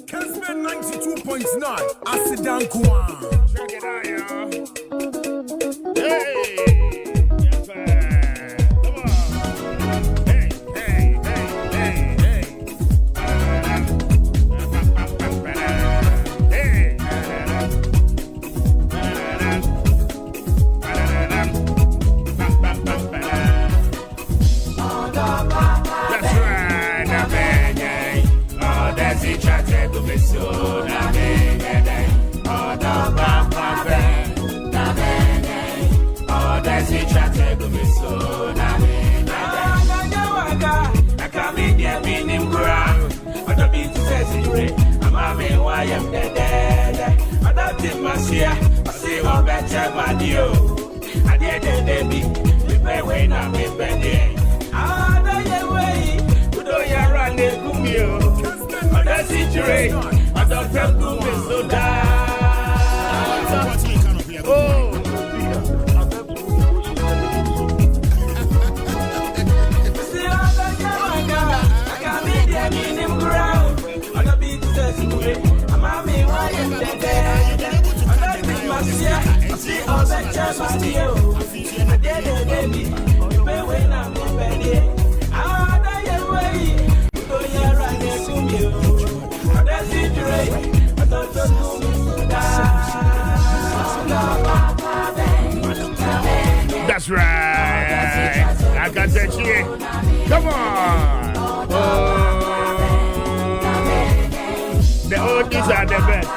Kessben 92.9 FM. Check it out, y'all. Hey, yes, come on. Hey, hey, hey, hey, hey. That's right, that's it. That's right. I got that shit. Come on. The oldies are the best.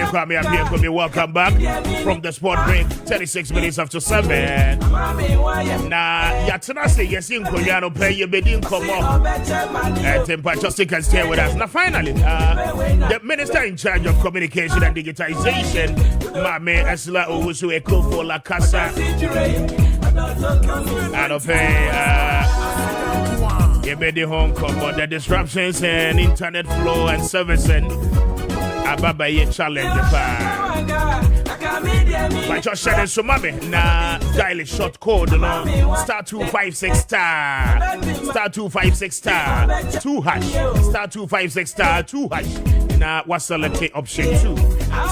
Kwame Appiah Kubi, welcome back from the sport break. 36 minutes after 7. Now, Yatanase, yes, in Koyano, pay your bidding, come on. Temperature stick and stay with us. Now, finally, the minister in charge of communication and digitization, Maakye Esla Owusu Eko for La Casa, and of you made the home come, but the disruptions in internet flow and servicing. Ababaye challenge but just share this mami na dial short code no star 256 star 256 star 2 hash star 256 star 2 hash na was select option 2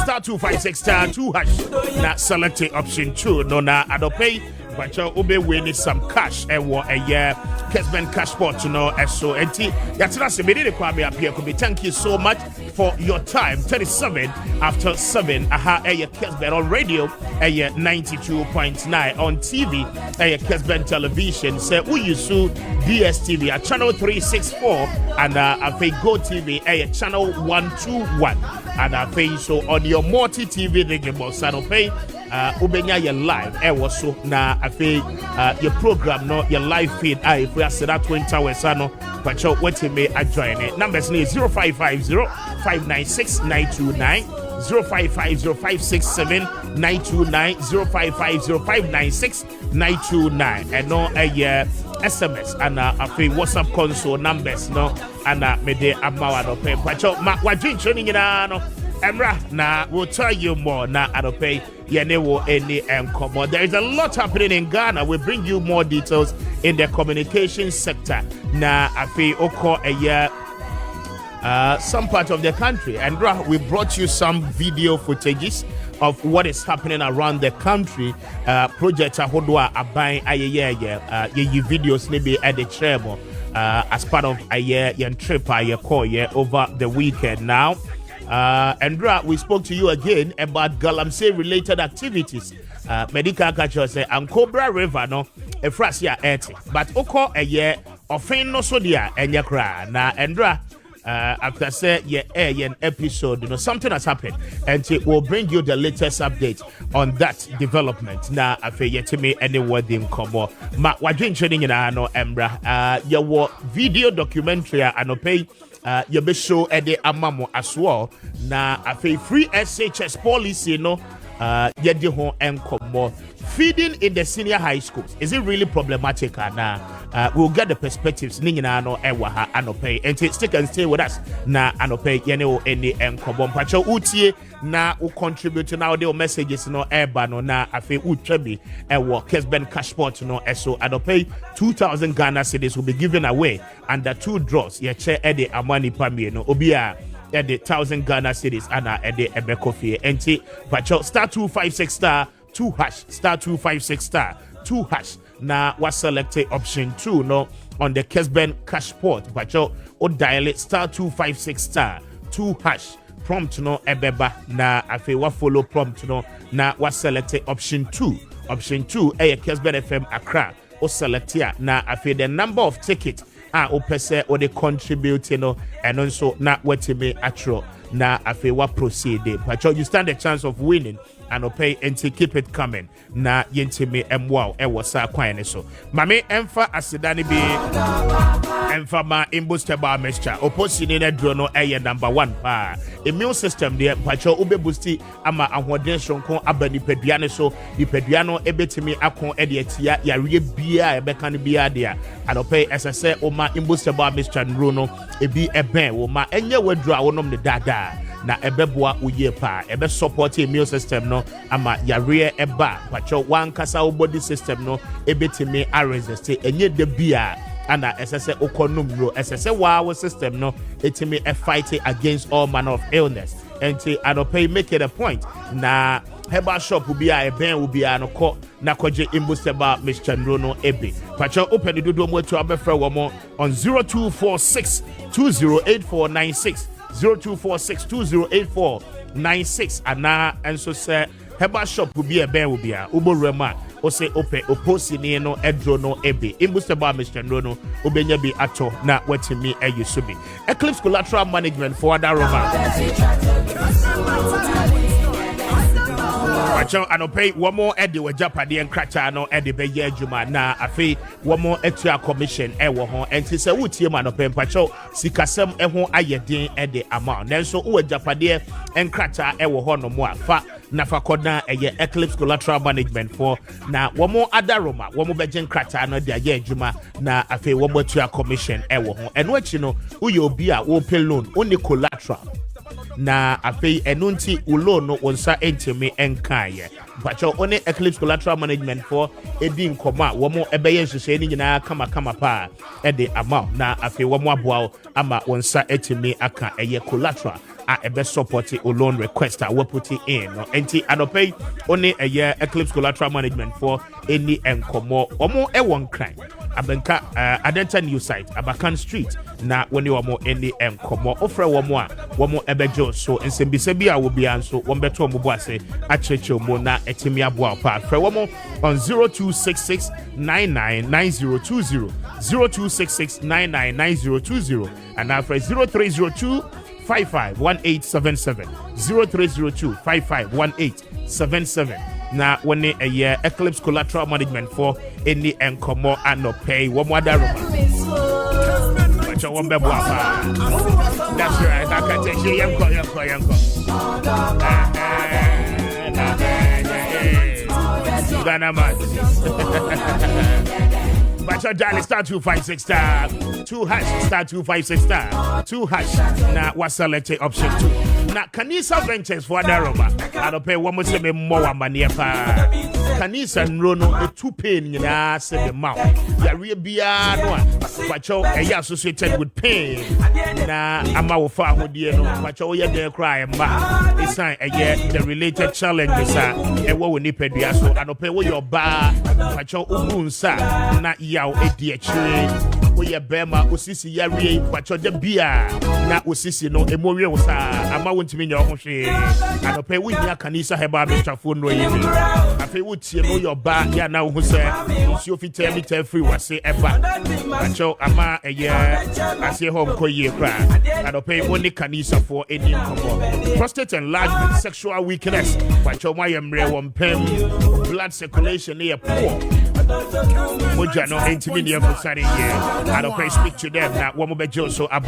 star 256 star 2 hash na select option 2 no na adopay but you obe win some cash and what a year Kessben cash pot you know so enti yatina se mede Kwame Appiah Kubi. Thank you so much for your time. 37 after 7 Kessben on radio 92.9 on TV Kessben television say we use DSTV at channel 364 and Go TV channel 121 and so on your multi TV digital channel pay ubenya your live so na your program no your live feed if we are set at 20 hours no but you what you may join it numbers is 0550-596-929 0550-567-929 0550-596-929 and no SMS and WhatsApp console numbers no and me de amawa no pay but you wajin training no Emra, na we'll tell you more na adopay yenewo any encomo. There is a lot happening in Ghana. We bring you more details in the communication sector. Na afi oko a year some part of the country. And we brought you some video footages of what is happening around the country. Project Ahodwa Abai Aye videos maybe at the treble as part of a year trip over the weekend now. Andra, we spoke to you again about Galamsey related activities. Medical culture say and Cobra River no a frasia eti. But oko a year of no so dia enya kra na Andra after say an episode, something has happened, and it will bring you the latest update on that development. Now, I feel yet to me any word in common. We're doing training in our Embra. Your video documentary and pay. You be show Eddie Amamo as well. Now, I feel free SHS policy, yedi ho enkomo. Feeding in the senior high schools, is it really problematic? We'll get the perspectives. Ningina no ewaha anope. And stick and stay with us. Na anope yene any enkomo. Pacho utie na u contribute now the messages no eba no na afe utrebi ewo Kessben Cashport no eso anope 2,000 Ghana cedis will be given away under 2 draws. Ye ede amani pamie no obia. At the 1,000 Ghana cedis and at the Ebekofie NT Pacho star 256 star 2 hash star 256 star 2 hash. Now was selected option 2 no on the Kessben Cashport Pacho or dial it star 256 star 2 hash prompt no ebeba na afe wa follow prompt no na was selected option 2 a Kessben FM Accra or select here na afe the number of tickets opese or the contributing and also not what me atro na afe wa proceed but you stand a chance of winning and pay and to keep it coming na yentime wow sa kwan so mame emfa asidani bi emfa ma imbustable mixture opposite na draw no number 1 immune system there pacho ube boosti ama ahoden sonko abani peduane so di peduano ebetimi akon ede atia yare bia ebeka no bia dia and pay ss o ma imbustable mixture no ebi eben wo ma enye wadru a wonom ne dada na ebeboa uye pa ebe support immune system no ama yare eba pacho one kasa body system no ebetimi resist enye de bia ana ss okonumro ss wa system no etimi fight against all manner of illness and pay make it a point na herbal shop will be a ben will be an ko na koje imbustable Mr. no ebe pacho open the do mo to abefra wo on 0246 208496 0246208496 and so say herbal shop will be a bear will be a uborema or say open opposing no edro no ebe imbustable Mr. no ubenya bi ato na wetimi ayusubi Eclipse Collateral Management for other Roma Pacho anope one more Eddie with Japadi and Cracha no Eddie be ye juma na afe one more extra commission ewo ho enti se wutie ma no pen pacho sikasem eho ayedin Eddie amount nenso wo Japadi and Cracha ewo ho no mo afa na fa koda eye Eclipse Collateral Management for na one more other Roma one more bejen Cracha no de ye juma na afe one more extra commission ewo ho eno achi no uye obi a wo pay loan only collateral na afi enunti ulo no onsa entimi enkaye pacho one Eclipse Collateral Management for edi nkoma womo ebeye nhwehwe ni nyina kama pa ede amount na afi womo aboa ama onsa entimi aka eye collateral ebe support o loan request we put it in no enti anope one eye Eclipse Collateral Management for any enkomo omo ewon kran abenka Adenta new site Abakan Street na woni womo any enkomo ofre womo a womo ebejo so nsembise bia wo bia nso wombeto omo bo ase acheche omo na etimi aboa pa frɛ womo on 0266999020 0266999020 and after 0302 551877 0302 551877 na wone a Eclipse Collateral Management for any enkomo and no pay one more daruma. But you won't be that's right. I can take you yanko. Ghana man. But your dial star 256 star 2 hash star 256 star 2 hash na was selected option 2 na Kanisa Ventures for Daroma I don't pay one more say more money pa Kanisa Rono the 2 pain na say the mouth ya re bia no but you associated with pain na ama wo fa hodie no but you ye dey cry ma it's sign the related challenges e wo ni pedua so I don't pay wo your bar pacho ubunsa na yaw edi achire oye bema osisi yawie pacho de bia na osisi no emowie wo sa ama wontimi nya ohwe anope wunya kanisa heba betwafo no yimi afi wutie no your ba ya na wo se si ofite mi ta free wase eba pacho ama eye asie home koye kra anope woni kanisa for any komo prostate enlargement, sexual weakness pacho mayemre wompem blood circulation near poor moja no intimi near for sari here I don't speak to them na womo bejo so abo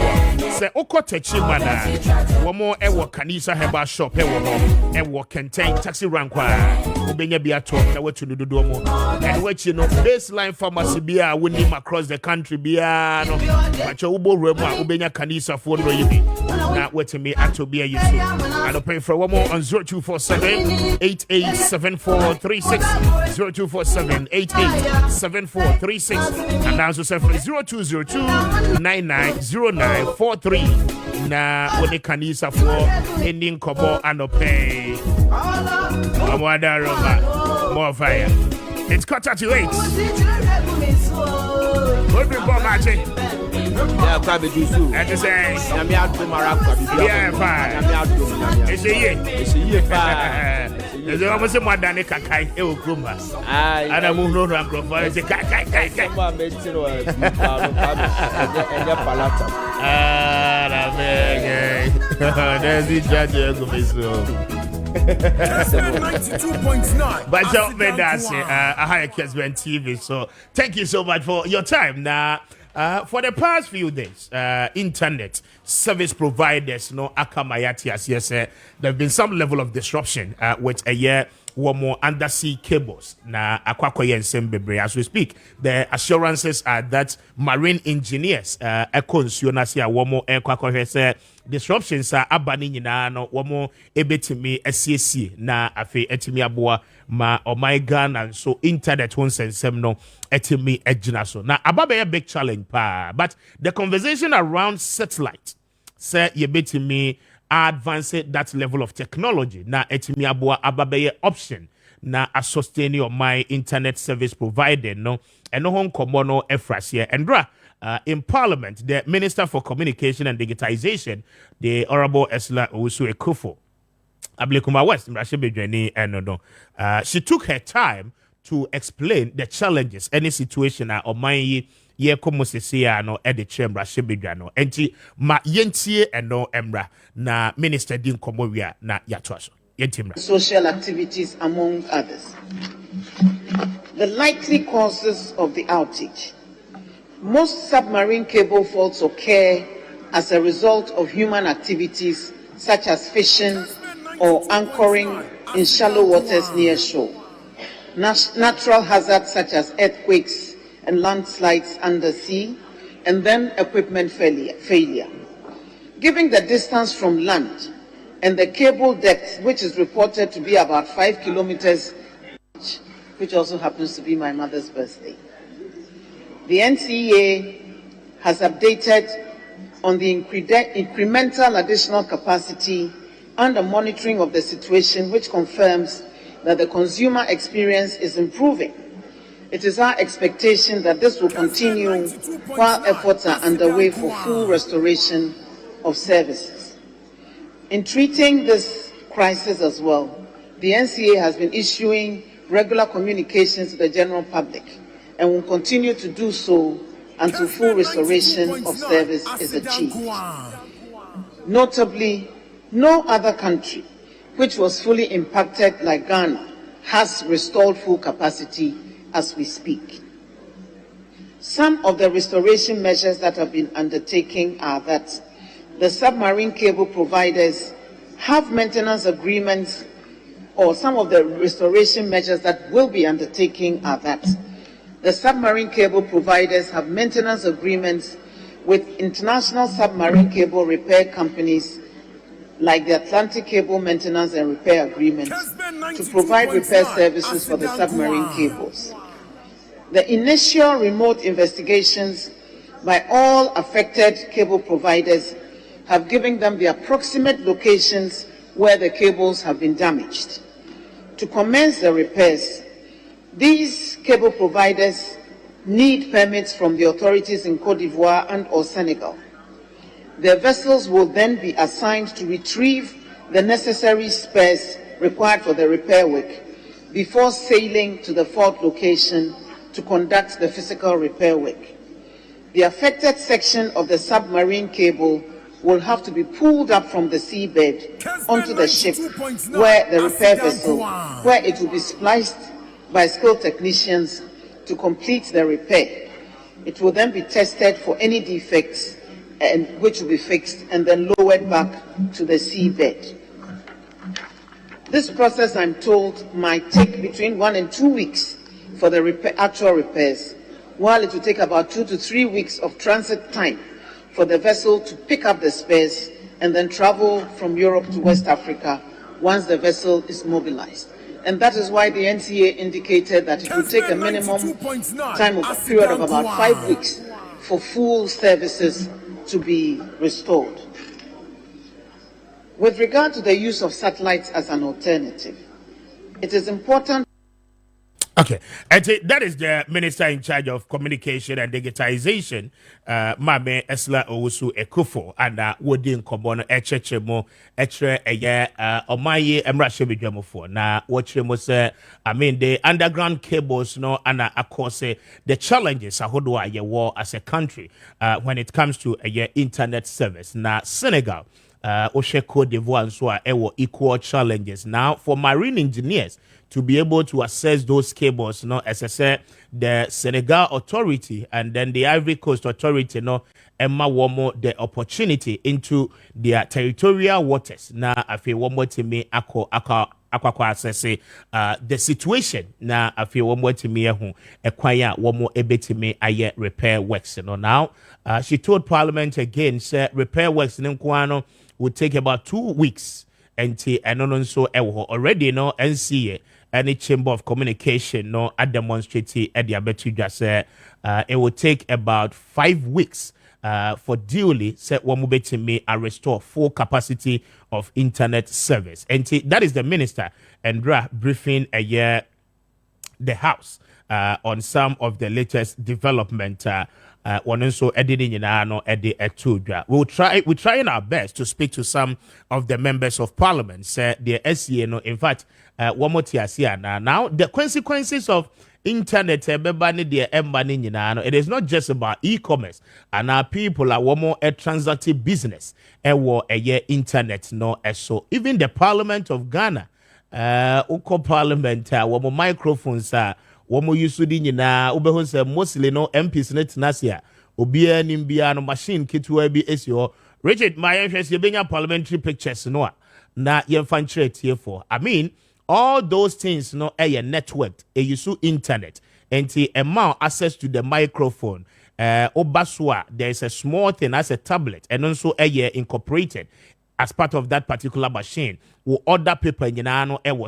se okotachi mana womo ewo kanisa heba shop ewo no ewo kenten taxi rank kwa obenya bia to na wetu dodo mo and wechi no baseline pharmacy bia wonim across the country bia no pacho ubo remu a obenya kanisa for no yibi na wetimi atobia yiso I don't pay for womo on 0247-887436 0247-887436 and also say for 0202-990943 na wone kanisa for ending kobo anope amwada roba more fire it's 7:45 good before Maakye. Yeah, Kwame Dusu. And to say, Nyame adom ara Kwame. Yeah, fine. Nyame adom. It's a year. Fine. There's almost a more than a kakai, Eokumba. And I move on and go. It's a kakai. There's the judge. But don't make that a higher Kessben TV. So thank you so much for your time. Now, for the past few days, internet service providers, no akamayati as yes, there have been some level of disruption with a year or more undersea cables. Na akwakoye nsembebe as we speak. The assurances are that marine engineers, ekonsuonasi a womo ekwakoye se disruptions are abani nyina no womo ebetimi SCC na afi etimi aboa ma omaigan and so internet won sensem no etimi ejina so. Na ababe a big challenge pa, but the conversation around satellite say yebetimi advance that level of technology na etimi aboa ababe option na a sustain your my internet service provider no eno hon komo no efrasie endra. In Parliament, the Minister for Communication and Digitization, the Honorable Esla Owusu Ekufo, Ablekuma West, she took her time to explain the challenges, any situation or my ye komosisia no edi chamber shebedwano enti ma yentie eno emra na Minister din komowia na yatwaso yentimra social activities among others. The likely causes of the outage. Most submarine cable faults occur as a result of human activities such as fishing or anchoring in shallow waters near shore. Natural hazards such as earthquakes and landslides under sea, and then equipment failure. Given the distance from land and the cable depth, which is reported to be about 5 kilometers, which also happens to be my mother's birthday, the NCEA has updated on the incremental additional capacity and the monitoring of the situation, which confirms that the consumer experience is improving. It is our expectation that this will continue while efforts are underway for full restoration of services. In treating this crisis as well, the NCA has been issuing regular communications to the general public and will continue to do so until full restoration of service is achieved. Notably, no other country which was fully impacted like Ghana has restored full capacity as we speak. Some of the restoration measures that have been undertaken are that the submarine cable providers have maintenance agreements, or some of the restoration measures that will be undertaken are that the submarine cable providers have maintenance agreements with international submarine cable repair companies like the Atlantic Cable Maintenance and Repair Agreement to provide repair services for the submarine cables. The initial remote investigations by all affected cable providers have given them the approximate locations where the cables have been damaged. To commence the repairs, these cable providers need permits from the authorities in Cote d'Ivoire and or Senegal. Their vessels will then be assigned to retrieve the necessary spares required for the repair work before sailing to the fault location to conduct the physical repair work. The affected section of the submarine cable will have to be pulled up from the seabed onto the ship where the repair vessel, where it will be spliced by skilled technicians to complete the repair. It will then be tested for any defects and which will be fixed and then lowered back to the seabed. This process, I'm told, might take between 1 and 2 weeks for the actual repairs, while it will take about 2 to 3 weeks of transit time for the vessel to pick up the spares and then travel from Europe to West Africa once the vessel is mobilized. And that is why the NCA indicated that it will take a minimum time of a period of about 5 weeks for full services to be restored. With regard to the use of satellites as an alternative, it is important. Okay, and that is the Minister in charge of Communication and Digitization, Mame Esla Owusu Ekufo, and Wodin Kobono Echechemo, Etre Eye, Omaye Emrashebijamofo. Na watchemo se, I mean, the underground cables, no, and of course, the challenges ahodoa ye war as a country when it comes to a internet service. Na Senegal, Oshe Cote d'Ivoire, and so equal challenges. Now, for marine engineers to be able to access those cables, as I said, the Senegal Authority and then the Ivory Coast Authority, Emma Womo the opportunity into their territorial waters. Now, I feel one more to me, akwa access the situation. Now, I feel one more to me, acquire one more to me, I repair works. Now, she told Parliament again, say repair works in Nkwano would take about 2 weeks. And so already NCA any Chamber of Communication a demonstrate at the abetu just say it will take about 5 weeks for duly set one to me and restore full capacity of internet service. And that is the minister and briefing the House on some of the latest development. One also editing in our edit etudra. We're trying our best to speak to some of the members of parliament. Say the SCA, in fact, one more now the consequences of internet it is not just about e-commerce and our people are one more a transactive business internet so even the Parliament of Ghana parliament one more microphones Womo yusudi nyina ubeho se mostly MPs net nasia obia nimbia no machine kitwa bi esio Richard my interest you benya parliamentary pictures na yemfa nkyerɛ for I mean all those things networked yusu internet and amount access to the microphone obaswa there is a small thing as a tablet and also incorporated as part of that particular machine, will order paper in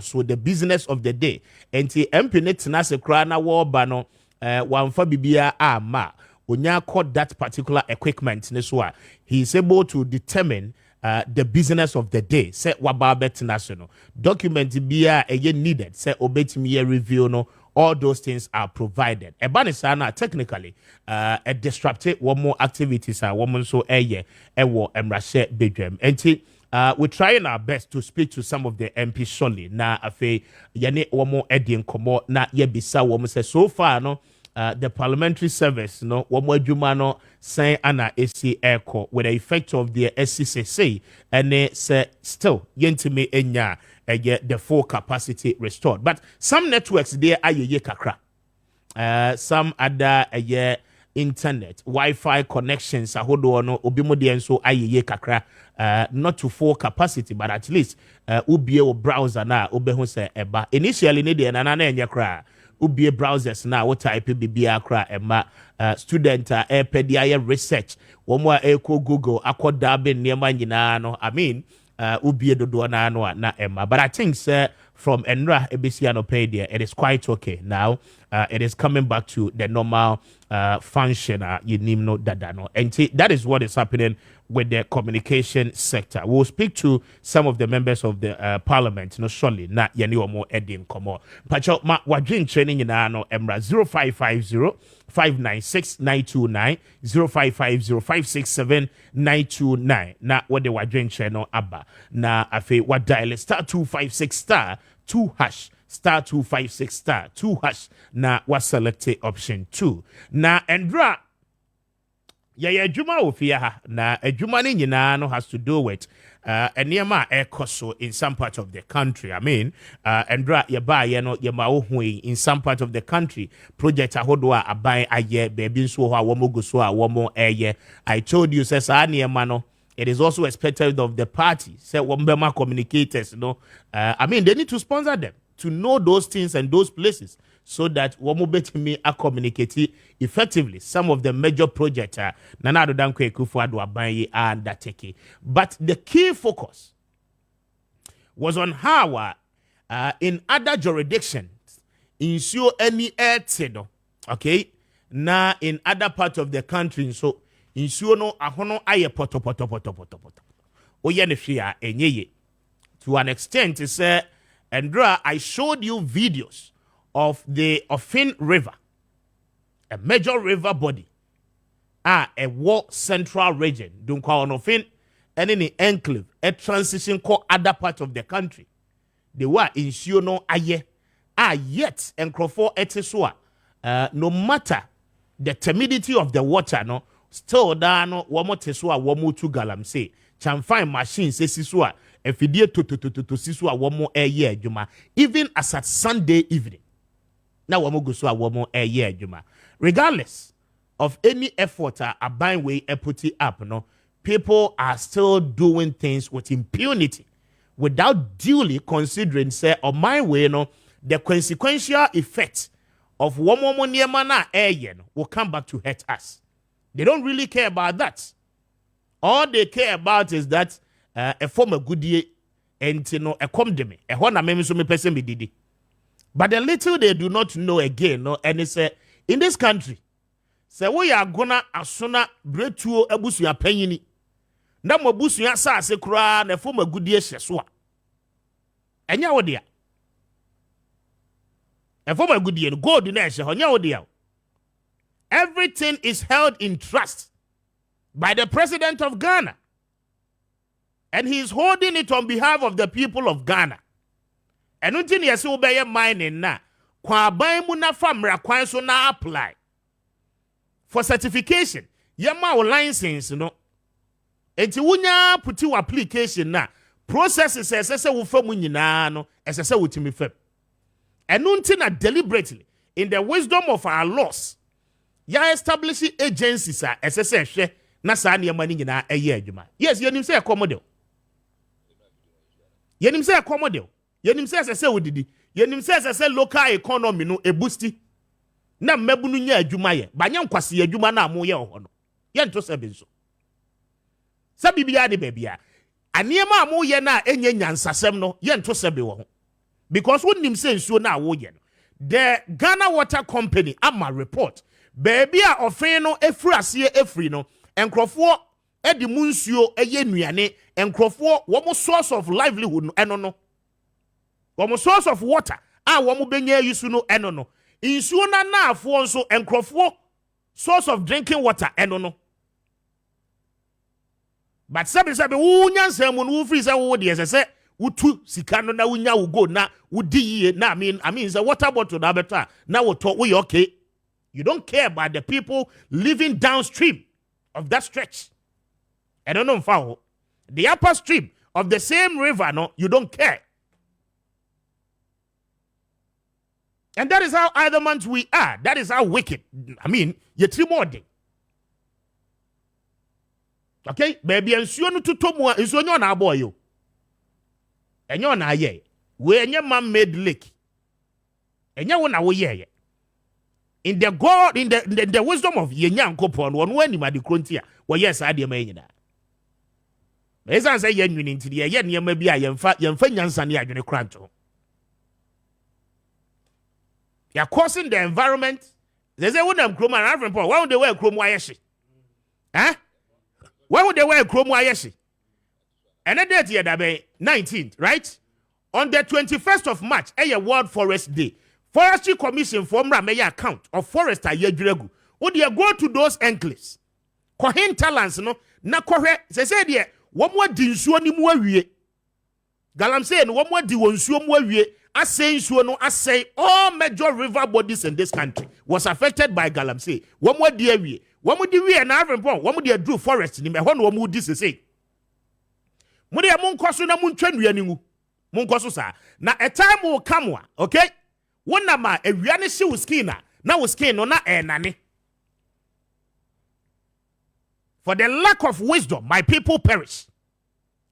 so the business of the day. And the MP na se krana war bano one for bibia ma unya caught that particular equipment neswa. He is able to determine the business of the day. Say wababet national document bia needed. Say obet me review all those things are provided. Ebanisana technically a disrupted one more activities are woman so ewo emrashe bedroom. And we're trying our best to speak to some of the MPs shortly. Na afe yane one more edin komo na yebisa woman say so far the parliamentary service one more jumano saying ana AC echo with the effect of the SCCC and they say still yentime enya get the full capacity restored. But some networks there are kakra. Some other internet, Wi-Fi connections ahodo no obimodi enso aye kakra. Not to full capacity, but at least ubie o browser na obehu se eba. Initially ne de na enye kra. Ubie browsers na what type bibia kra ema student pedia research. Womo eko Google akoda be niema nyina no. I mean ubie dodo na emma. But I think sir from Enra Ebisianopedia, it is quite okay. Now, it is coming back to the normal function, and that is what is happening with the communication sector. We'll speak to some of the members of the parliament, shortly, not yani omo edin komo. Pacho, ma wajin training no emra 0550 596 929 0550 567 929. Na what the wajin channel abba. Na afe what dial star 256 star 2 hash star 256 star 2 hash na what select option 2. Na Endra yeah, Juma ofia na Juma ni nyina has to do with enema ekoso in some part of the country. I mean, Endra yeba yema ohui in some part of the country. Project ahodo a aban aye baby nso ho a womo go so a womo eye. I told you says no. It is also expected of the party. Say wombema communicators, I mean, they need to sponsor them to know those things and those places, so that womo betimi a communicate effectively some of the major projects nana do danko ekufuado aban are undertaking. But the key focus was on how in other jurisdictions ensure any airtino, okay, na in other parts of the country, so ensure no ahono aye poto oye ne hwea enyeye to an extent is Andra, I showed you videos of the Ofin River, a major river body, a war central region, don't call on Ofin, and in the enclave, a transition called other parts of the country. They were in Siono aye, yet and Crawford etesua. No matter the timidity of the water, no, still dano womo tesua womo tu galam say, chamfine machine say sisua. If you did to sisua womo eye juma, even as at Sunday evening. Now womo go so a womo eye juma. Regardless of any effort a buying way put it up, people are still doing things with impunity without duly considering say on my way the consequential effect of womo niemana eye will come back to hurt us. They don't really care about that. All they care about is that a former goodie and a condemn a hona memi so me person be didi. But the little they do not know again, and it's in this country, say we are gonna asuna bretuo ebusu ya panyini. Na mo busu ya sa ase kura na former goodie hyeso. Enya wo dia. A former goodie no gold na hye ho nya wo dia. Everything is held in trust by the president of Ghana. And he is holding it on behalf of the people of Ghana. And until you see obey mining na, kwa bay mu na famra kwan so na apply for certification. Yama o license no. Enti wunya puti wa application na processes esese wo fam nyina no esese wotimi fam. And until na deliberately in the wisdom of our laws, ya establish agencies esese hwe na sa ne yama ni nyina eye adwuma. Yes, yenim say accommodate. Yenim say accommodate. Yenim say sese wodidi. Yenim say local economy no e boosti. Na mmabunu nya adwuma ye. Banya nkwase adwuma na amoye ho no. Ye nto se benso. Sa bibia de babia. Aniema amoye na enye nyansasem no ye nto se be wo ho. Because wonim say nsuo na awoye no. The Ghana Water Company ama report. Baby a ofen no efru ase efri no. Enkrofo edi munsuo eye nuane. Enkrofo womo source of livelihood no eno no. Womo source of water womo benya yusu no eno no. Insuo na afo nso enkrofo source of drinking water eno no. But sabi wo nyansa mu no wo free say wo de say utu sika no na wunya wo go na wudi ye na I mean say water bottle na better na wo to we okay. You don't care about the people living downstream of that stretch. I don't know how. The upper stream of the same river, no, you don't care. And that is how adamant we are. That is how wicked. I mean, you're three more day. Okay? Baby, and so no to tomwa is on your boy you. And you're na ye. Where your man made lake. And you're na we ye. In the God, in the wisdom of Yenyan Kopon, one when you made the frontier, well, yes, I did mean that. As I say, yen into the yen, you may be a young fat young Yansani, I didn't cranto. You're causing the environment. They say, when I'm chrome and African Paul, why would they wear chrome wayashi? Huh? Why would they wear chrome wayashi? And then that year, that be 19th, right? On the 21st of March, a World Forest Day. Forestry Commission for Mrameya account of forest a yedregu. Would you go to those enclaves? Kohen talents, no, na kohe, se say there, one more dinsuo ni mu awie. Galam say, no, one more di wonsuo mu awie. I say, all major river bodies in this country was affected by Galamsey. One more dear we, one more dear we and Iron Pond, one more dear drew forest in the one more this is say. Mudia Munkosu na Munchen Yanimu. Munkosu sa. Na a time will come, okay? One nama a Rianishi was skinner. Now was skin on na nani. For the lack of wisdom, my people perish.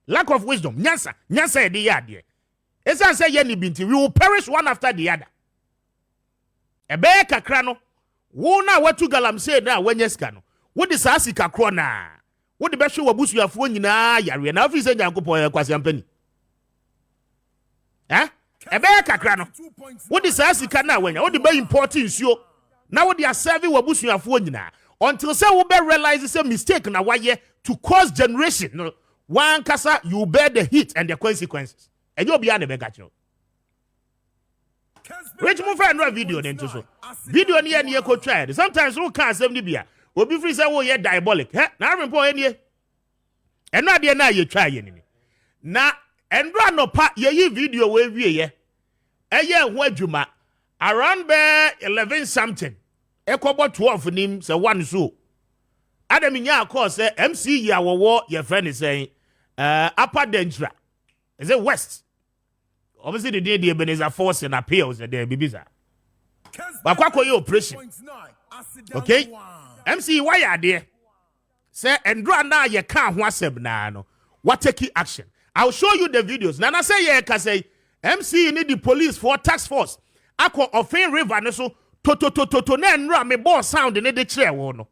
Lack of wisdom. Nyasa the yard. As I say, Yenny Binti, we will perish one after the other. A bear kakrano, wona what to Galam say now when yeskano. What is Asika crona? What the best show of Bush you have won in Yari and office and Yanko Quasiampeni? Eh? A bear kakrano. What is Asika now when all the very important show? Now what they are serving what Bush you have won now. Until say we bear realizes a mistake now why to cause generation. No, one kasa you bear the heat and the consequences. And you'll be on the beggar. Rich move and no video then to so. Video near near co tried. Sometimes who can't send the beer. Will be free say, oh, yeah, diabolic. Now I'm any. And not the now you try any. Now, and run no part ye video where we ye. A year where you ma around bear 11 something. Echo about 12 for him, so one so. Adam in your course, MC ya war, your friend is saying, upper danger. Is it West? Obviously, the day the Ebenezer force and appeals the day Bibiza. But what you oppression? Okay? MC, why are there? Say, and draw now you can't was no. What take action? I'll show you the videos. Nana say, yeah, can say, MC need the police for task force. Ako offend river, no so, to, na me boss sound in the chair, no.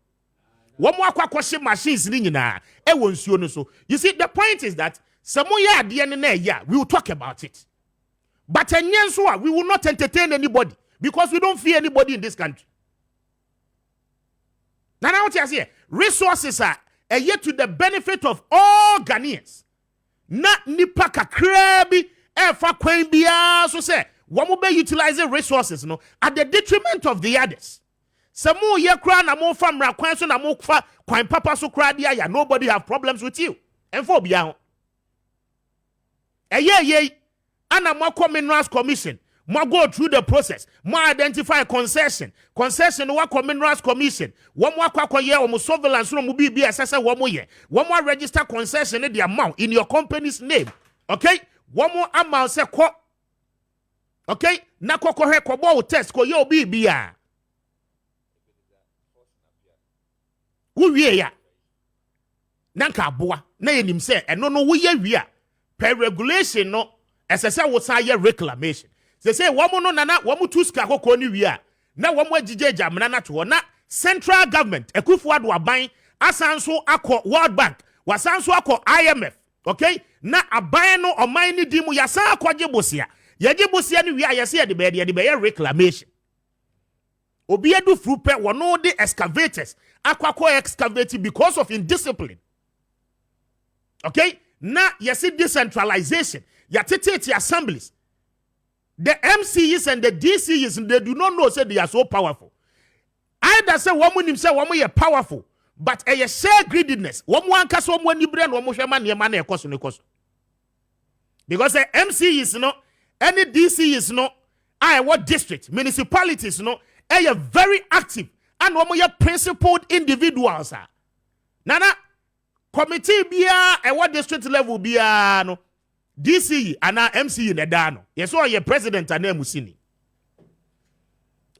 One more question machines, Nina, won't so. You see, the point is that someone ya DNA, yeah, we will talk about it. But we will not entertain anybody because we don't fear anybody in this country. Now, what you say? Resources are yet to the benefit of all Ghanaians. Not nipa kakrabi efa kwen bia so say one will be utilizing resources no at the detriment of the others. Some more ye kra na mo famra kwan so na mo fa kwan papa so kra dia ya nobody have problems with you. And for bia ye ana mo minerals commission mo go through the process mo identify concession wa minerals commission wo mo akwakoye wo mo surveillance no mo bi asese wo mo ye wo mo register concession the amount in your company's name, okay? Wo mo amount se ko, okay? Na kokohe ko bo test ko ye obi bia wo wie ya nanka aboa na yenim se eno no wo ye wie per regulation no esese wo sa ye reclamation. They say woman no nana woman two ska koko ni wi a na woman agigeja mna na to na central government Ekufuado aban asanso akọ World Bank wasanso akọ IMF, okay? Na aban no oman ni dimu yasan akọje bosia ye bosia ni wi a yese de be reclamation. Obi edu frupe wono de excavators akọ excavate because of indiscipline, okay? Na yesi decentralization ya tete assemblies. The MCs and the DCs, they do not know say they are so powerful. Either say woman himself, woman is powerful, but a share greediness. Woman can so many brain, woman shaman your money cost. Because the MC is no, any DC is no, what district, municipalities no, are very active and woman your principled individuals are. Nana committee biya what district level biya no. DC and MC in the Dano. Yes, so your president and Musini.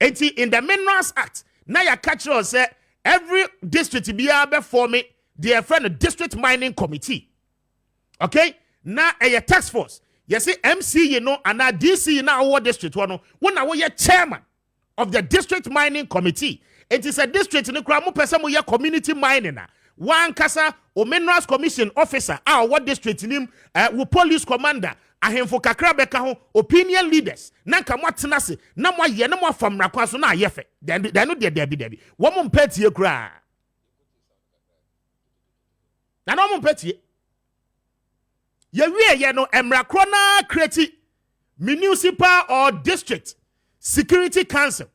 In the Minerals Act, now you catch us say every district be able for me, they friend a district mining committee. Okay? Now a task force. You see, MC, you know, and now DC in our district one. When I your chairman of the district mining committee. It is a district in the Kramu person we community mining. One kasa o minerals commission officer what district in him police commander ahemfo kakra beka ho opinion leaders na nka mwatena se na mwaye na mwafamra kwa so na ayefe dano debi wo mo mpatie kura na no mo mpatie ye wie ye no emra kro na create municipal or district security council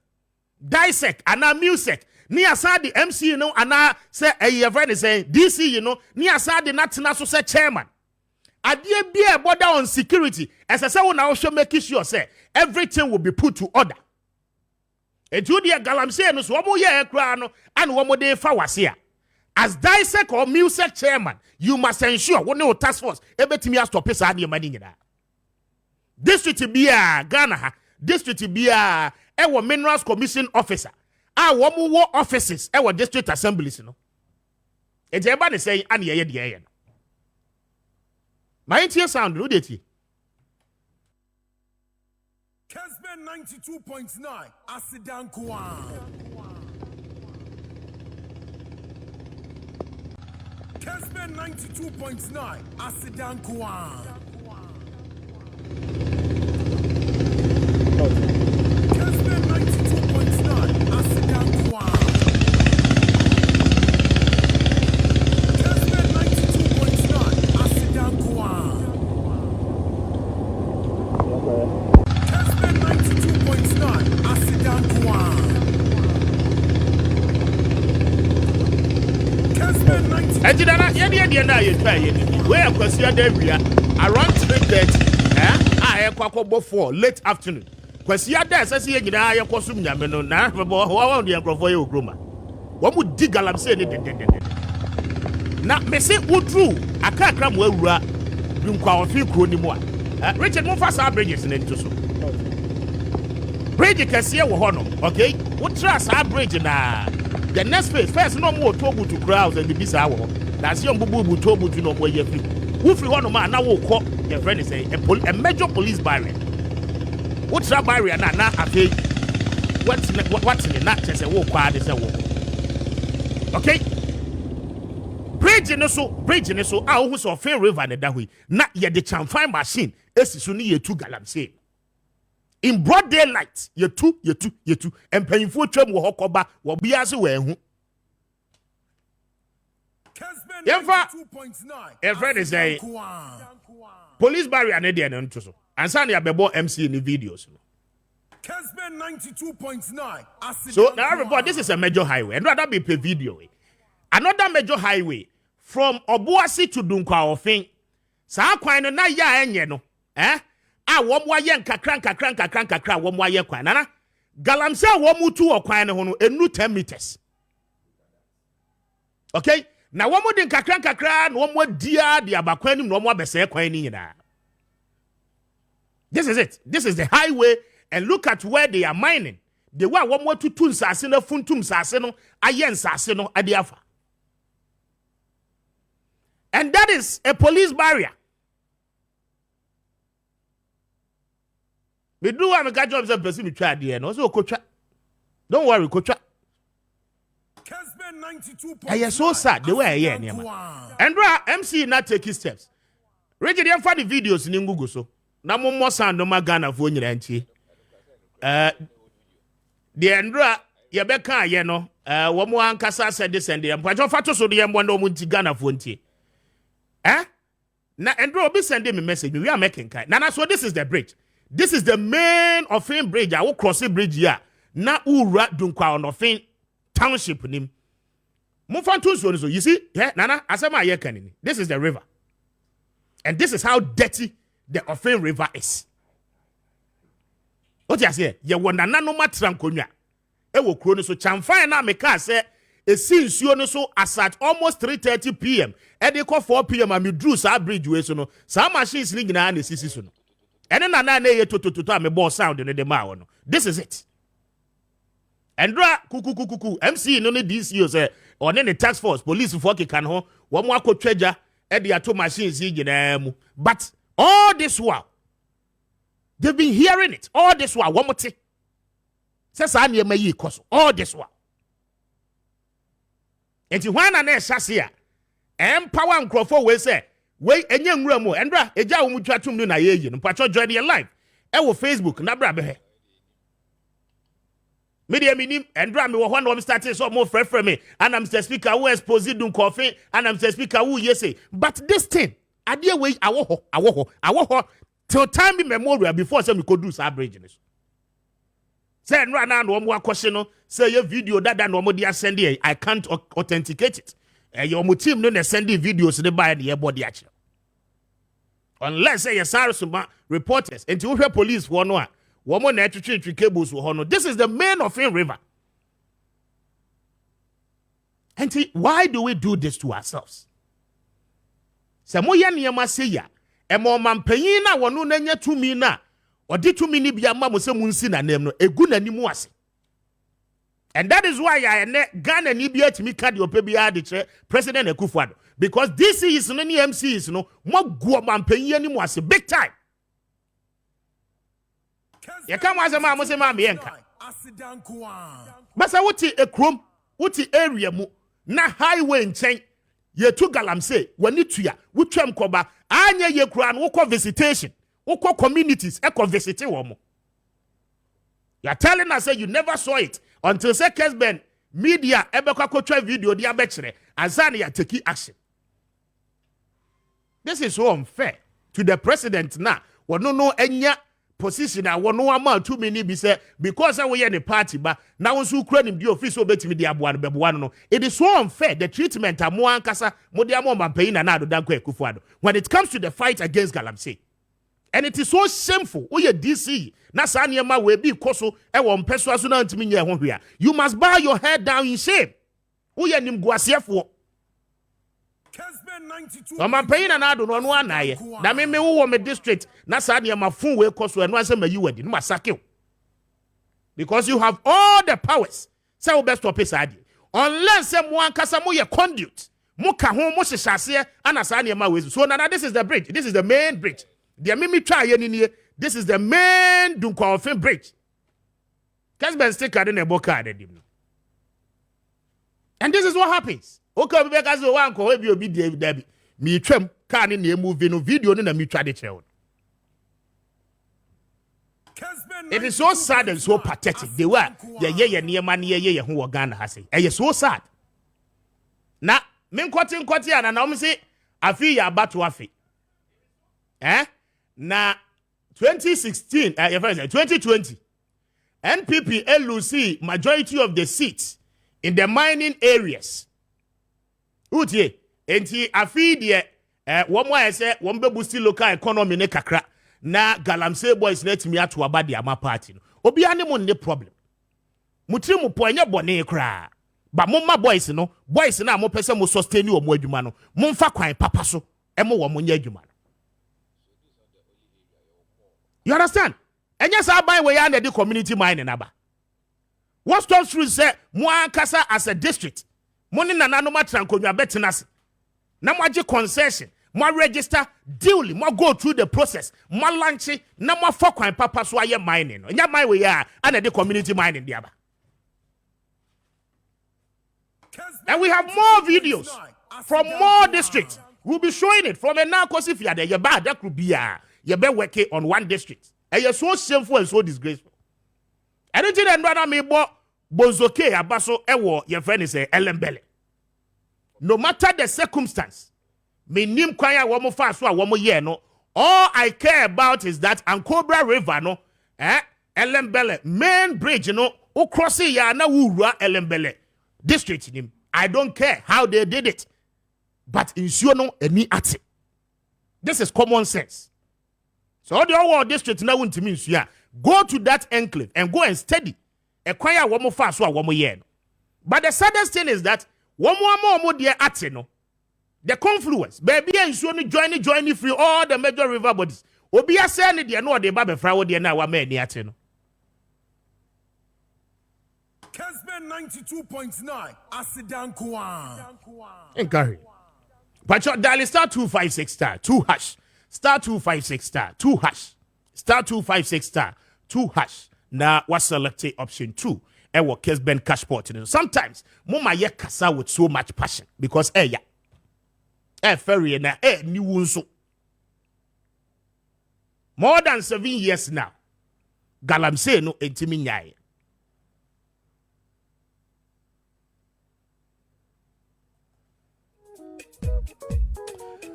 dissect ana music ni asade MC you know ana say a friend say DC you know ni asade na tena so say chairman adie bia border on security as I say we now should make sure say everything will be put to order ejudia galamse no so omo ye ekra no and omo dey fa wase as dissect or music chairman you must ensure we no task force ebetimi a stop esa de mani nyina district bia Ghana ha district bia ewo minerals commission officer womo wo offices ewo district assemblies no ejeba ne say an ye de ye no my interior sound no dey Kessben 92.9 Asidan Kwan. Kessben 92.9 Asidan Kwan. Kessben 92.9 Asidan Kwan. Kessben 92.9 Asidan Kwan. Kessben 92.9 Asidan Kwan. Kessben 92.9 ejidana ye na ye try ye we akwasua da wia around 3:30 ye kwakobo 4 late afternoon kwasua da sese ye nyina ye kosum nyame no na bo ho de enkrofo ye okroma wo mu di galamse ne de na mese udru akakra mo awura dunkwa ofi kro ni mo a Richard mo fasa bridges ne nto so bridge kase wo ho no okay wo tra sa bridge na the next phase first no more tobu to crowds and the bisa wo na se ombubu tobu to no mo ye free wo free ho no ma na wo kọ your friend is a major police barrier what tra barrier na afei what in na say wo kwa de say wo okay bridge ne so a wo so fair river ne da hoi na ye de chamfine machine esisu ne ye tu galamsey in broad daylight ye tu empanyfo twam wo hokoba wo bia se wo ehu Yemfa friend is say police barrier ne de no so ansa na yabebo MC in the videos no Kessben 92.9 so now report this is a major highway and rather be per video another major highway from Obuasi to Dunkwa Ofin sa kwan no na ya enye no wo mo aye nkakran wo mo aye kwan nana galamse wo mo tu okwan ne ho no enu 10 meters okay na wo mo de nkakran na wo mo dia de abakwan ni no mo abese kwan ni nyina this is it this is the highway and look at where they are mining the way wo mo tutu nsase na funtum nsase no aye nsase no ade afa and that is a police barrier. We do want to catch up some person to try the no so coach. Don't worry, coach. Kessben 92.9 I am so sad the way I hear him. Andra MC not taking steps. Reggie dem for the videos in Google so. Na mo mo sound no Ghana for nyina ntie. The Andra ye be kan ye no wo mo ankasa said this and the mpacho fato so the yembo no mo nti Ghana for ntie. Na Andra obi send me message we are making kai. Na so this is the bridge. This is the main Ofin bridge. I will cross the bridge here. Na ura dunkwa on Ofin township nim. Mufantu so you see, Nana, asema ye kanini. This is the river. And this is how dirty the Ofin river is. What you say? Ye wona no matram konwa. E wo kro no so chamfan na meka say e sinsuo no so as at almost 3:30 p.m. E dey call 4 p.m. and me drew sa bridge we so no. Sa machines ni nyina na sisi so no. And then na ye to me boss sound in the ma no. This is it. Andra kuku MC no ne DC say on the task force police for can ho wo mo akotwaja e de ato machines nyina mu. But all this while they've been hearing it. All this while wo mo te. Say sa na ma yi koso. All this while. Enti hwan na e hyase a empower nkrofo we say we enye nwura mu endra eja wo mu twatum no na ye yi no pacho join your live e wo Facebook na bra be he media minim endra me wo ho na wo started so more frɛ me and I'm the speaker who expose dun coffee and I'm the speaker who yese but this thing ade we awo ho till time be memorial before say me could do sa bridge this say endra na no mo akɔhye no say your video that no mo dia send here I can't authenticate it your team no na send videos de buy the body action unless say your Sarasuma reporters and to police for no woman na twetwe cables wo no. This is the main offing river. And why do we do this to ourselves? Samoya niyama say ya e mo mampanyin na wono na nya tumi na odi tumi ni bia ma mo se munsi na nem no egu na nimu ase. And that is why I Ghana ni bia timi ka de opebia de che President Akufo-Addo because DC is no ni MC is no mo go mampanyin ni mu ase big time. Ya come as a man, must ma me enka. Basa wuti ekrom, wuti area mu na highway nchen. Ye tu galamsey, wani tuya, wutwam koba, anya ye kura no woko visitation, woko communities e ko visite wo mo. You are telling us say you never saw it until say Kessben media ebekwa kotwa video dia bekire azana ya take action. This is so unfair to the president na. Wono no enya position a wono ama too many be say because we are in the party ba na wonso kura nim di office obetimi di aboa no beboa no. It is so unfair the treatment amo ankasa mo di amo mampayi na do danko Akufo-Addo when it comes to the fight against galamsey. And it is so shameful. We are DC. Na sa niyama we bi koso e wo mpeso aso na ntimi nye ho hwea. You must bow your head down in shame. We are nimguasiefo. Kessben 92. Mampayi na do no no anaye. Na me wo me district na sa niyama fun we koso eno ase mayi wadi no masake. Because you have all the powers. Say we best stop it ade. Unless say mo ankasa mo ye conduit. Mo ka ho mo hyehase ana sa niyama we. So now this is the bridge. This is the main bridge. The mimi try ye this is the main Dunkwafin bridge. Kessben still card in a book card. And this is what happens. Okay, because the one ko we be Debbie. Me twem can in the movie no video no na me try the child. It is so sad and so pathetic. They were ye near money ye who Ghana has it. And so sad. Na men kwati and I say afi ya batu afi. Na 2016, 2020, NPP LUC majority of the seats in the mining areas. Utie, enti afi de womo ese wombe boost local economy ne kakra na galamsey boys let me ato aba de ama party no. Obi ane mo ne problem. Mutiri mu po anya bone kra. Ba momma boys no, boys na mo pese mo sustain wo mo adwuma no. Momfa kwan papa so e mo wo mo nya adwuma. You understand? And yes, I buy way under the community mining aba. What stops through say Muankasa as a district? Money na nanoma trankonwa betinase. Na mwaje concession, mwa register duly, mwa go through the process, mwa launch, na mwa fokwan papa so aye mining. Nya my way ya under the community mining the aba. And we have more videos from more districts. We'll be showing it from a now cause if you are there, you bad that could be you be working on one district. And you're so shameful and so disgraceful. Anything that brother me bozoke abaso ewo your friend is elembele. No matter the circumstance, me nim kwaya womo fa so a womo ye no. All I care about is that Ankobra River no, elembele main bridge no, o crossing ya na wura elembele district nim. I don't care how they did it, but ensure no any ati. This is common sense. So the whole district now won't mean go to that enclave and go and study. Acquire one more fast or one more year. But the saddest thing is that one more dear atino. The confluence, baby, and soon join free all the major river bodies. Obia send the no de babe fraud the now man atino. Kessben 92.9 Asidan Kwan. Encourage. But your dial star 256 star 2 hash. Star 256 star 2 hash. Star 256 star 2 hash. Now was selected option 2. Ewo Kessben cash port. Sometimes mama ye kasa with so much passion because yeah. ferry na ni wunso. More than 7 years now. Galamsey no entimi nyae.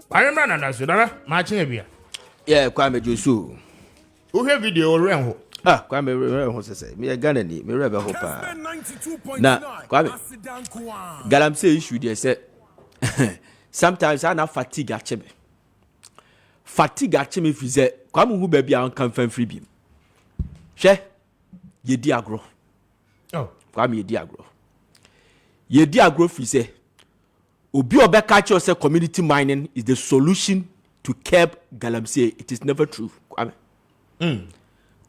I remember na Sudana, Maakye bia. Yeah, Kwame Josu. Who have video ren ho? Kwame ho say. Me Ghana ni, me rebe ho pa. Na, Kwame. Galamsey issue dey say sometimes I na fatigue acheme. Fatigue acheme fi say Kwame hu ba bia on kan fan free bi. Hwe ye di agro. Oh, Kwame ye di agro. Ye di agro fi say Obi Obeka Cho say community mining is the solution to curb Galamsey. It is never true. Kwame.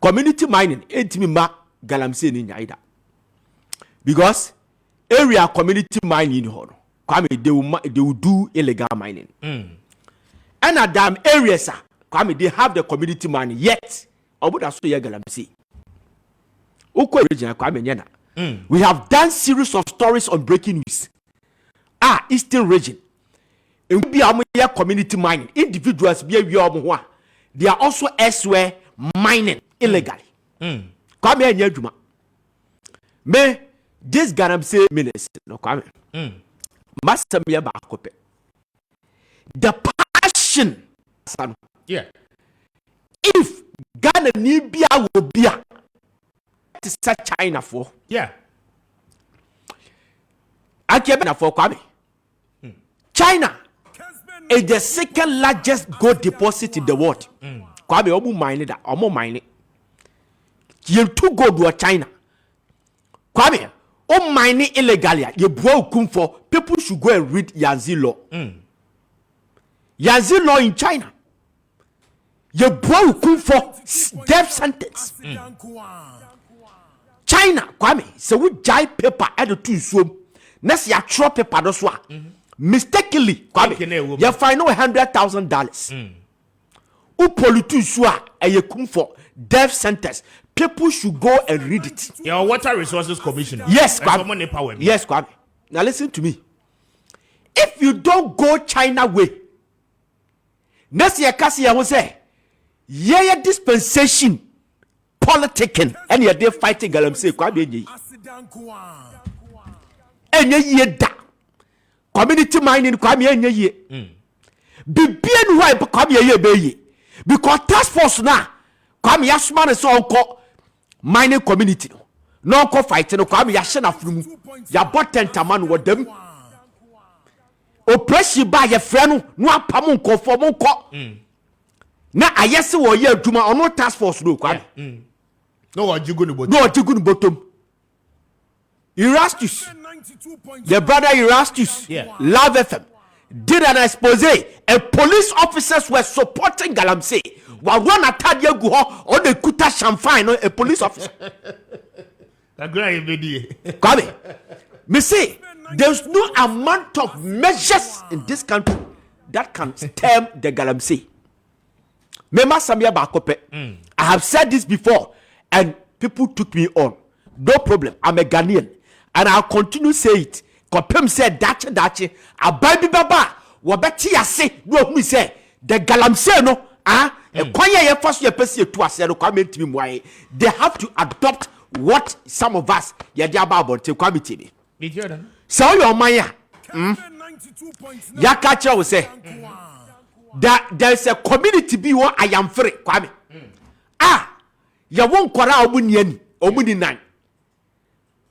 Community mining entimi ma Galamsey ni nyaida. Because area community mining in Horo. Kwame they will do illegal mining. And at damn areas Kwame they have the community mining yet. Obuda so ye Galamsey. Ukwe region Kwame nyana. We have done series of stories on breaking news. Eastern region. And we be community mining. Individuals be they are also elsewhere mining illegally. Come here, Nyajuma. Me this Galamsey minister no come. Master me bakope. The passion. yeah. If Ghana ni bia wo bia, it is such China for. Yeah. Akebe for Kwame. China is the second largest gold deposit in the world. Kwame omu mine that, omu mine. You two gold to China. Kwame, o mine illegally. You broke for people should go and read Yanzi law. Yanzi law in China. You broke for death sentence. China, Kwame, so we jai paper at the two swim. Next ya throw paper do so. Mistakenly, Kwame, you find $100,000. Who politu swa a ye kum for death sentence. People should go and read it. Your Water Resources Commissioner. Yes, Kwame. Yes, Kwame. Now listen to me. If you don't go China way, next year kasi ya say, yeah dispensation, politicking, and you're there fighting Galamsey. Kwame, enye ye da. Community mining Kwame enye ye. Bibien why Kwame ye be ye. Because task force now, Kwame Yasman is so mining community. No ko fighting Kwame Yashena from ya bottom taman with them. Oppression by your friend no apam ko for monko. Na ayese wo ye adwuma ono task force no Kwame. No ojigu ni bottom. No ojigu ni bottom. Erastus, the brother Erastus, Love FM, did an expose, and police officers were supporting Galamsey. While one attack you go on the Kuta Champagne, a police officer. Come me say, there's no amount of measures in this country that can stem the Galamsey. Mema Samia Bakope, I have said this before, and people took me on. No problem, I'm a Ghanaian. And I'll continue to say it. Kopem said dache a baby baba wabeti ase no me say the Galamsey no e kwanya ye faso ye pese to ase no kwame timi mwae. They have to adopt what some of us ye dia ba bonte kwame timi. So your maya ya catch you say that there's a community be one I am free kwame. Ya won kwara omuni nan.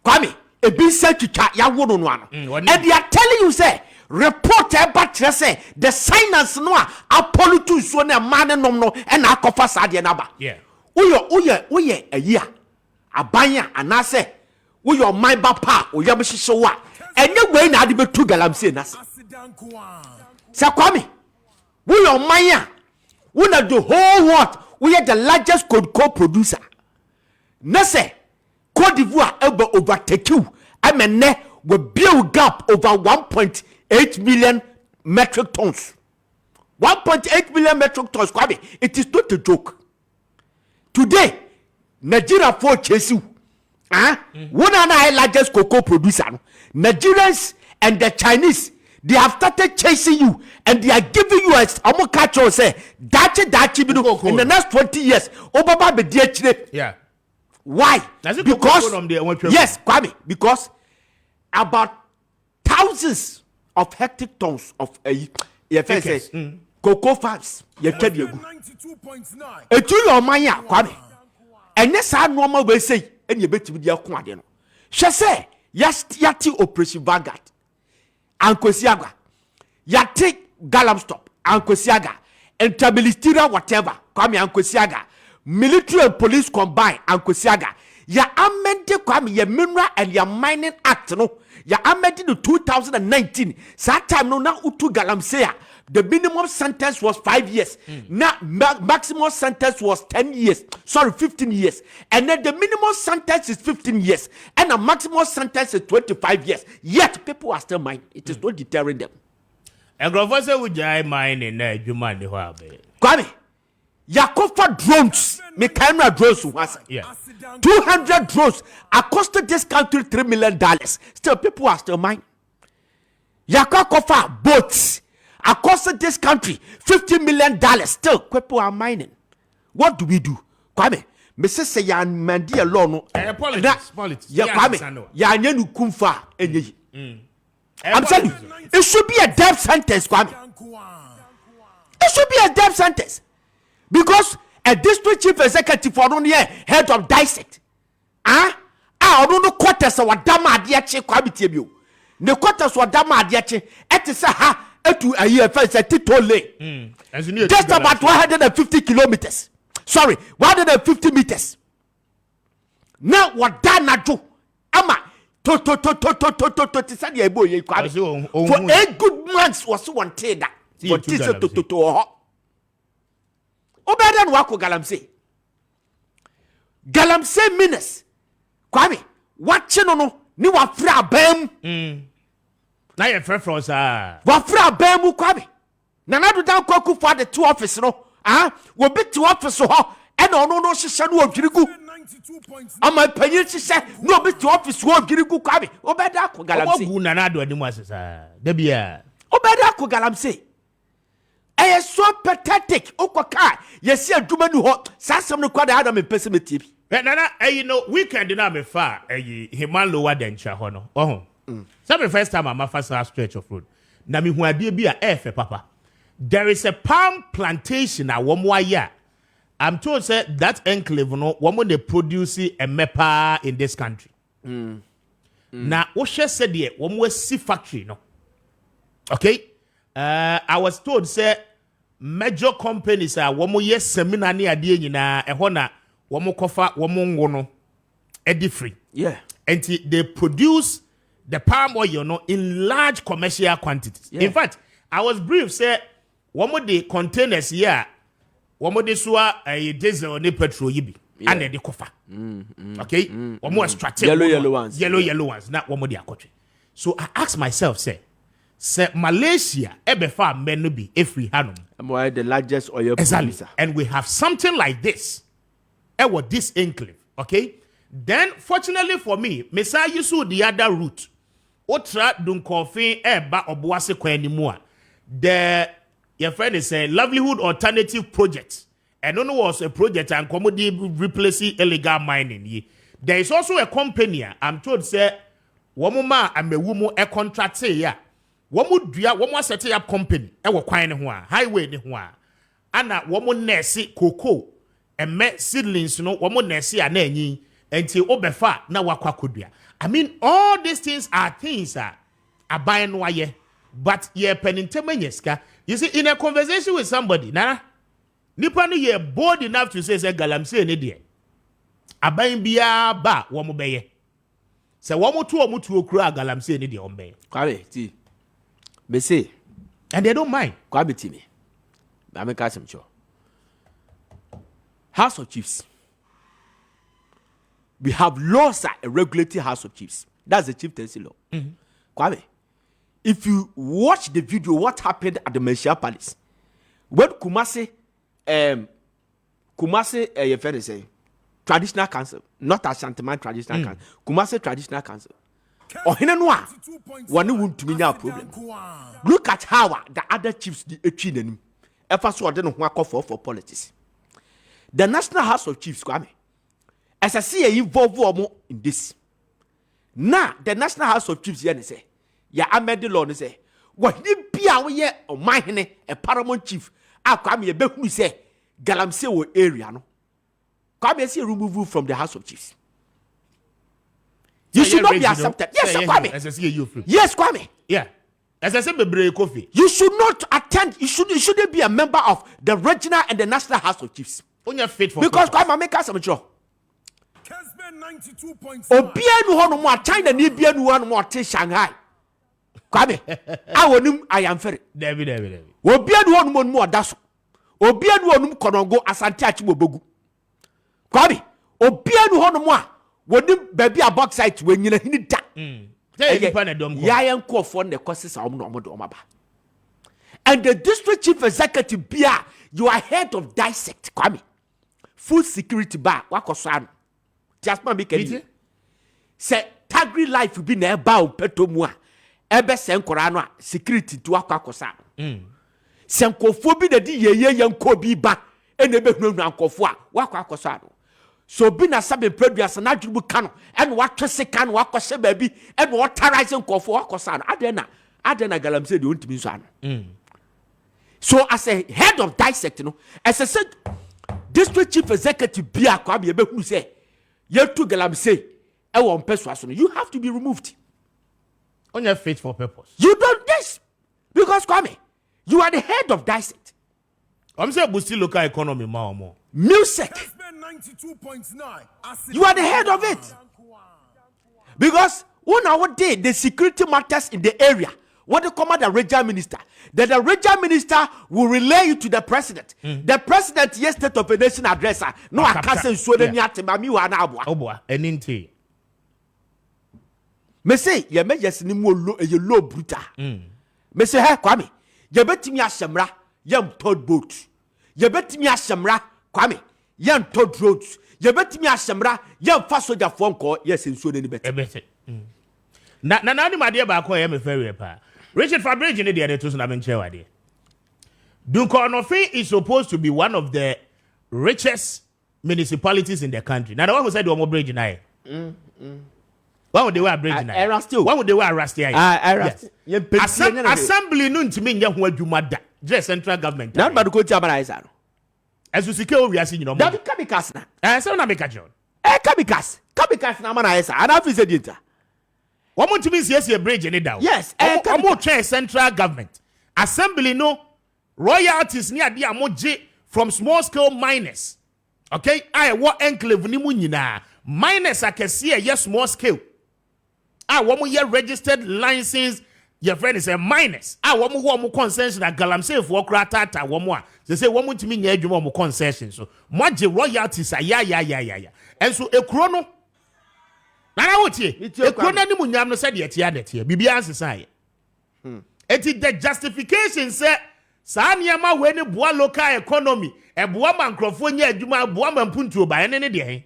Kwame a big set to chat ya wono no ano. And they are telling you say reporter but say the signers no apology so na man no no and akofa sade na ba. Yeah. Oye a year. Abanya anase we your mind ba pa oya be hihye wa. Enye we na ade betu Galamsey na se. Sa Kwame. We your mind we na the whole world we are the largest cocoa producer. Na se Cote d'Ivoire overtake you. I mean, we build gap over 1.8 million metric tons. 1.8 million metric tons. It is not a joke. Today, Nigeria for chase you. One of the largest cocoa producer. Nigerians and the Chinese, They have started chasing you, and they are giving you a catch or say dachi in the next 20 years. Obaba be DH. Yeah. Why? Because yes, Kwame. Because about thousands of hectic tons of cocoa farms. You tell you. 92.9. Etu your manya, Kwame. And yes, I normal way say, and you bet with your quadino. She say, yes, yati operation Vanguard. Ankosiaga. Yati Galam stop. Ankosiaga. Interministerial whatever. Kwame Ankosiaga. Military and police combine. Ankosiaga. Ya amended Kwame ya Mineral and ya Mining Act no. Ya amended in 2019. That time no na utu Galamsea. The minimum sentence was 5 years. Now, maximum sentence was 10 years. Sorry, 15 years. And then the minimum sentence is 15 years. And the maximum sentence is 25 years. Yet, people are still mining. It is not deterring them. And Grofose would I mine in Juman the Wabe. Kwame, Yakofa drones, me camera drones was. Yeah. 200 drones are costing this country $3 million. Still, people are still mining. Yakofa boats. Across this country, $50 million. Still, people are mining. What do we do? Kwame, Mrs. Sayan Mandi alone. Politics. Yeah, Kwame. Yanyanu Kumfa. I'm telling you, it should be a death sentence, Kwame. It should be a death sentence. Because a district chief executive for only head of dissect. I don't know quarters of what Dama Diache Kwame Tibio. The quarters were Dama Diache. Et is a to a year first a titole. Just about 150 kilometers. Sorry, 150 meters. Now what Dana do? Ama to send your boy for 8 good months was one teda. For this to Obedan wako Galamsey. Galamsey minutes. Kwame, watching no ni wa fra bam. Now you're fair for us. Wafra Bemu Kwame. Nanadu down Koku for the 2 office, no? We'll be 2 office so and no she shall no Girigu. And my penny she said, no bit to office won't Girigu Kwame. Obedako Galamsey. Nanado and Dimas, Debia. Obedako Galamsey. I am so pathetic. Okwaka, yes, you're doing hot. Sassam no quad Adam in pessimism. Nana, you know, we can deny me far, Himan lower than Chahono. Oh. So the first time I'm a first stretch of road. Na mi huadie bi a efe papa. There is a palm plantation at one more year. I'm told say that enclave no one they produce a mepa in this country. Na what she said there one more sea factory no. Okay? I was told say major companies are one more year seminar ni adie nyina ehona na one more kofa one more ngono edi free. Yeah. And they produce the palm oil, no, in large commercial quantities. Yeah. In fact, I was briefed, say, one of the containers here, one of the swa a diesel or petrol yibi, and then the kofa. Okay? One more strategic. Yellow ones. Yellow ones, not one of the country. So I asked myself, say Malaysia, ebe far men no be every hanum. I'm the largest oil producer. And we have something like this. What this enclave, okay? Then, fortunately for me, Messiah used the other route. Otra dunkofin eba obuase kweni mua. The your friend is a livelihood alternative project. And no was a project and commodity replacing illegal mining. There is also a company. I'm told say womuma and me wumu a contract say ya. Womu dua womu set up company. Ewo kwan ne ho a highway ne ho a. Ana womu nurse cocoa and met seedlings no womu nurse a na anyi enti obefa na wakwa kodua. I mean, all these things are things that are buying wire, but ye penintamenyeska. You see, in a conversation with somebody, nana, nipa no ye bold enough to say Galamsey ne die. Abayin biya ba womu beye. Se womu tu okura Galamsey ne die ombe. Kwame, ti. Me say, and they don't mind. Kwame ti me. I make some sure. House of Chiefs. We have laws that regulate House of Chiefs. That's the chieftaincy law. Kwame, if you watch the video, what happened at the Maakye Palace, when Kumasi, your friend say, traditional council, not Ashanti Man traditional council, Kumasi traditional council, ɔhene no a wɔne wuntumi nya problem. Look at how the other chiefs di etwi nanim ɛfa so ɔde no ho akɔfɔ for politics. The National House of Chiefs, Kwame, as I see a involve in this. Now the National House of Chiefs here say ya amend the law and say what you be away on my hene a paramount chief Kwame Appiah say Galamsey wo area no Kwame say remove from the House of Chiefs. You should not be accepted. Yes, Kwame. Yes, Kwame. Yeah. As I said, Kofi. You should not attend. You shouldn't be a member of the regional and the National House of Chiefs. On your fit for because Kwame make us some job. Kessben 92.9. Obianu hono mo China ni bianu hono mo te Shanghai. Kwame, awonim I am very. David. Obianu hono mo daso. Obianu hono konongo asante achibobogu. Kwame, obianu hono mo a wonim baby a box site we nyina hini da. Yayan ko for the courses omaba. And the district chief executive bia, you are head of dissect, Kwame. Full security bar, wakosan. Just ma make it. Say Tagri life will be near bow petomua. Ebe senkorano security to wakosan. Senkofobi de di ye yanko bi ba. Enebe no nankofo wakosan. So be na sabe previous na djubu kano and what se kan wakose baby and what terrorizing kofo wakosan. Adena Galamsey de untimi so ano. So as a head of dissect, as I said, district chief executive Bia Kwame who say, you to Galamsey, I want persuasion. You have to be removed. On your fit for purpose. You don't this because Kwame, you are the head of dissect. I'm saying we still local economy more. Music. Kessben 92.9. You are the head of it. Because when our day the security matters in the area. What they call the regional minister? That the regional minister will relay you to the president. The president, yes, state of a nation addresser. No, I can't say so. Then you have to mami wa na abua. Obua, eninti. Me say, ye me yes ni mo low bruta. Me say, hey, Kwame, ye beti mi asemra, yem third boat. Ye beti mi asemra, Kwame, yem third roads. Ye beti mi asemra, yem fast soldier phone call. Yes, in so any better. Na ni madie ba ko ye me fair pa. Richard Fabrege in the other two Duncan Onofe is supposed to be one of the richest municipalities in the country. Now, the one who said one more bridge in I. What would they wear bridge in I? What would they wear rusty? Assembly nun to me, young word you mother. Just central government. Not but go to as you secure, we are seeing, that Kabikas. And so, Namika John. Kabikas Namana, and I've visited. What want to mean yes, a bridge in it down? Yes, I'm more central government. Assembly no royalties near the amoji from small scale miners. Okay, I want enclave ni munyina. Miners I can see a yes small scale. I want more registered license. Your friend is a miners. I want more concession at Galamsey for Kratata. One more. They say one want to mean you more concession. So much royalties are yeah. And so a chrono. Nana wotie ekona ni munyam no said yet here bibia ansesai it is the justification say saa niama we ni boa local economy e boa mankrofo nya adwuma boa mampuntuo ba ene ne de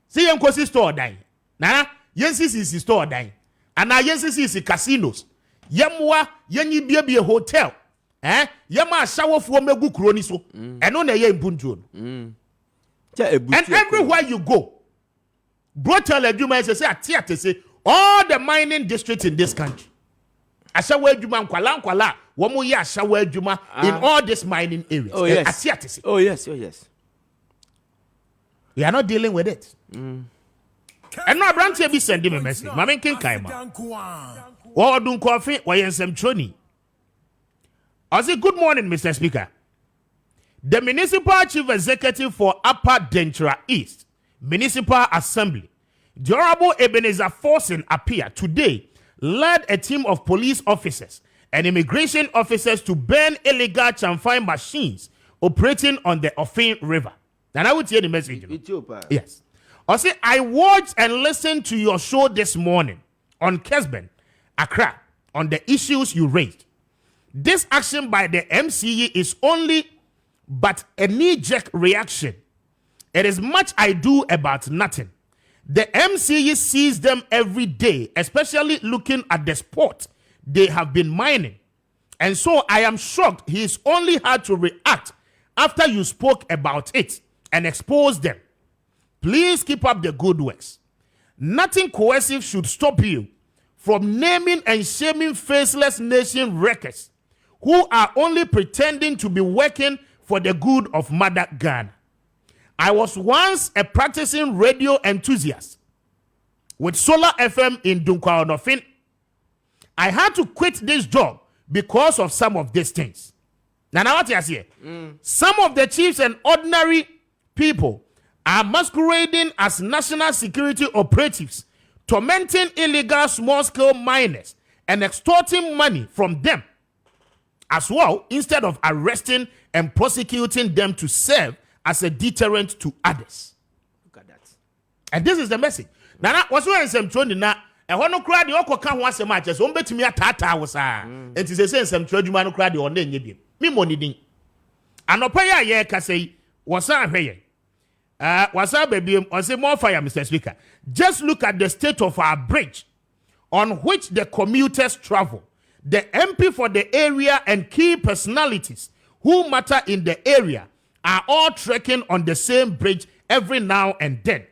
see yenkosi store dan na yensisi store dan ana yensisi casinos yemwa yenyi biebie hotel yema ashawofo megu kuro ni so eno na ye mpuntuo and everywhere you go brutal Eduma say all the mining districts in this country. Ashawe Eduma Nkwala, womu ya Ashawe Eduma in all these mining areas. Oh yes. Oh yes. We are not dealing with it. And now Branty be sending me a message. Mamin King Kaima. Or Dun Coffee, or Yensem Choni. I say, good morning, Mr. Speaker. The Municipal Chief Executive for Upper Dentura East Municipal Assembly, the Honorable Ebenezer Forsen Appiah today led a team of police officers and immigration officers to burn illegal chamfine machines operating on the Ofin River. And I would hear the message. Yes. I say, I watched and listened to your show this morning on Kessben, Accra, on the issues you raised. This action by the MCE is only but a knee-jerk reaction. It is much I do about nothing. The MCE sees them every day, especially looking at the spot they have been mining. And so I am shocked he's only had to react after you spoke about it and expose them. Please keep up the good works. Nothing coercive should stop you from naming and shaming faceless nation wreckers who are only pretending to be working for the good of Mother Ghana. I was once a practicing radio enthusiast with Solar FM in Dunkwa Onofin. I had to quit this job because of some of these things. Now what you say? Some of the chiefs and ordinary people are masquerading as national security operatives, tormenting illegal small-scale miners and extorting money from them as well, instead of arresting and prosecuting them to serve as a deterrent to others. Look at that. And this is the message. Now, what's why I'm saying now? And when no crowd, you all can't want so much as one bet me a tata was and it is a sense some man crowd on the me money ding. And no pay a year can say, what's up here? What's up, baby? Or say more fire, Mr. Speaker. Just look at the state of our bridge on which the commuters travel. The MP for the area and key personalities who matter in the area are all trekking on the same bridge every now and then.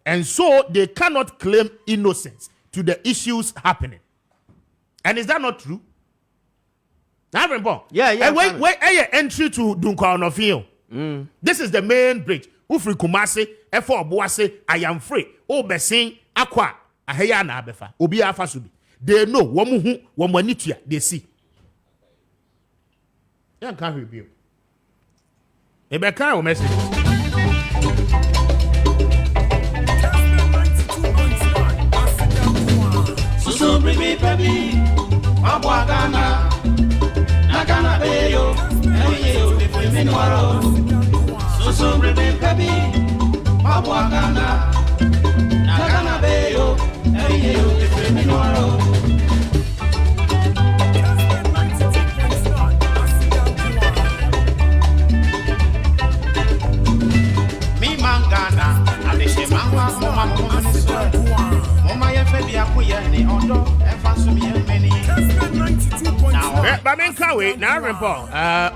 And so they cannot claim innocence to the issues happening. And is that not true? Yeah. Wait, entry to Dunkwa Onofin. This is the main bridge. Ufri Kumasi, F4 Boase, I am free. O Besin, Aqua, Aheya na Abefa, Obi Afasubi. They know woman who they see. Yeah, can't review. Ebe can o message. Susu bribi baby, Abwa Ghana, Nagana Beyo, Eyo, if we mean waro. Susu bribi baby, Abwa Ghana, Nagana Beyo, Eyo, if we mean waro. Now,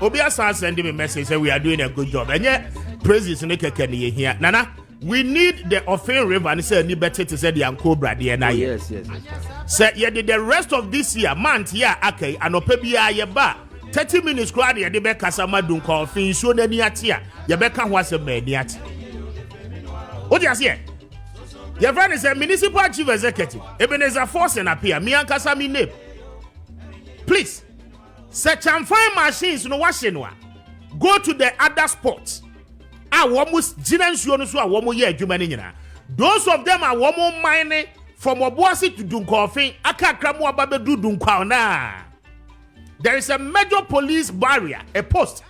Obia sending me a message that we are doing a good job. And yet, praises in the here. Nana, we need the Offin River and say, better to say the Ancobra, the NI. Yes. Say, yeah, the rest of this year, month, yeah, okay, and Opebia, yeah, ba 30 minutes, crowd, yeah, the Becca Samadun call, Fin, so many at here. Yabeka was a maniac. What do you say? Your friend is a municipal chief executive. Ebenezer Force and Appiah, me and Kasami name. Please, search and find machines no washing one. Go to the other spots. Almost those of them are woman mining from Obuasi to Dunkofin. Akakramu ababedu Dunkwaona. There is a major police barrier, a post.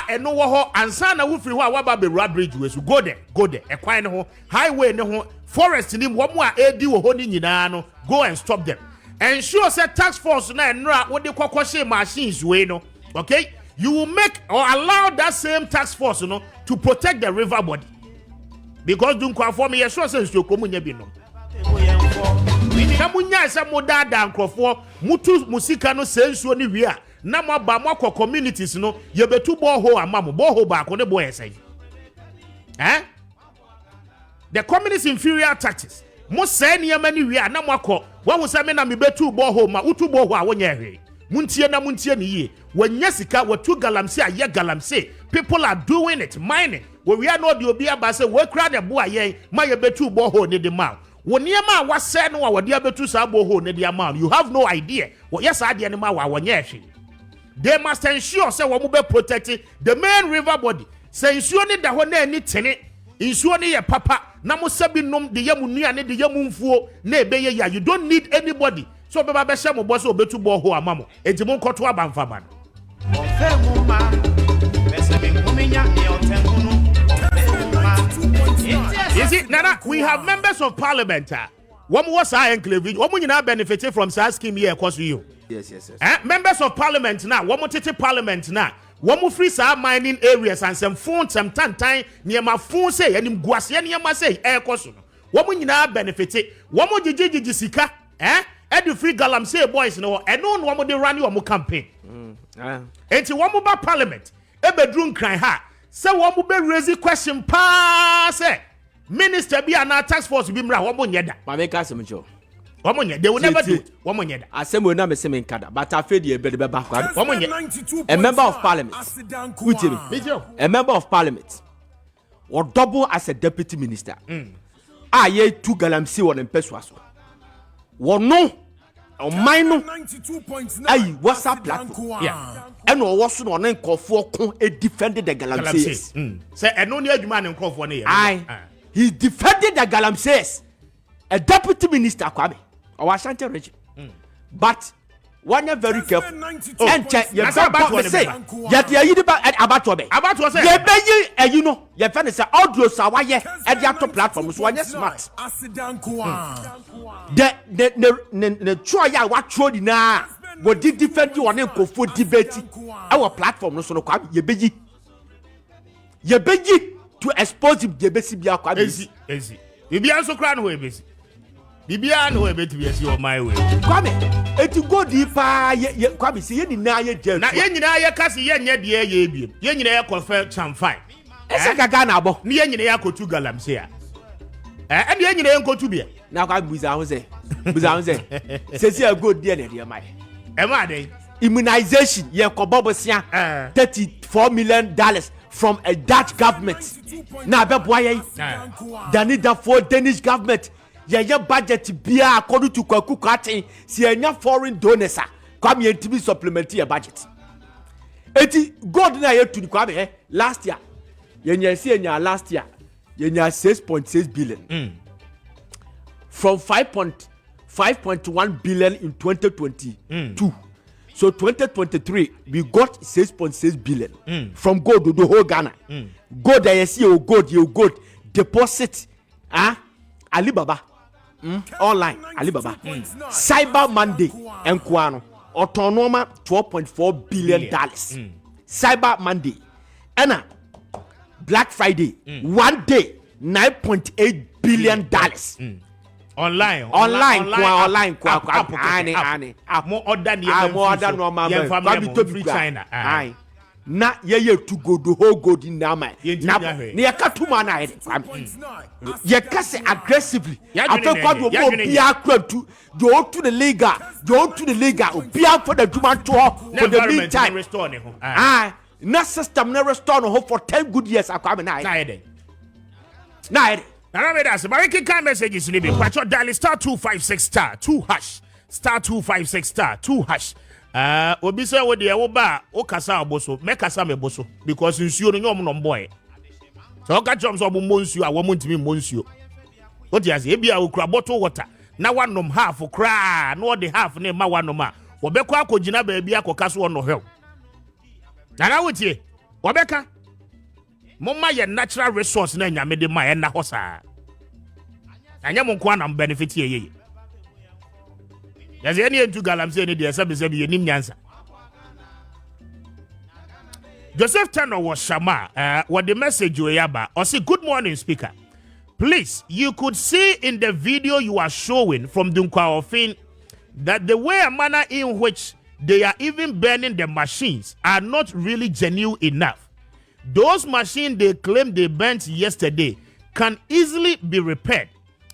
And no ho ansa na wufri ho awaba be road bridge we so go there ekwan ho highway ne ho forest ni wo mo a edi wo ho ni nyina no go and stop them. Ensure say task force na enra wo de kokoshe machines we no, okay, you will make or allow that same task force no to protect the river body, because Dunkwa for me sure say so komunya bi no kamunya say modada nkrofo mutu musika no sensuo ni wi a na mo ba mo communities no ye betu boho amamo boho ba ko ne boy say the communist inferior tactics mo say niam ani wi a na mo akọ wo hu say me na me betu boho ma utu boho a wonya hwe muntie ni ye wanya sika watu galamse a ye galamse. People are doing it, mining. We are not the obi aba say we kra the boy ye ma ye betu boho ne de ma wo niam wa say no wa de betu sa boho ne de ma. You have no idea what yes ade ne ma wa wonya hwe. They must ensure say we be protecting the main river body. Say ensure ni da ho na ani tene, ensure ni ye papa na mo sabi nom de yamu nua ne de yamu mfuo na ebeye ya. You don't need anybody. So baba be share mo boss obetu bo ho amamo. Enti mo nkoto abamfa man. You see, Nana, we have members of parliament. One was our enclave. One nyina benefited from such scheme here across you. Yes. Members of parliament now, one more parliament now. One more free mining areas and some phone, some time near my phone say, and him guas, and say, air cost. woman nyina benefit woman jiji sika edu free galamsey boys no eno no woman dey run your campaign enti woman ba parliament ebedru nkran ha say woman be raise question pa say minister bi ana task force bi mra woman nyeda ma make asem jo woman nyeda they will never do it woman nyeda asem we na me sem nkada but afedi e be de ba kwa woman nyeda a member of parliament a member of parliament or double as a deputy minister ye two galamsey won empeswa so wono o mine ayi WhatsApp platform and also no nkofo ko e defended the galamseys say eno ni adwuma ne nkofo ne he defended the galamseys a deputy minister Kwame our Ashanti region but one are very careful and check your about say yet you about to say you know your friend is audio sawaye at the platform so one smart the try what throw na what did defend you on for debate our platform no so no Kwame ye beji to expose him the besi bia Kwame easy bibia so kra no we besi bibia no we beti besi o my way Kwame eti go deeper ye Kwame say ye nyina ye je na ye nyina ye kase ye nya de ye ebiem ye nyina ye confirm chamfine ese gaga na abo ni ye nyina ye akotu galamsey and ye nyina ye nkotu bia na kwa buza ho say sesi a go there na mai e ma dey immunization ye kobobosia $34 million from a Dutch government na be boy they need that for Danish government ye budget bia according to Kwaku Kraten si enya foreign donors Kwame ntimi supplement your budget eti god na ye tuni Kwame last year enya last year enya 6.6 billion from 5.1 billion in 2022 so 2023 we got 6.6 billion from gold the whole Ghana gold I see you gold deposit Alibaba online Alibaba Cyber Monday enkwano autonoma $12.4 billion Cyber Monday and Black Friday one day $9.8 billion online more order no free China na ye to go the whole gold in na man na ye katuma na ye kase aggressively after kwado bo bia kwatu go to the league bia for the juma to for the meantime na system na restore no for 10 good years akwame na Now me that's but we can messages ni be patcho dial star 256 star 2 hash star 256 star 2 hash obi say wo de wo ba o kasa aboso me kasa me boso because nsuo no nyom no boy so ka chom so bo monsuo a wo montimi monsuo o ti ase e bia o kura bottle water na wanom half kra na o de half na ma wanom a wo be kwa akogina ba bia akoka so no hwew na wotie wo be ka Mama ye natural resource na nyame de ma na hosa. Anya mo kwa na benefit ye. Yaze eni entu galamsey ni de sabe ye nim nyansa. Joseph Tano was Shama what the message we yaba or say good morning speaker. Please, you could see in the video you are showing from Dunkwa Ofin that the way and manner in which they are even burning the machines are not really genuine enough. Those machines they claim they burnt yesterday can easily be repaired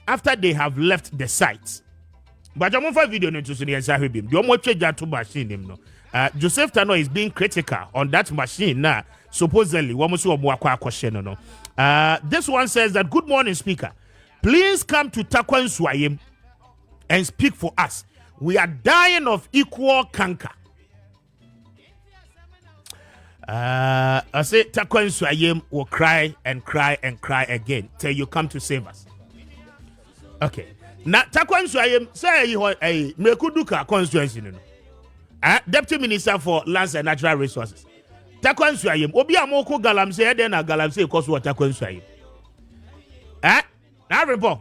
after they have left the site. But I'm on video to see the Zahibim. You want to machine him no. Joseph Tano is being critical on that machine now. Supposedly, this one says that good morning, speaker. Please come to Takwan Swayim and speak for us. We are dying of equal canker. I say Takwan Swayim will cry and cry and cry again till you come to save us. Okay. Now Takwan Swayim say he Mekuduka constituency no. Deputy Minister for Lands and Natural Resources. Takwan Swayim obi amoko galamsey den na galamsey cause what Takwan Swayim. Na report.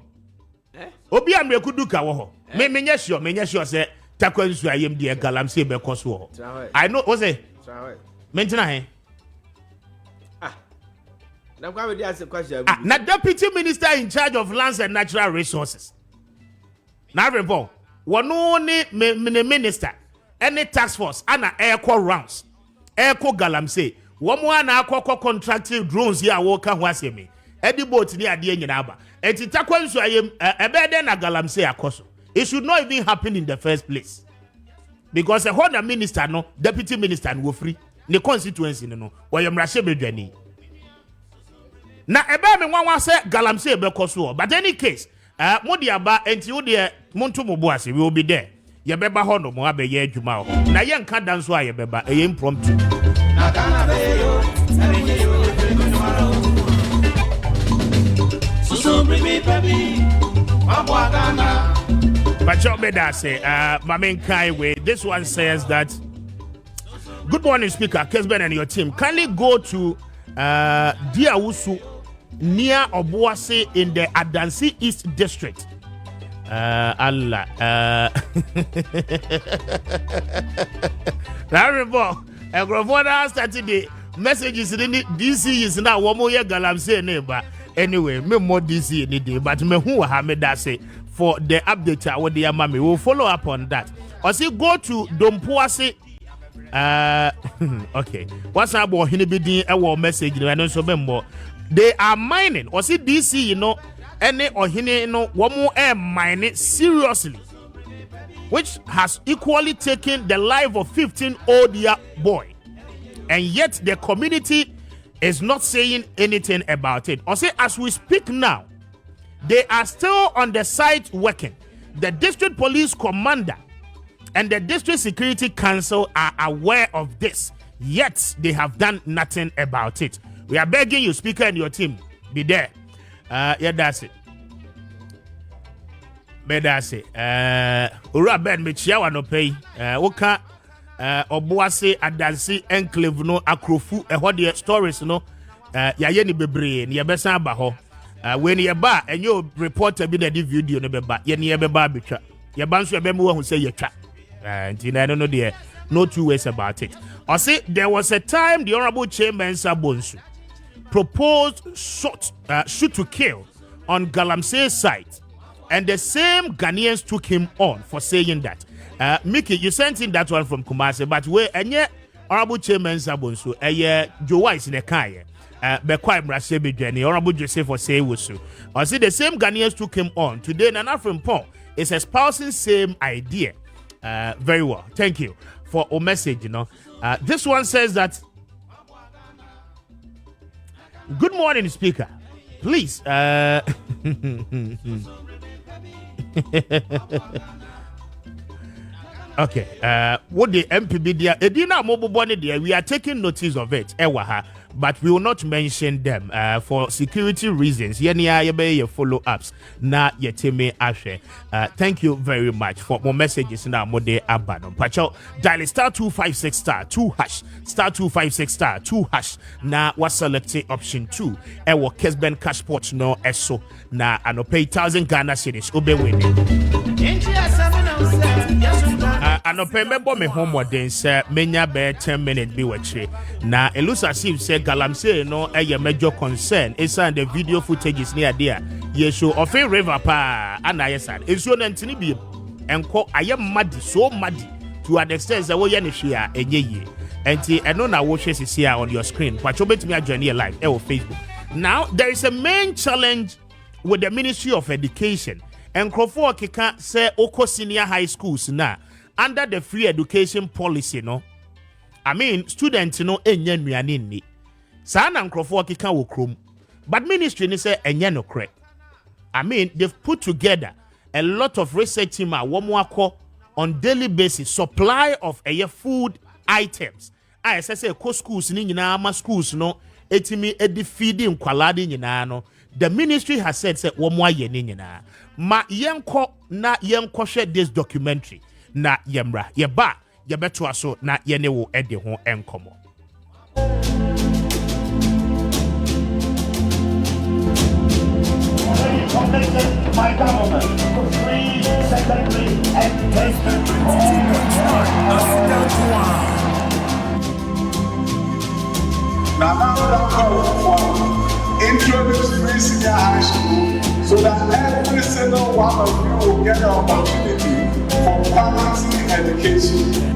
Obi Mekuduka wo ho. Me sure say Takwan Swayim de galamsey be cause wo. I know what say. Mentina he Now, why would you ask a question? Now, deputy minister in charge of lands and natural resources. Now, report. One only minister, any task force, and airco rounds, airco galamsey. One more na airco contracting drones here. Walker was me. Eddie boat near the end of and it takes so I am a better than a galamsey akoso. It should not even happen in the first place. Because a Honda minister, no, deputy minister, and free. The constituency, no, why am Rashebe Jenny. Now, a baby one say galamsey bekoso, but any case. Modiaba enti wo de monto moboase we will be there. Ye beba ho no mo abeye adwuma ho. Na ye nka dan so aye beba eye impromptu. Na kana be yo, enye yo le fremu waro. Susu bribi baby. Mabwa Ghana. But you better say Mamen Kai way. This one says that good morning Speaker Kessben and your team. Kindly go to Diawusu near Obuasi in the Adansi East District. Allah. Now, report. A Grovona started the messages in DC is now one more galamsey neighbor. Anyway, me more DC in the day, but me who have that say for the update. What the mami will follow up on that. Or see, go to Dompuasi. Okay. What's up? About Hinibidi? A message. I don't remember. They are mining. Or see DC, you know, any or hine, you know, one more air mining seriously, which has equally taken the life of 15-year-old boy, and yet the community is not saying anything about it. Or say, as we speak now, they are still on the site working. The district police commander and the district security council are aware of this, yet they have done nothing about it. We are begging you, Speaker, and your team, be there. Yeah, that's it. But that's it. Ura Ben Michiawa no pay. Oka Obuasi Adansi Enclave no Akrofu. What the stories no? Ya yeni bebre. Ni yabesa abaho. When you ba and you report a bit of the video no beba. Yeni yabeba bicha. Yabansu yabemu who say yecha. And I don't know there. No two ways about it. I say there was a time the Honorable Chairman Sabonsu proposed shoot to kill on Galamsey site, and the same Ghanaians took him on for saying that. Mickey, you sent in that one from Kumasi, but where and yet Honorable Chairman Sabonsu, Joe Wise in a car, Bekwa Mrasebe Jenny, Honorable Joseph for say wusu. I see the same Ghanaians took him on today. Nana from Paul is espousing same idea. Very well, thank you for a message. You know, this one says that. Good morning, Speaker. Please, okay. What the MPB there? Edina mobile bonnet there. We are taking notice of it. Ewaha. But we will not mention them for security reasons. Yeni follow ups na yetime ashe. Thank you very much for more messages na mode abano. Pacho dial *256*2# *256*2# na was select option 2. Ewo Kessben Cashport no eso na anope 1,000 Ghana cedis obe win. Anope member me homework then say menya be 10 minutes be watch na elusa sim say Galamsey no a major concern. It's on the video footage is near there. Ye show of a river pa and I said it's your Antony be and call I am muddy, so muddy to an extent that we are share a ye. And I know now watches is here on your screen. But you bet me a journey live or Facebook. Now there is a main challenge with the Ministry of Education and Crawford Kika say Oko Senior High Schools now under the free education policy, no. I mean students no enye nnuane ni. Sa na Crawford Kika wo krom. But ministry ni say enye no correct. I mean they've put together a lot of research team on daily basis supply of food items. I say ko schools ni nyina ma schools no etimi edi feeding kwalade nyina no. The ministry has said say wo mo aye ni nyina. Ma yenko na yenko share this documentary na yemra ye ba ye beto aso na ye ne wo ede ho enkomo. My government for free, secondary, and Kessben 92.9FM. every single one of you will get an opportunity for quality education.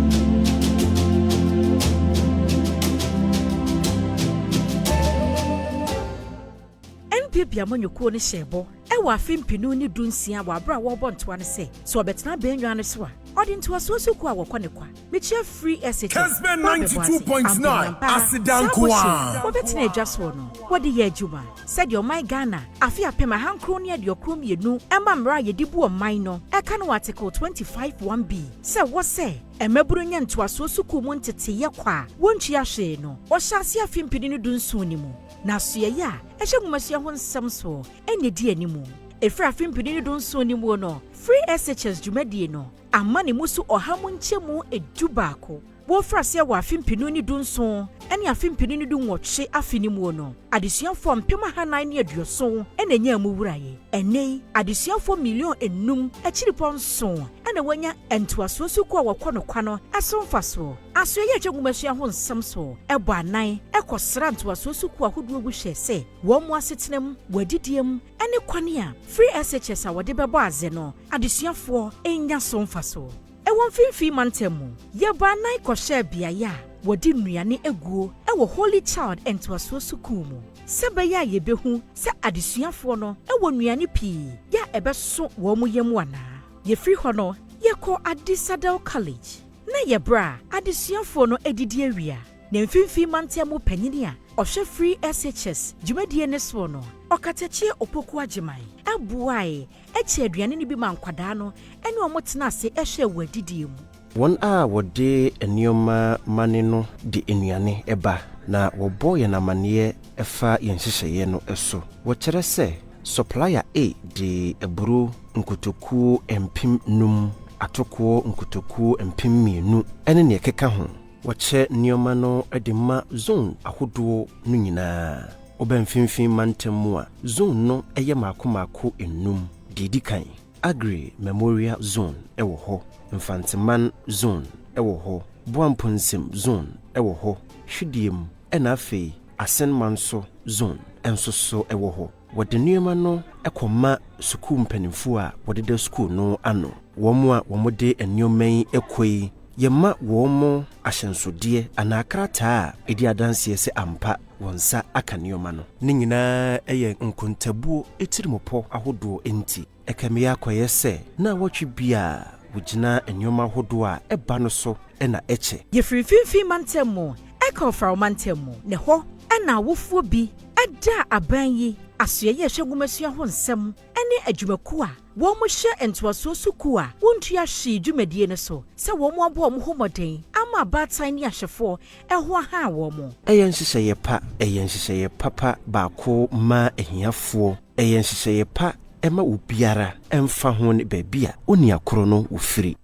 Bia manyuko ne shebo e wa fimpinu ni dunsia wa bra wo bontoa ne se so obetena benwa ne so a odi ntoa so ku a wokɔ ne kwa mechia free SH Kessben 92.9 asidankwa obetena adwaso no wodi ye adwuma said your my Ghana afi apema hankro ne ade okrom yenu ema mra yedibu oman no eka no article 25(1)b se wo se emeburu nya ntoa so suku mu ntete ye kwa wontua hwe no wo hyase afimpinu ni dunsu ni mu na suye ya ehye gumasia ho nsem so ene di animu efra afimpini ni donso ni mu no free SHS dwumadie no amane musu ohamu nchemu edubaako wo fra se wa afimpini ni donso ene afimpini ni dunwotwe afini mu no adesuafo mpema hanan ne aduoso ene nya mu wuraye ene adesuafo million enum achiripon so ene wanya entoaso suku a wokɔ no kwa no asomfa so aso ye agumashia ho nsam so ebo anan ekosra ntoaso suku ahodo gu hwe se wo mu asetenam wadidiem ene kwane a free SHS a wode bebo aze no adesuafo enya somfa so ewon finfi mantemu ye ba anan kɔhye bia ya wodi nnuane eguo ewo Holy Child entoaso suku mu sebe ya yebehu se adesuafo no ewo nnuane pii ya ebeso wo mu yemu ana ye free hono ye ko Adisadel College na ye bra adesuafo no edidi awia na mfimfi mantemu panyini a ohwe free SHS dwumadie ne so no okatachie opoku agemai abuae eche aduane ni bi mankwada no ene omotena ase ehwe wadidie mu One a wode enioma mane no di enuane eba na wobo ye na mane efa yenhyehyeye no eso wo kyere se supplier A di eburu nkutoku empim num atoko nkutoku empim mienu ene ne keka ho wo kye nioma no edema zone ahodo no nyina obamfimfim mantemu a zone no eye makomako enum didikan Agri Memorial Zone ewo ho Infantiman Zone ewo ho Boamponsem Zone ewo ho Hwidiem ena afei Asenmanso Zone enso so ewo ho wode nneema no ekoma sukuu mpanimfo a wode da sukuu no ano womo a womode enyoman ekoi yema womo ahyensodie anakrata edi adanse se ampa wonsa aka nneema no ne nyina eye nkontabuo etirimopo ahodo enti ekame yakoye se na wotwe bia wugina ennyoma hodo a eba no so ena eche ye frifimfi mantemu eka fra mantemu ne ho ena wofuo bi eda aban yi asoye ye hwegumasua ho nsem ene adwumaku a wo mo hye entoaso suku a wontua hwe dwumadie ne so se wo mo abo mo homoden ama batan ni ahyefo eho ha wo mo eyenhyehyeye pa eyenhyehyeye papa baako ma ehiafo eyenhyehyeye pa ema ubiara emfa ho ne babia oni akoro no ufiri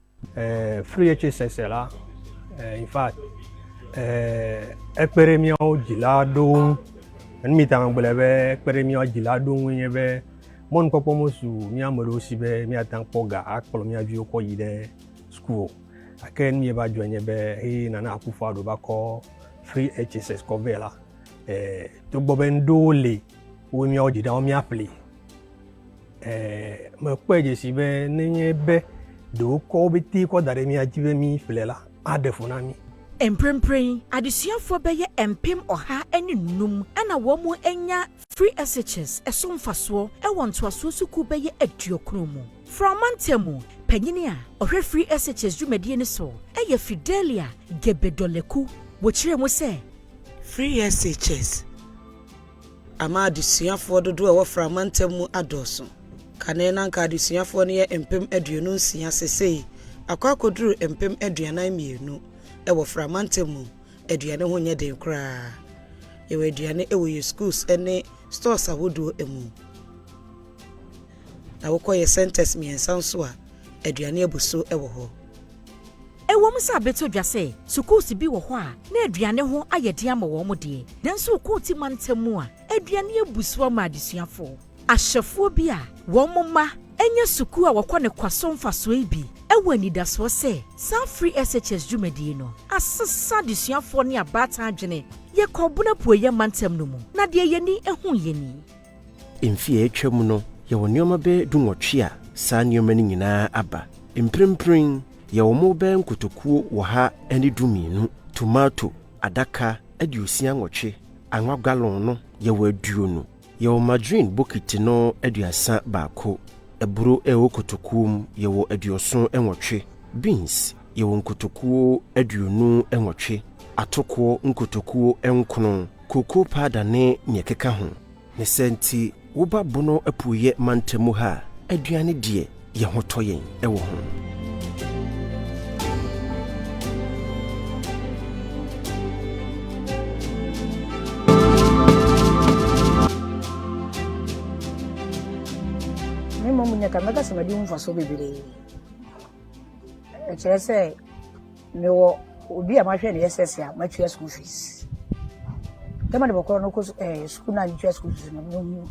free HSS la in fact ekperemia ojilado enmi tan gbelebe ekperemia ojilado nyebe mon popo mosu mi amoro sibe mi atan poga akpolo mi aju ko yide school aken mi ba joanye be he nana akufo ado ba ko free HSS ko vela to bobendole wo mi ojida o mi apply me kweje sibe nenye be do ko biti ko dare mi ajibe mi flela adefuna mi emprempren adesuafo beye empem oha ene num ana wo mu enya free SHS esomfaso ewontoaso suku beye aduokro mu from mantemu panyini a ohwe free SHS dwumadie ne so eye Fidelia Gebedoleku wo kire mu se free SHS ama adesuafo dodo e wo from mantemu adoso kanena nka adesuafo ne empem aduonu nsia sesei akwakoduru empem aduanan mienu ewo framantemu aduane ho nye den kra ewo aduane ewo ye schools ene stores ahodo emu na wokoye centers miensa nso a aduane abuso ewo ho ewo msa beto dwase schools bi wo ho a na aduane ho ayede ama wo mo de nanso ko ti mantemu a aduane abuso ma adesuafo ahyefo bi a wo mo ma enya suku a wokɔ ne kwasomfa so ebi ewo anidaso se sa free SHS dwumadie no asesa desuafo ne abata adwene ye kɔbona puoye mantem no mu na de yeni ehu yeni emfie etwam no yɛwɔ nneɛma bɛ dunwɔtwe a saa nneɛma no nyinaa aba mprempren yɛwɔ mo bɛ nkotokuo wɔ ha ne dumienu tomato adaka aduosia nwɔtwe anwa gallon no yɛwɔ aduonu yɛwɔ margarine bokiti no aduasa baako eburo ɛwɔ kotokuo yɛwɔ aduoson nwɔtwe beans yɛwɔ nkotokuo aduonu nwɔtwe atoko nkotokuo nkono koko pada ne nyekeka ho ne senti woba bono apuye mantamu ha aduane die ye hotoyen ewo ho mimo munyaka meka samadi mfaso bebere ekere se mewo obi amahwe ne SS a matwa school fees kama de bokoro no ko school na matwa school fees no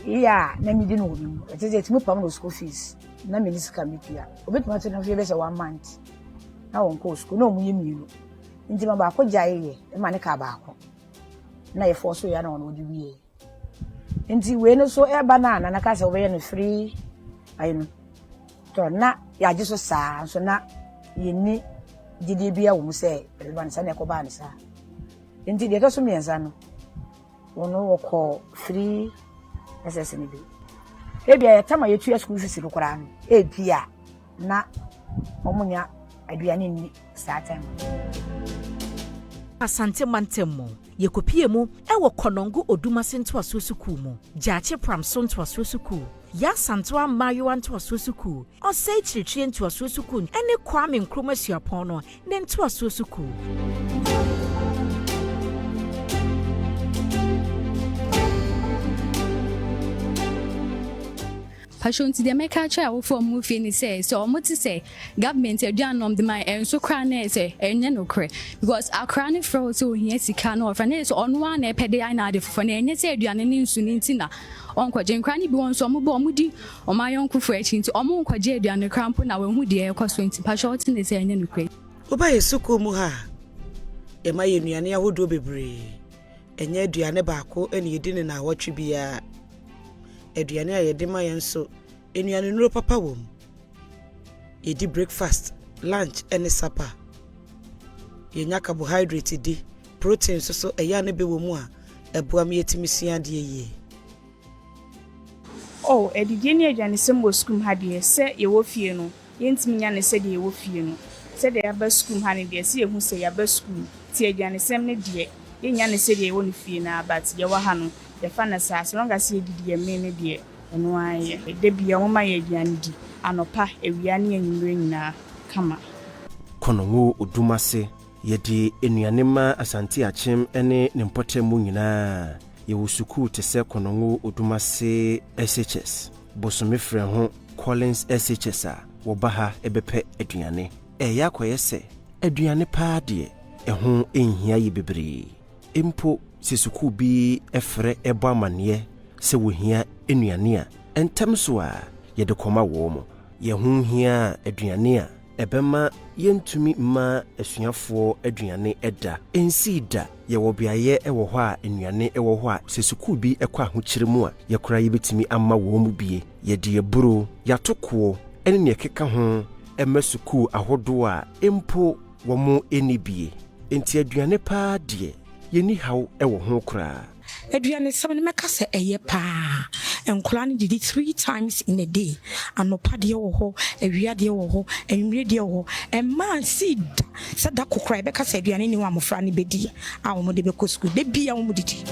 iya na mi di no mi etete timi pam no school fees na me nisika mitwa obetuma to na fe be se 1 month na won ko school na omunye mienu nti ma ba ko jaye e ma ne ka ba ko na ye force ya na won odi wie nti we no so e ba na ka se we no free ayi no to na ya ji so saa so na yeni didi bia wo mu se relevant sa na ko ba ne sa nti de to so mienza no wono wo ko free SS ni bi ebia ya tama yetu school fees no kora no ebia na omunya aduane ni saa time Asante Mantemo, Yekopie mu, ewo konongo odumase nto asosuku mu, Jache Pramson to asosuku, Ya Santoa Mayo nto asosuku, Osei Chirichie nto asosuku, ene Kwame Nkrumah Suapono, ne nto asosuku. Passion to the make child for movie ni say so what to say government aduanom de my enso kra na say enye no kre because akra ne fro so here sika no fa na so ono wa na pede ai na de fo na enye say aduane ni nsu ni ntina onkwaje nkra ni bi won so mo omudi o ma yon kufu achi nti omo nkwaje aduane krampo na we hu de ekoso nti passion to ne say enye no kre oba yesuko mu ha e ma yenuane ahodo bebre enye aduane baako ene yedi ne na awotwe bia aduane a yede ma yenso enuane nuro papa wom yedi breakfast lunch and supper yenya carbohydrate di protein so eya ne be womu a ebua me yetimi sua de ye oh edidie ne aduane sembo skum ha de se ye wo fie no yentimi nya ne se de ye wo fie no se de ya ba skum ha ne de se ye hu se ya ba skum ti aduane sem ne de yenya ne se de ye wo ne fie na but ye wa ha no the fanas as long as you did ye meme dear and why de bia wo ma ye aduane di anopa ewiane anyimre nyina kama konongo odumase yedi enuane ma asante achem ene ne mpotemu nyina ye wo suku te se konongo odumase SHS bosomefre ho Collins SHS a wo baha ebepe aduane yakoye se aduane pa de ho enhia ye bebre empo sesuku bi efre ebo amane se wohia enuane a entem so a ye de koma wo mo ye hu hia aduane a ebema yentumi ma asuafo aduane eda ensida ye wo biaye ewo ho a enuane ewo ho a sesuku bi ekwa ahokyeremu a ye kora ye betimi amma wo mu bie ye de eburo yatoko ene ne keka ho emasuku ahodo a empo wo mo enibie enti aduane pa de yeni haw ewo ho kra aduane sam ne meka se eye pa enkola ne didi 3 times in a day anopa de wo ho awia de wo ho enwire de wo ho man seed sada kokra e beka se aduane ni wa mofra ne bedi a wo mo de be ko school de bia wo mo didi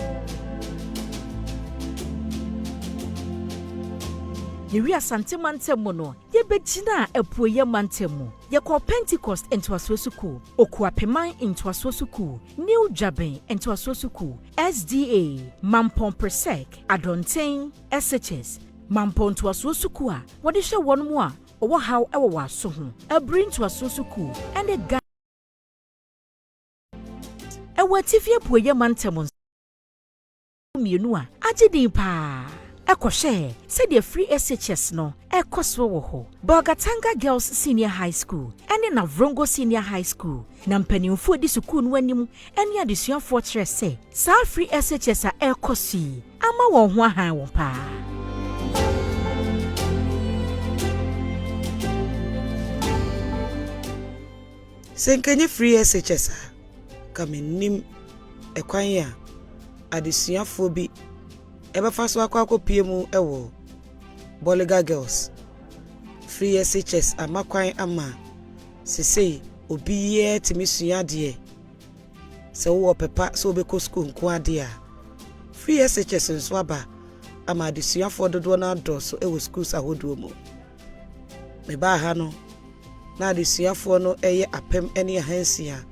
Yewi Asante Mantemo no ye begina apuoye Mantemo ye call Pentecost into Asusuku Okuapeman into Asusuku New Jaben into Asusuku SDA Mampon Persek Adontain SHS Mampon to Asusuku a what is your one more or how ever was so a bring to Asusuku and a guy a what if ye puoye Mantemo mienua agidi pa Ekoshe said the free SHS no ekoswo wo ho Bogatanga Girls Senior High School and in Avrongo Senior High School nampanimfo di sukuu no anim ene adesuafo kire se sa free SHS a ekosi ama wo ho ahan wo pa Senkanye free SHS kamenim ekwan ya adesuafo bi ebefa so akwa mu ewo Boliga Girls free SHS amakwan ama sesei obi ye timisua de se wo pepa so obeko school nko ade a free SHS nso aba ama adesuafo dodo na adoso ewo schools ahodo mu me ba ha no na adesuafo no eye apem ene ahansia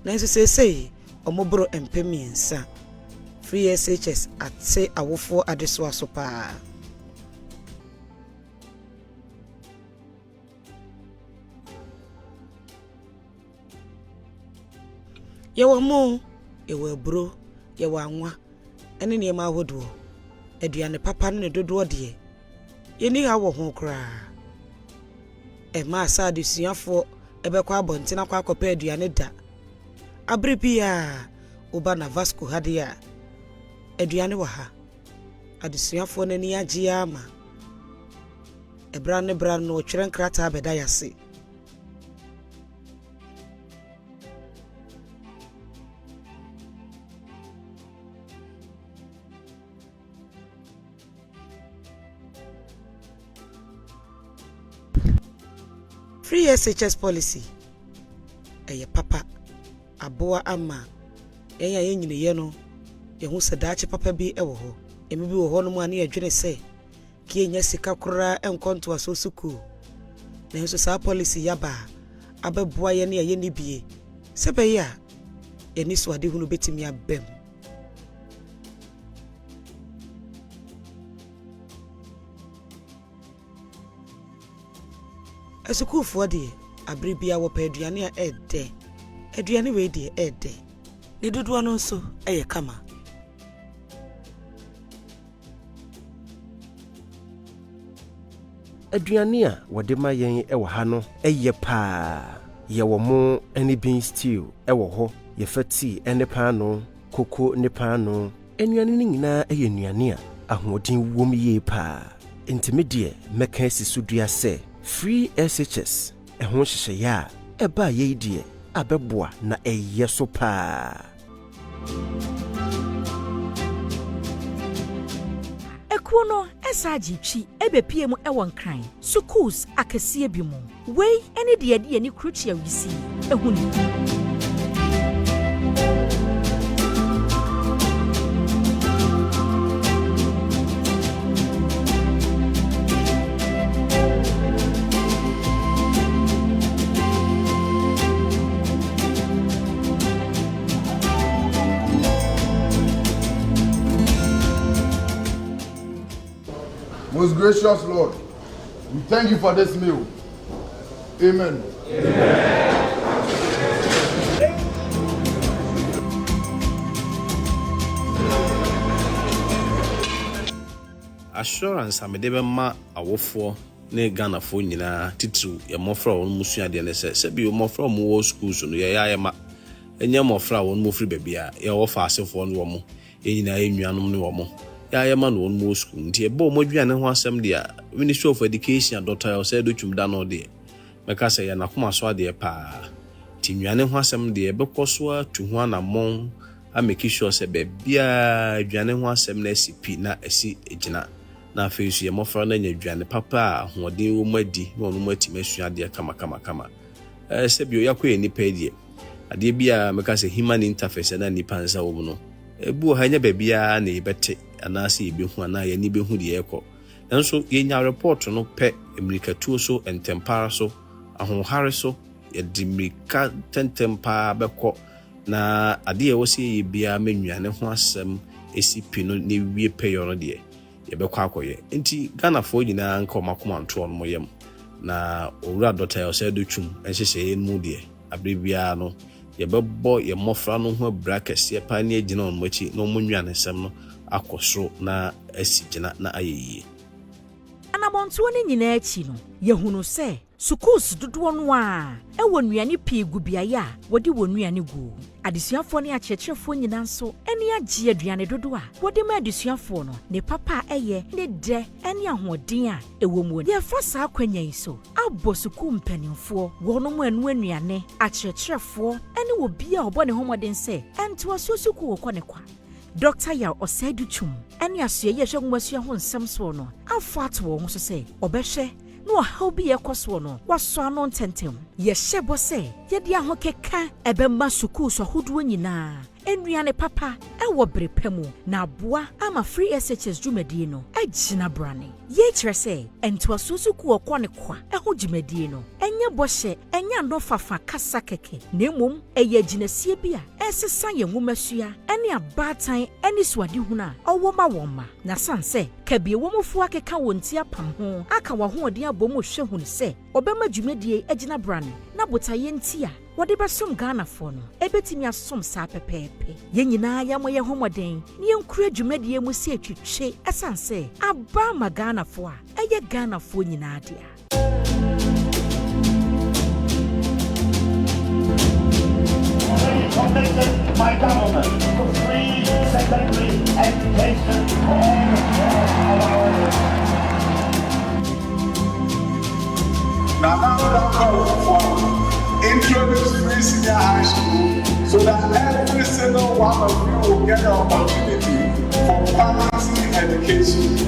na nso sesei omobro empemiensa free SHS ate awofo adeso asopa yewa mo ewa bro yewa anwa ene ne ma ahodo aduane papa ne dodo de yeni ha wo ho kra e ma asa adesuafo ebekwa abontina kwa akopa aduane da abrepia oba na Vasco hadia aduane wa ha adesuafo nani agye ama ebra no tweren krata abeda yase free SHS policy eye papa aboa ama yenya yenyine ye no ye hu sedache papa bi ewo ho emi bi wo ho no mu ane adwene se ki enya sika kora enkonto asosuku na nso sa policy yaba abeboa ye ne ye ni bie sebe ya ye ni so ade hunu betimi abem Esukufo de abribia wo pa aduane a ede aduane we de ede ne dodo no nso eye kama aduane a wode ma yen ewo ha no eye pa ye wo mo any bean stew ewo ho ye fati ene pa no koko ne pa no anuane ni nyina eye nuane a ahodin wom ye pa intimidie meka sisudua se free SHS ehon hyehyɛ ya eba ye die abeboa na eye so pa ekuno esaji twi ebepie mu ewon kran schools akese bi mu wei ene de ni kruchia wisi ehuni Most gracious Lord, we thank you for this meal. Amen. Assurance amedebe ma awofo ne Ghana fo nyina titru ye mofra won musua de ne se bi mofra mo wo schools no ye ya ma enye mofra won mo free bebia ye wo fa asefo no wo mo enyina ennuanom ne wo mo ya man won mo school nti e bo mo dwane ho asem de a Ministry of Education Dr. Said Twumda no de meka se ya nakoma so ade pa ti nwane ho asem de e bekoso atu ho anamon a make sure se bebia dwane ho asem na sipi na esi ejina na afesu ye mofra na nya dwane papa hoden wo madi na ono mati masua de kama se bio yakọ enipa die ade bia meka se human interface na nipa nsa wo no ebu hanya bebia na ibete anase ebehu ana ye ni behu de ekọ nanso ye nya report no pe emirikatuo so entempara so ahonhare so ye dimirika tentempa bekọ na ade ye wose ye bia mennuane ho asem esipi no ne wie peyo no de ye bekọ akoye enti Ghana fo nyina nka omakoma nto no moyem na owura Dr. Said Twum enhyehyɛ mu de abribia no ye bebo ye mofra no ho brackets ye pa ne agina on machi no munwane sem no akosro na asigina na ayeye ana amonto ne nyina achi no yehunu se schools dodo no a ewo nuane pii gubiaye a wodi wo nuane gu adesuafo ne akyerɛkyerɛfo nyina nso eni agye aduane dodo a wodi ma adesuafo no ne papa eye ne de eni ahoden a ewo mu ye fa saa kwanya yi so abɔ school mpanimfo wono mu anu anuane akyerɛkyerɛfo eni wo bia obɔ ne homoden se ento asoso ku wokɔ ne kwa Dr. Yaw Oseidu Chum eni asue ye hwe nwasu ho nsɛm so no afa ato wo so se obɛhwɛ no how be yakoswo no waso ano ntentem ye hyebo se ye dia ho keka ebemma suku so hodo nyina enuane papa ewo berepemu na aboa ama free SHS dwumadie no agina brane ye kyerɛ se entoaso suku okɔ ne kwa eho dwumadie no enye bɔhye enya no fafa kasa keke na mmom eye aginasie bia esesa ye nwomasua ene abatan ene suade huna owo ma woma na sanse kabie womfo akeka wonti apam ho aka wa ho odi abomu hwe hunu se obema dwumadie agina brane na botaye ntia wode besom Ghana fo no ebetimi asom saa pepepe ye nyina ya moye homoden ne yenkura dwumadie mu se atwitwe esanse aba ma Ghana fo a eye Ghana fo nyina dia Committed my government to free secondary education for all of our Now, introduce free senior high school so that every single one of you will get an opportunity for quality education.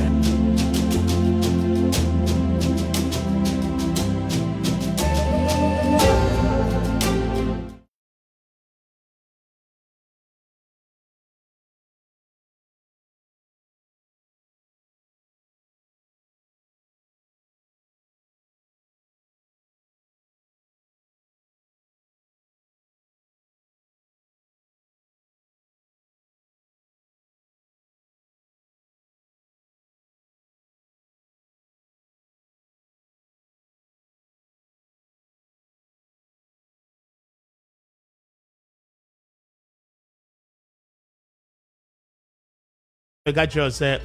Gotcha said,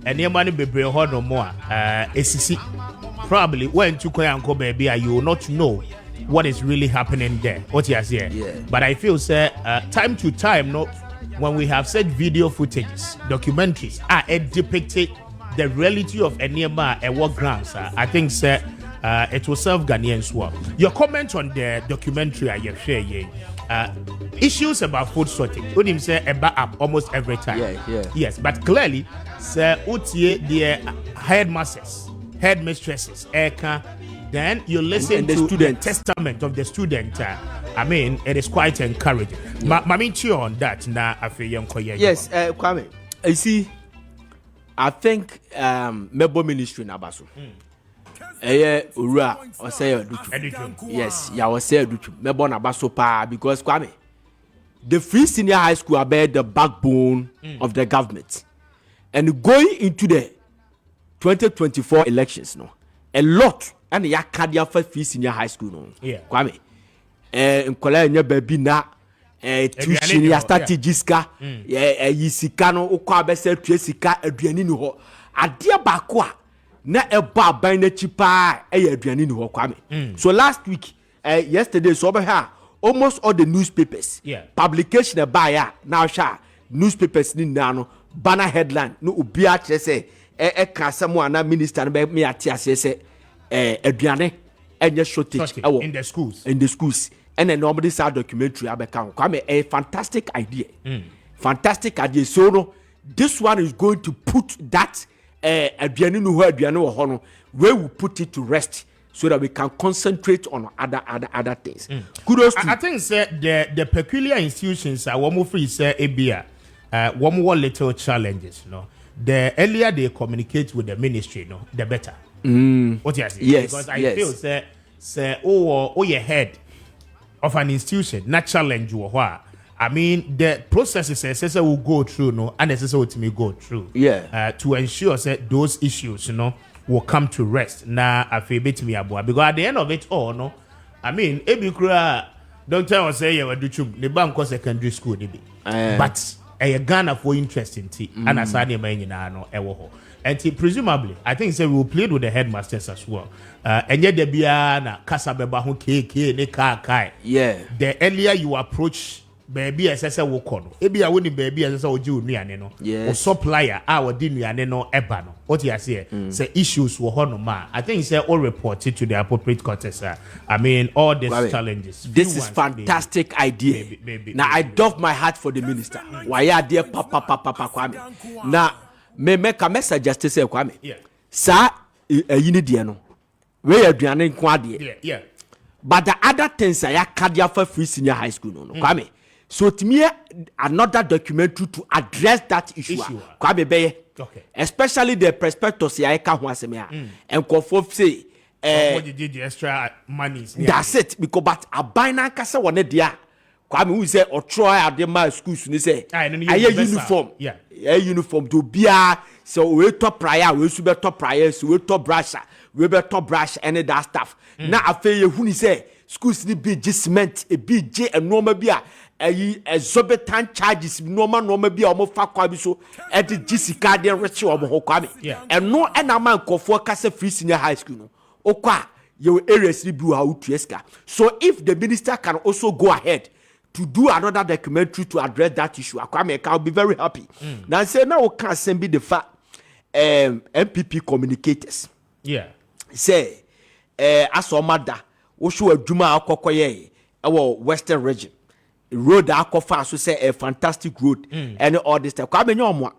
and your money be brave or no more. ACC probably when to Koyanko baby, you will not know what is really happening there. What you say, yeah. But I feel say time to time, no, when we have said video footages, documentaries are depicted the reality of Enyema and what grounds. I think say it will serve Ghanaians well. Your comment on the documentary I share, issues about food shortage. Would him say about up almost every time? Yeah. Yes, but clearly, say utie the headmasters, headmistresses, then you listen to the testament of the student. I mean, it is quite encouraging. Mami on that na afi Yes, Kwame. You see, I think Mebo Ministry na baso. Ura Osei Educhu. Yes, ya Osei Educhu. Mebo na baso pa because Kwame, the free senior high school are the backbone of the government, and going into the 2024 elections, no, a lot and ya cardia for free senior high school, no. Yeah, Kwame. Nkola nya baby na tuition ya strategiska yisika no ukwa bese tuesika aduani ni ho ade baako a na eba ban na chipa aduani ni ho Kwame. So last week yesterday so over here almost all the newspapers publication about ya now sha newspapers ni na no banner headline no obi a kire se ka samu ana minister no be me atiase se aduane enye shortage in the schools and then normally say documentary abeka Kwame a fantastic idea. Fantastic idea. So no, this one is going to put that aduane no ho aduane wo ho no where we put it to rest so that we can concentrate on other things. Kudos to I think say the peculiar institutions are one free say ebia one more little challenges, no. The earlier they communicate with the ministry, no, the better. What you say? Yes, because I feel say oh your head of an institution, not challenge you what. I mean the processes will go through, no, unnecessary to me go through. Yeah. To ensure that those issues, you know, will come to rest. Now I feel bit me abua because at the end of it all, no, I mean Ebikura don't tell us say you do the bank secondary school, but Ghana for interesting tea and as I name no ewo. And presumably, I think we will play with the headmasters as well. And yet, the Biana, Casabeba, who KK, ne kai. Yeah. The earlier you approach baby as I walk on, maybe I wouldn't baby as I would do near or supplier, our dinner no ebano. What you say? Say issues were honoma. I think it's all reported to the appropriate courts. I mean, all these challenges. This is fantastic idea. Now I doff my heart for the minister. Why are dear Papa Kwame? Now. Me make a message just to say Kwame. Yeah. Sa yini die no. We aduane nko ade. Yeah. But the other things I cardia for free senior high school no. Kwame. So to me another documentary to address that issue. Kwame be. Okay. Especially the prospectus ya ka ho asem ya. Enkofo say what you did the extra monies. That's it because but abina kasa wona dia. Kwame who say or try at the my schools ni say uniform. Yeah. Uniform to bia so we top prior we should be top prior so we top brush we be top brush and that stuff. Now after who ni say schools ni be cement a bj and normal bia exorbitant charges normal bia omo fa kwa bi so e the GC dey rich omo ho Kwame. And no and man kofo kase free senior high school no okwa your areas ni bi wa utueska. So if the minister can also go ahead to do another documentary to address that issue, I'll be very happy. Now say now we can send be the fact MPP communicators. Yeah. Say as o mada we show adwuma akokoye western region. Road akofa so say a fantastic road and all this stuff. Kwame nyomwa.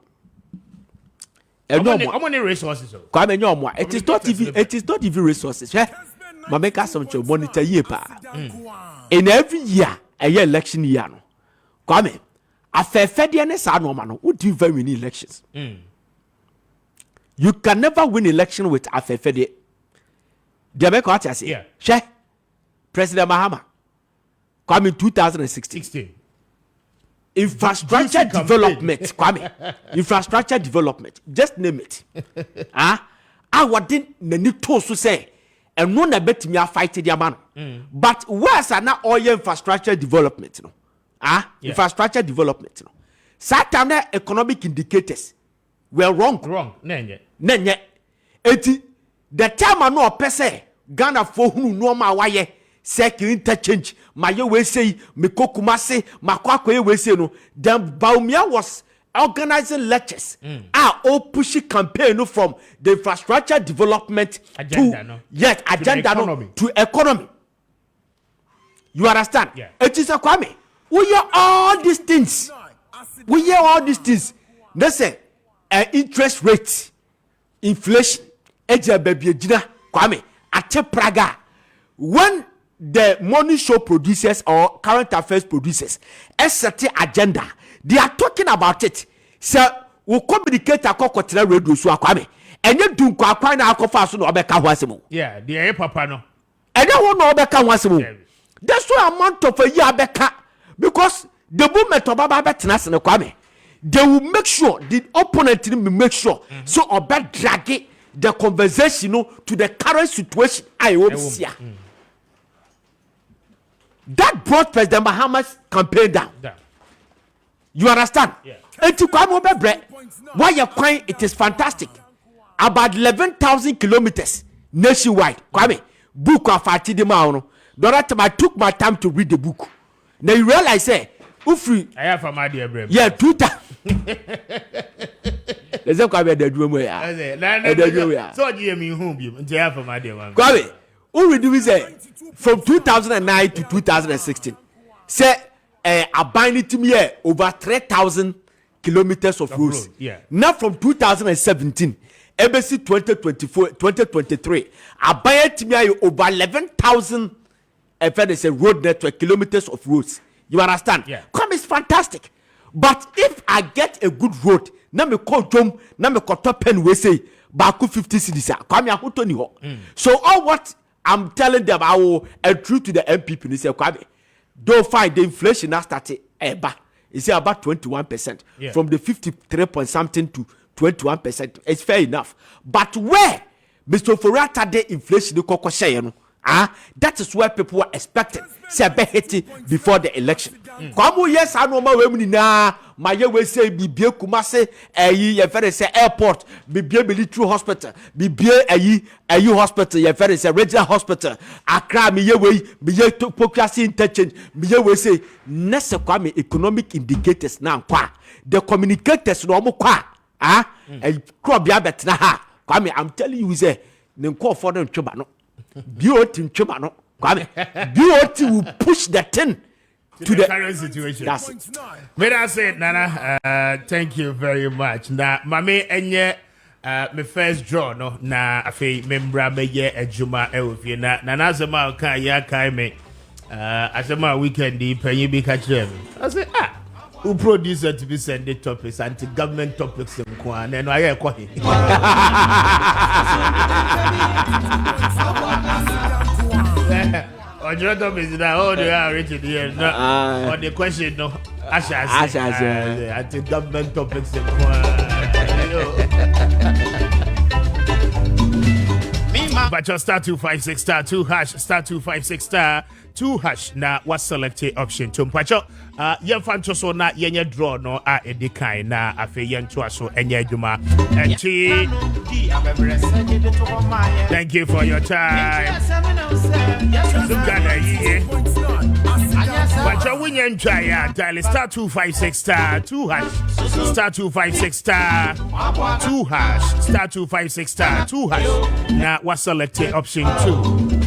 How many resources? Kwame nyomwa. It is not even resources. Ma make us some monitor year pa. In every year a year election year no. Kwame, afefede ne sa no ma no, would you very win elections? You can never win election with afefede. Dey make what I say. Yeah. She President Mahama Kwame in 2016. Infrastructure development, Kwame. Infrastructure development. Just name it. I wouldn't need to say and no na betimi a fight the man. But where's na oil infrastructure development no? Infrastructure development no. Certain economic indicators were wrong. Nenye. Eti the time no pese Ghana for who no ma waye second interchange maye we say me kokumase makwakwe we say no. Then Baumia was organizing lectures all pushing campaign from the infrastructure development agenda, to economy. You understand? Yeah. It is a Kwame. We hear all these things. They say interest rate, inflation, Kwame, at Praga. When the money show producers or current affairs producers a certain agenda, they are talking about it. So we communicate akoko tell radio so Kwame. Enye du kwa kwa na akofa so na obeka ho asemo. Yeah, the papa no. Enye ho na obeka ho asemo. That's why amount of a year beka because the movement of baba betena se Kwame. They will make sure the opponent will make sure so obe drag the conversation to the current situation I hope see. That brought President Mahama's campaign down. You understand? Yeah. Why you crying? It is fantastic. About 11,000 kilometers nationwide. Kwame, book of Fatidima. I took my time to read the book. Now you realize, Ufri. I have a idea, bro. Yeah, 2 times. There's a Kwame the dream we are. So you mean whom you have a idea, Kwame, who do we say from 2009 to 2016? Say. A binding to me over 3,000 kilometers of roads. Yeah. Now from 2017, ABC 2023, a binding to me over 11,000 road network kilometers of roads. You understand? Yeah. Come is fantastic. But if I get a good road, na me call Tom, na me call top pen we say baku 50 cities. Come here, who Tony ho. So all what I'm telling them, I will true to the MPP. They say, Kwame. Don't find the inflation has started it's about 21% from the 53 point something to 21%. It's fair enough. But where Mr. Forata the inflation the koko share no That is where people are expecting. Say be hitting before the election. Kwamu yes I know we na my we say bibie Kumase ye very say airport, bibie military hospital, bibie ayi hospital ye very say regional hospital. Accra me ye we topography interchange me ye we say nese Kwame economic indicators now kwa. The communicators no mo kwa crop ya betna ha. Kwame I'm telling you say nko for them choba no. BOT choba no. Kwame BOT will push the thing to the current situation. That's it. May I say, Nana, thank you very much. Na mame enye my first draw no na afi membra meye ejuma ewofie na Nana asema ka ya kai me asema weekend di panyi bi ka kire me. I say who producer to be send the topics anti-government topics nko na no aye ko he. On your topic is that all they are written here. On the question, no, Asha, anti-government topics. But just star 256 star 2 hash star 256 star 2 hash na was selected option to mpacho yen fanto so na yenye draw no edikan na afi yen to so enye adwuma enti thank you for your time but you win and try dial star 256 star 2 hash star 256 star 2 hash star 256 star 2 hash na was selected option 2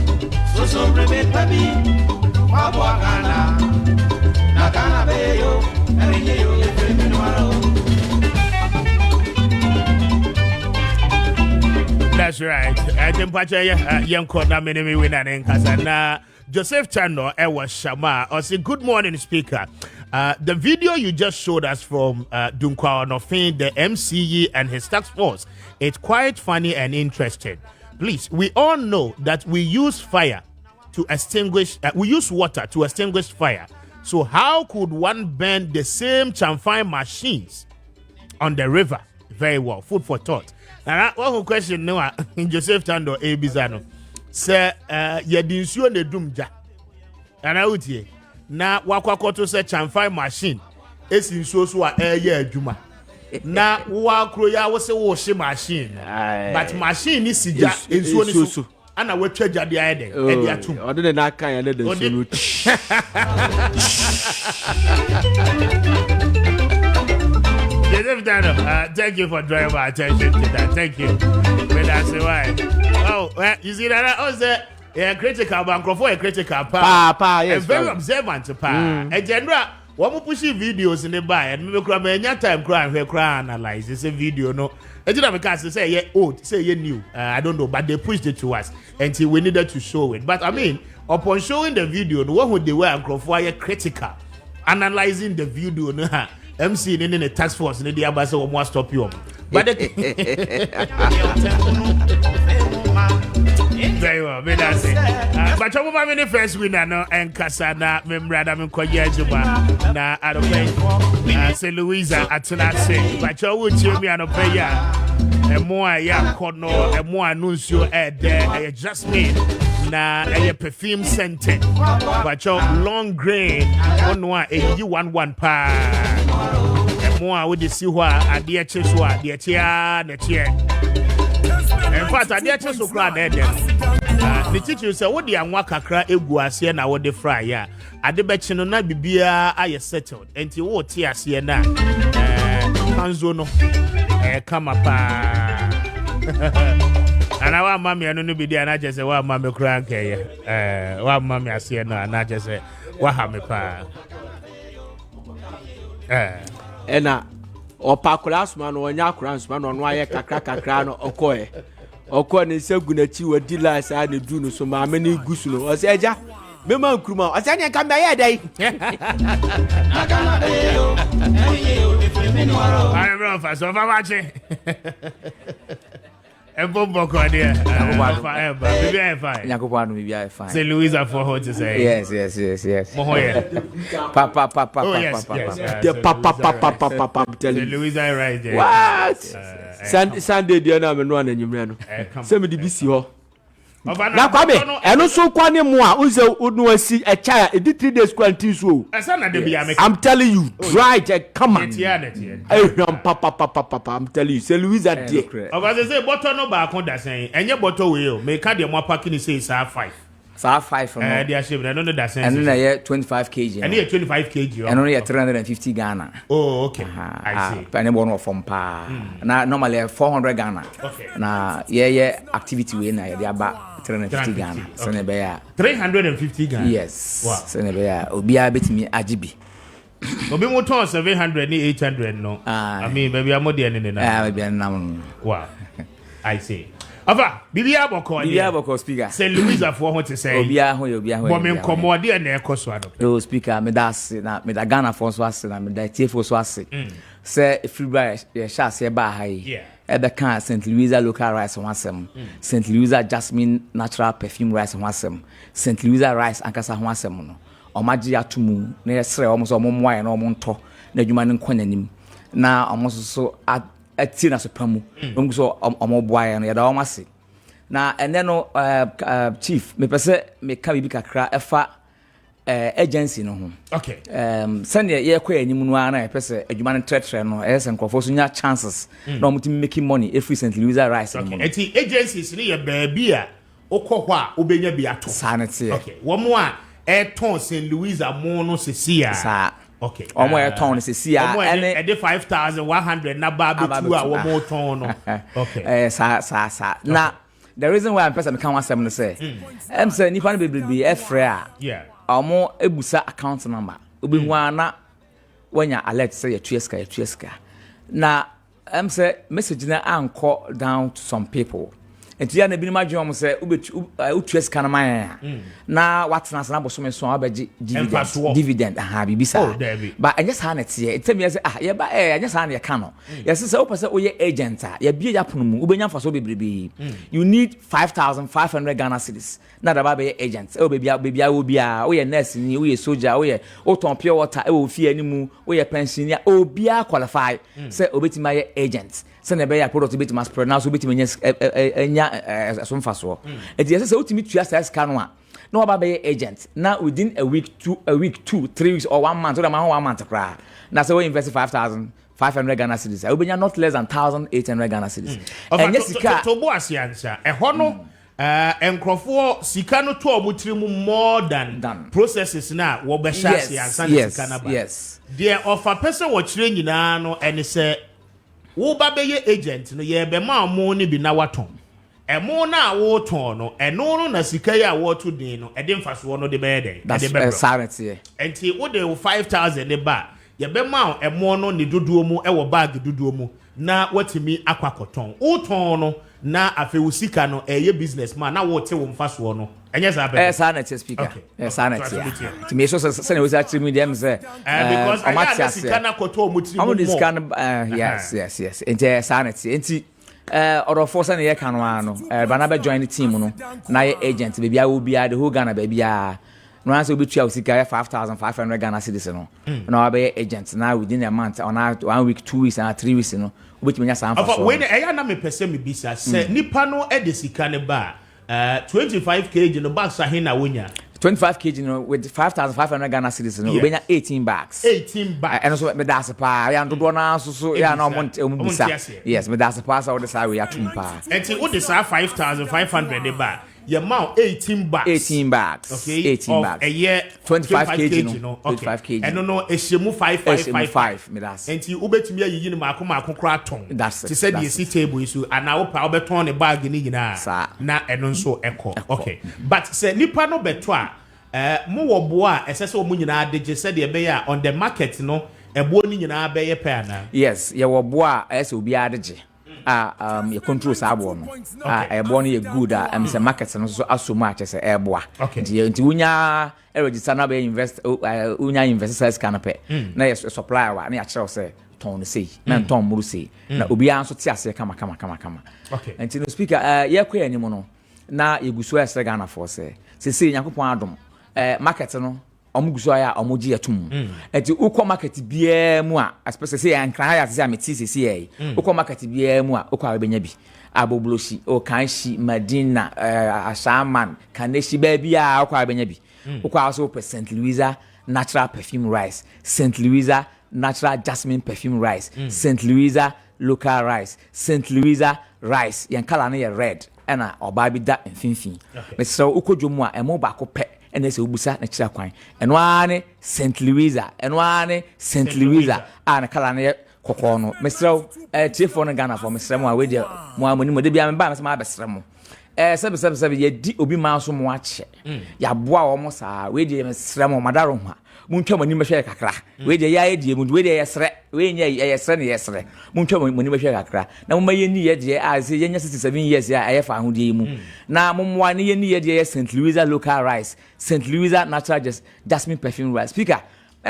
That's right. I think Pacha young corner many winner in Kasana. Joseph Chano Ewa Shama or say good morning speaker. The video you just showed us from Dunkwa Onofin, the MCE and his task force, it's quite funny and interesting. Please, we all know that we use fire to extinguish, we use water to extinguish fire. So how could one burn the same chamfine machines on the river? Very well, food for thought. Now, one question now in Joseph Tando A Bizano. Sir, you didn't see the doomja. And I would say, now, Wakwakoto said chamfine machine is in so a year Juma. Now, Wakroya was a washing machine, but machine is in so. And I will charge at the idea. Other than that, kind of thank you for drawing my attention to that. Thank you. But that's why. Oh, you see that? I was critical, but a critical pa. Yes, and very observant, pa. And general, one more pushing videos in the buy, and maybe cry time cry analyze. It's a video, no. I didn't have a chance to say, yeah, old, say, yeah, new. I don't know, but they pushed it to us until we needed to show it. But I mean, upon showing the video, the one who they were critical, analyzing the video, no, MC in the task force, in the Abasa or more stop you. But very well, but that's it. But I'm going to first winner, no, and Kasana, Membrada, Mkoya, na Adope, St. Louisa, Atanase, but you would tell me, Adope, and more, yeah, Corno, and more Nuncio, there, just me, na, a perfume scented, but your long grain, on one, a U11 pa, and more with the Siwa, and the Cheswa, the Tia, the Tia. In fact, I did just so glad that the teacher said, what the Anwaka cry eguasia na what the fry, yeah. I did bet you no na bibia I settled, and you what tea as na Kanzono, come up. And I want mammy, I don't be there, and I just say, what mammy crank, what mammy I see, and I just say, what have me pa. And Opa classman or Yakransman on why kakra no okoe. Oko ni se gunachi we dila sa na du no so ma many gusuno. O se eja mema nkruma. O se nya ka me ya dai. I am wrong for so watching. And Bombo Cordia, maybe I find Yakupano, maybe I find. Say Louisa for her to say. Yes. Papa. The papa, tell you. Louisa right there. What? Sunday, dear, I'm one and you ran. Somebody busy. na Kwame eno so kwani mu a unze unu asi a child e 3 days quarantine so I'm telling you try to come on papa I'm telling you say Louisa dear oga say bottle no ba kon da sen enye bottle we o me ka de mo packing ni say sa 5 from they are shame no da sen and then 25 kg and 25 kg and only 350 Ghana oh okay I see and one from pa na normally 400 Ghana okay na yeah activity we na dey aba 350 Ghana so na be ya 350 Ghana yes wow so na be ya obi a betimi agibi obi mo ton 700 ni 800 no I mean baby amode ne na baby na wow I see Ava, Bibia Boko speaker. Say Louisa for what to say. Obia ho. Women commode na ekoso ado. Oh speaker, me das na me da Ghana for so ase na me da TFO so ase. Say February ye sha se ba ha yi. Yeah. E be kan St. Louisa local rice ho asem. St. Louisa jasmine natural perfume rice ho asem. St. Louisa rice ankasa ho asem no. Omagye atumu na ye sere omo so omo moaye na omo nto na adwuma ne nkwanenim. Na omo so ati na so pamu so omo boaye no ya da omase na ene no chief me pese me ka bibi kakra efa agency no ho okay send ye kwa anim no ana pese adwuma no tretre no ese nkofo so nya chances na omo timi making money every St. Louisa rice no eti agencies ni ye baabi a okọ hɔ a obenya bi ato sanete okay wo mo a ton St. Louisa mo no sesia sa okay omo e ton sesia ene e 5100 na ba betu a wo mo ton no okay sa na the reason why I'm person can want them to say say nipa no be efra yeah omo ebusa account number obi hu ana wanya alert say ya tueska na say message na anko down to some people enti ya na bi ma dwom say utueska na man na watena na boso me so abaji dividend bibisa but anya sa na tie etem ya say ye ba anya sa na ye ka no yes say opese oye agent ya bie ya pono mu ubenya mfa so bebrebe you need 5500 Ghana cedis na da ba be agent o bebia obia oye nurse ni oye soldier oye oton pure water e wo fie animu oye pensioner obia qualify say obetima ye agent say na be ya product obetima spread na so obetima enya so mfaso e dey say ultimate tua size can one no about be agent now within a week 2 3 weeks or 1 month so that man 1 month cry now say we invest 5500 Ghana cedis I will not less than 1800 Ghana cedis and yes sika to bo asiansa e ho no enkrofo sika no to omutirimu more than processes na wo be sha asiansa sika na ba yes there offer person wo kire nyina no ene say wo ba be ye agent no ye be ma mo ni bi na waton emo na wo ton no eno no na sika ya wo to din no e de mfaso no de be den e de be sanity enti wo de 5000 de ba ye be ma emo no ni dodoo mu e wo bag dodoo mu na watimi akwakoton wo ton no na afi wo sika no ye businessman na wo te wo mfaso no enye za be sanity speaker sanity to me so say we actually me dem say because I got sika na koto omutiri mu yes enti sanity enti or force na ye kan no bana be join the team no na ye agent be bia wo bia the whole Ghana be bia no answer obi tua sika 5500 Ghana cedis no na be agent na within a month on 1 week 2 weeks and 3 weeks no obi nya san for so when e na me pese me bisa say nipa no e de sika ne ba 25 kg no bags ahe na wonya 25 kg no with 5500 Ghana cedis no obenya 18 bags and so me das pa ya ndo na so ya na omo bisa yes me das pa so the side we atumpa enti wo de sa 5500 de ba your mount 18 bags okay 18 bags a year 25 kg no 25 kg and no eshemu 5 me das enti ubetumi ayiyi ne maako kra ton ti said you see table isu ana wo pa obeton ne bag ni nyina na eno nso eko okay but say nipa no beto a mo wo bo a esese o mu nyina adege said e be ya on the market no ebo ni nyina be ye pe ana yes ye wo bo a ese obi adege you control sabo no ebo no ye good say market no so aso much say ebo nti unya register na be invest unya investors can pay na yes supplier wa na ya kire say ton no sei na ton muru sei na obi anso ti ase kama okay nti no speaker ye kwa anim no na yeguso ese Ghana for say sei yakopon adom market no omuguso ya omuji atum enti ukọ market bia mu a especially say ankran ya say ameti say uko market bia mu a uko abenya bi Abobloshi, Okanshi, Medina, Ashaman, Kaneshi baby, Aqua Benyabi. Also St. Louisa natural perfume rice, St. Louisa natural jasmine perfume rice, St. Louisa local rice, St. Louisa rice, Yankala red, and or baby that and finfin. But so Ukojumwa, and more back pet, and there's a Ubusa and Chiraquine, and one St. Louisa, and one St. Louisa, and a Kalania Cocono. Mr. Chief on a Ghana for Mr. Moa, with your Moamuni, the Biamas, my best. 777 ye di obi ma so mo ache ya boa o mo sa we di mesrem o madaro ma muntwa mani mehwe kakra we di ya di mu we di yesre we nya yesre ne yesre muntwa mani mehwe kakra na mo maye ni ye di a se ye nya 67 years ya aye fa hodie mu na mo mo ne ye ni ye di St. Louisa local rice, St. Louisa natural jasmine perfume rice. Speaker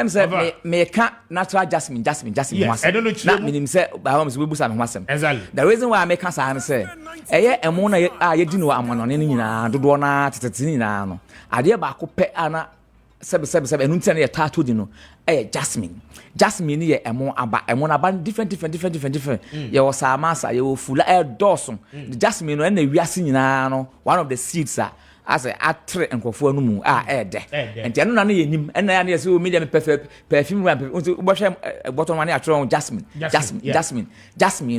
say me can natural jasmine yes, I don't know na minim say ba hom so busa me wasem. Exactly. The reason why I make us say eye emo na ye di no amonone ni nyina dodo na tetete nyina no ade ba ko pe ana sebe enu ntene ye tato di no jasmine ni ye emo na aba different ye wo samasa ye wo fula doson the jasmine no na wiase nyina no one of the seeds as a atre enkofo anu mu ede enti eno na ye nim ena ya na se o media perfume bo hwe bottom one atro jasmine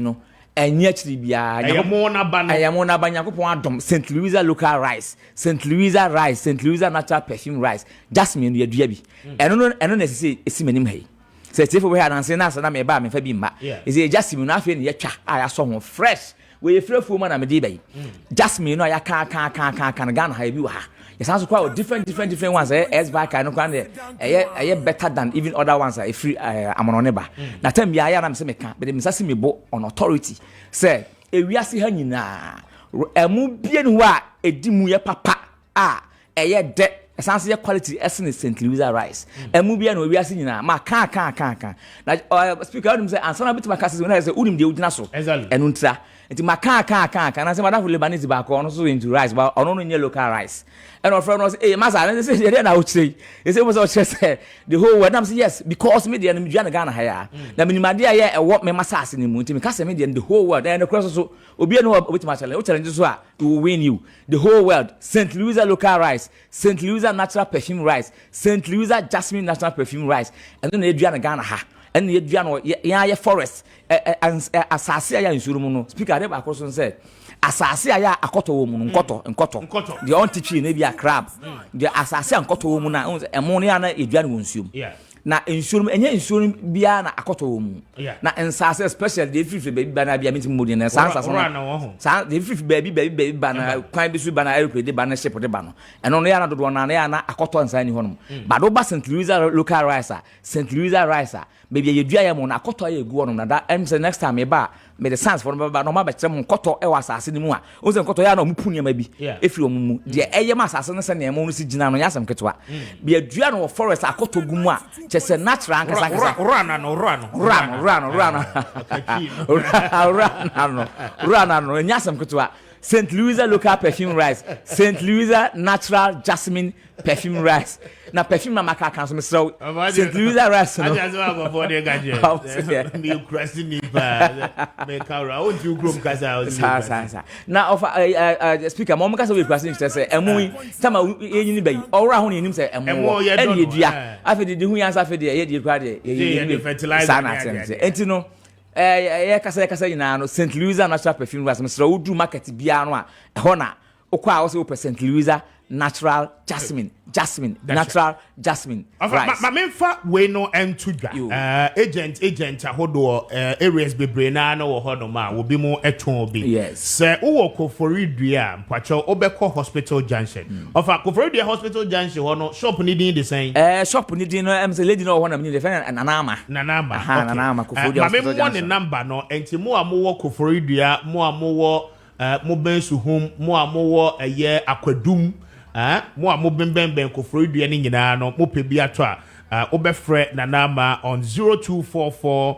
no enye chiri bia ayamo na ba yakopon adom St. Louisa local rice, St. Louisa natural perfume rice, jasmine no yadua bi eno na se esi manim hai se tifo we adanse na na me ba me fa bi ma is jasmine no afi ne yatwa ayaso ho fresh we frefo ma na me di bai jasmine no ya ka Ghana ha bi wa ha yes also quite different ones as back I no kan dey better than even other ones free amonone ba na time bia ya na me se me ka be me sase me bo on authority say ewiase ha nyina emu bie ne ho a edimu ye papa de essence ye quality essence St. Louisa rice emu bia no ewiase nyina ma ka na speaker odum say ansana bit ma kase na say unim de udina so enu ntra enti ma ka na say madam Lebanese ba ko no so into rice ba ono no nye local rice and our friend was say masa say dey na ochire he say was say the whole world am say yes because me dey na me dua na Ghana ha ya na minimade ya e wo me masa ase ni mu enti me kase me dey the whole world and the cross so obi no obit ma challenge so a will win you the whole world. St. Louisa local rice, St. Louisa natural perfume rice, St. Louisa jasmine natural perfume rice and then dua na Ghana ha and ye dua no ya forest asase ya nsuru mu no speaker dey ba ko so say asase ya akoto wo mu nkoto the on teach na bia crab the asase akoto wo mu na emo no ya na edua no nsuom na nsuru enye nsuru bia na akoto wo mu na nsase especially the free baby bana bia meeting modi na sansa so the free baby bana kwan bi su bana aeroplane de bana ship de bana eno no ya na dodo na ya na akoto nsa ni honom ba do ba St. Louisa local rice St. Louisa rice baby ye dua ya mo na akoto ya egu honom na that next time e ba me the sense for ba no ma ba kire mo nkoto e wa asase ni mu a o se nkoto ya na omupu niam bi efiri omumu de eye ma asase no se na emo no si gina no yasam ketwa bia dua no forest akoto gumu a chese natural ankasa rana no yasam ketwa St. Louisa local perfume rice, St. Louisa natural jasmine perfume rice. Na perfume na maka kan so St. Louisa rice no. I just want for the gadget. Me crossing me ba. Me kara o ju group kasa. Na of speaker mo kasa we crossing say emu tama eyin be ora ho nim say emu e de dua. Afi de hu yansa afi de ye de kwa de ye fertilizer. Enti no kasa nyina no St. Louisa natural perfume rice Mr. Udu market bia no a ho na okwa wo se St. Louisa natural jasmine natural jasmine rice ma memfa we no entudwa agent ahodo areas bebre na na wo hodo ma wo bi mu eton bi yes se wo Koforidua mpacho obekọ hospital junction of Koforidua hospital junction ho no shop ni din the same shop ni din no am say lady no ho na me dey find nanama Koforidua hospital junction ma me number no enti mo amowo Koforidua mo amowo mo bensu home mo amowo eye akwadum mo a mo bemben Koforidua ni nyina no mo pe bi ato a obefre na number on 0244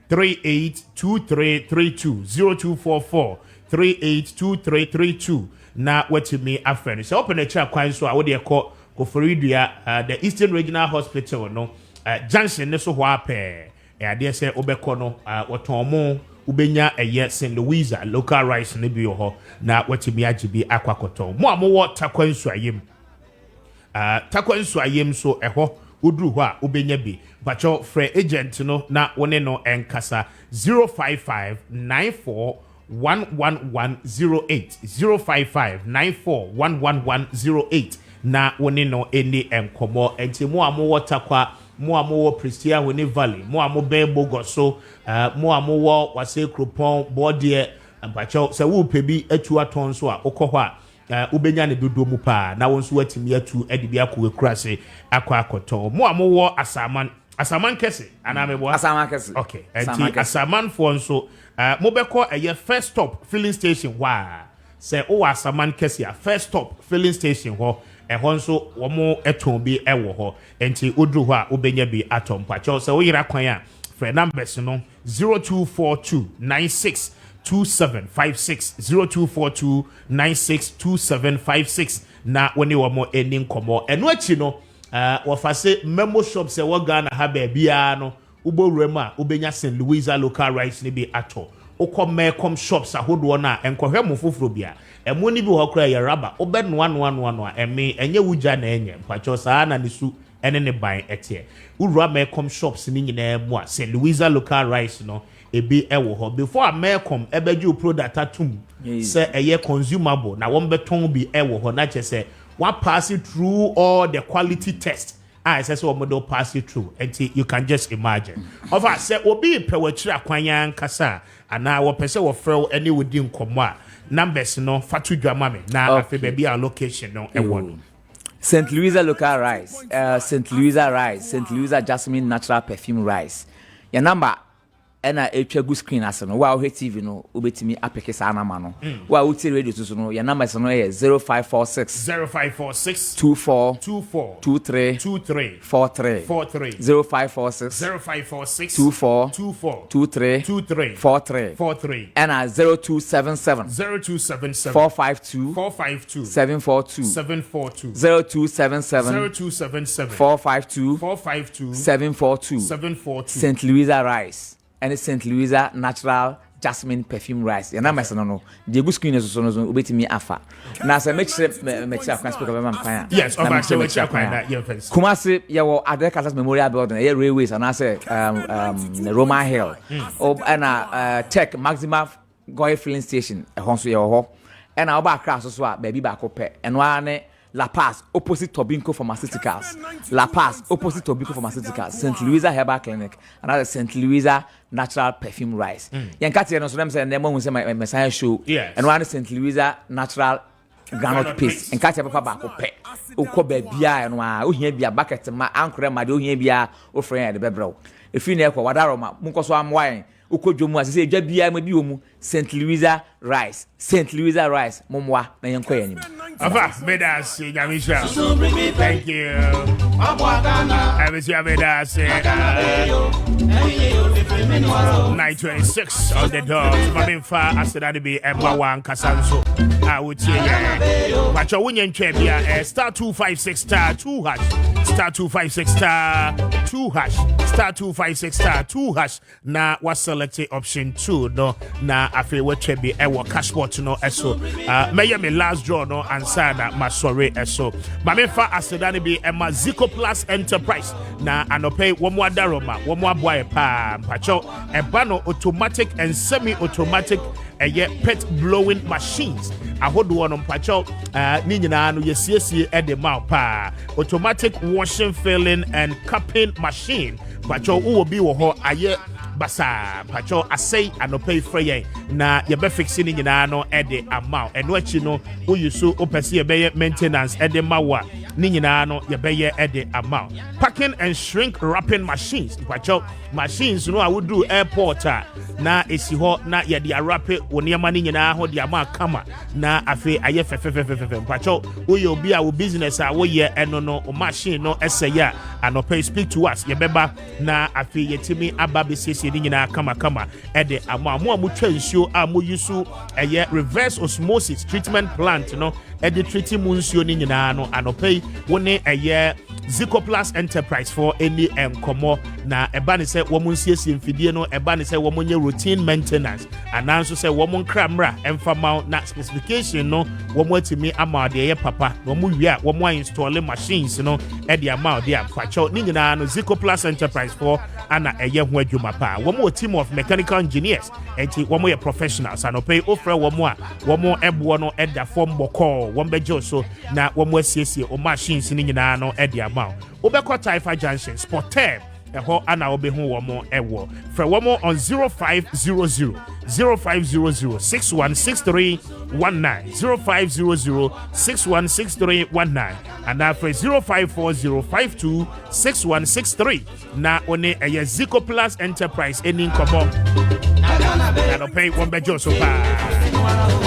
382332 0244 382332 na watimi afreni so open a cha kwan so a wo de ko Koforidua the Eastern Regional Hospital no junction ne so ho ape ade se obekọ no woton mo ubenya eye St. Louisa local rice ne bi ho na watimi agibi akwakoton mo amowo takwansu ayem takwansu ayem so eho udru ho a ubenya bi bacho free agent no na wone no enkasa 055941108 055941108 na wone no eni enkomo enti mo amowo takwa mo amowo Prestia Woni Valley mo amobe Bogoso mo amowo wase Kropon Bode abacho se wo pebi atu aton so a okoho a ubenya ne dodo mu pa na won so watimi atu edibi akọ ekurase akọ akoto mo amowo asaman kese ana mebo asaman kese okay enti asaman fo nso mo beko eye first stop filling station wa se o asaman kese a first stop filling station ho ehon nso wo mo eton bi ewo ho enti odru ho a ubenya bi atom pacho se wo yira kwan a for numbers no 024296 2756 0242962756 na woni wo mo eni nkomo eno achi no wafase memo shop se wo Ghana ha ba bia no ubowrem a ubenya St. Louisa local rice ne bi ato ukom shops ahodo na enkohwe mo foforo bia emo ni bi ho kra ye raba obenoa emi enye wuja na enye mpacho saa na nisu ene ne ban etie urua mekom shops ni nyina mu a St. Louisa local rice no ebi ewo ho before Americom ebeju product atum say eye consumable na won beton bi ewo ho na chese wa pass it through all the quality test I say so do pass it through and you can just imagine of us say obi pewachira akwanya nkasa ana wo pese wo frɛ any wodi nkomo a numbers no fatu dwama me na afi baby our location no ewo St. Louisa local rice St. Louisa rice St. Louisa jasmine natural perfume rice your number ena etwa good screen aseno wa o TV no obetimi apeke sa na ma no wa o ti radio so no your number is no 0546 24 23 43 0546 24 23 43 and 0277 452 742 0277 452 742 St. Louisa rice and St. Louisa natural jasmine perfume rice. Ya na meseno no. The good screen is so no obetimi afa. Na say make sure me check can speak about am. Yes, over sure we check that your face. Kumasi ya wo Adekatas Memorial Building, ya railways and I say the Roman Hill. And Tech Maxima Goy filling station e hon so ya ho. And oba Accra so a baby ba ko pe. And one La Paz, opposite Tobinco Pharmaceuticals. La Paz, opposite Tobinco Pharmaceuticals. St. Louisa Herbal Clinic. Another St. Louisa Natural Perfume Rice. Yankati no so them say nemo we say my Messiah show. Yes. And one St. Louisa Natural Granite Paste. And Katia papa ba ko pe. Ukọ ba bia no a ohia bia bucket ma ankore ma de ohia bia o friend de bebro. Efi na ekọ wadaro ma munko so amwan. Ukodwomu asese edwa bia ma bi omu St. Louisa rice momwa na yenko yanim afa medas nyamisha thank you abisia medas 926 on the dot mamfa asedade bi emwa kasanso a wotie ya macho wonyen twa bia star 256 star 2 hash star 256 star 2 hash star 256 star 2 hash na was select option 2 no na afi watch bi ewo cashport no eso meye me last draw no ansana masore eso mamfa asedane bi ema Zico Plus Enterprise na anope womo adaroma womo aboa pa mpacho eba no automatic and semi automatic pet blowing machines ahodo no mpacho ni nyina no yesiesie e de ma pa automatic washing filling and cupping machine mpacho wo bi wo ho aye basa pacho asay anope freye na ye be fix ni nyina no e de amount eno achi no wo yusu opese ye be maintenance e de mawa ni nyina no ye be ye e de amount packing and shrink wrapping machines pacho machines no a wodu airport na esi ho na ye de wrap woni ama ni nyina ho de ama kama na afi aye fefefefefe pacho wo ye obi a wo business a wo ye eno no o machine no esaya anope speak to us ye beba na afi yetimi aba besisi ni nyina kama ede amamu amutwa nsuo amu yusu eye reverse osmosis treatment plant no ede treating mu nsuo ni nyina no anope woni eye Zico Plus Enterprise for any enkomo na eba ne sɛ wɔn nsiesie mfidie no eba ne sɛ wɔn nyɛ routine maintenance ananso sɛ wɔn nkramra ɛmfa ma na specification no wɔn atimi ama de yɛ papa na wɔn wie a wɔn install machines no ɛde ama de apakyɛw ne nyinaa no Zico Plus Enterprise for ana ɛyɛ ho adwuma pa wɔn team of mechanical engineers enti wɔn yɛ professionals anɔpɛ ofra wɔn a wɔn ɛboɔ no ɛda form bɔkɔɔ wɔn bɛgye so na wɔn asiesie o machines ne nyinaa no ɛde ama wobɛkɔ Taifa Junction Sport Term ɛhɔ ana wobɛhu wɔn ɛwɔ frɛ wɔn on 0500 616319 0500 616319 and after 0540526163 na one ɛyɛ Zico Plus Enterprise any nkɔmɔ na no pay one bejo so pa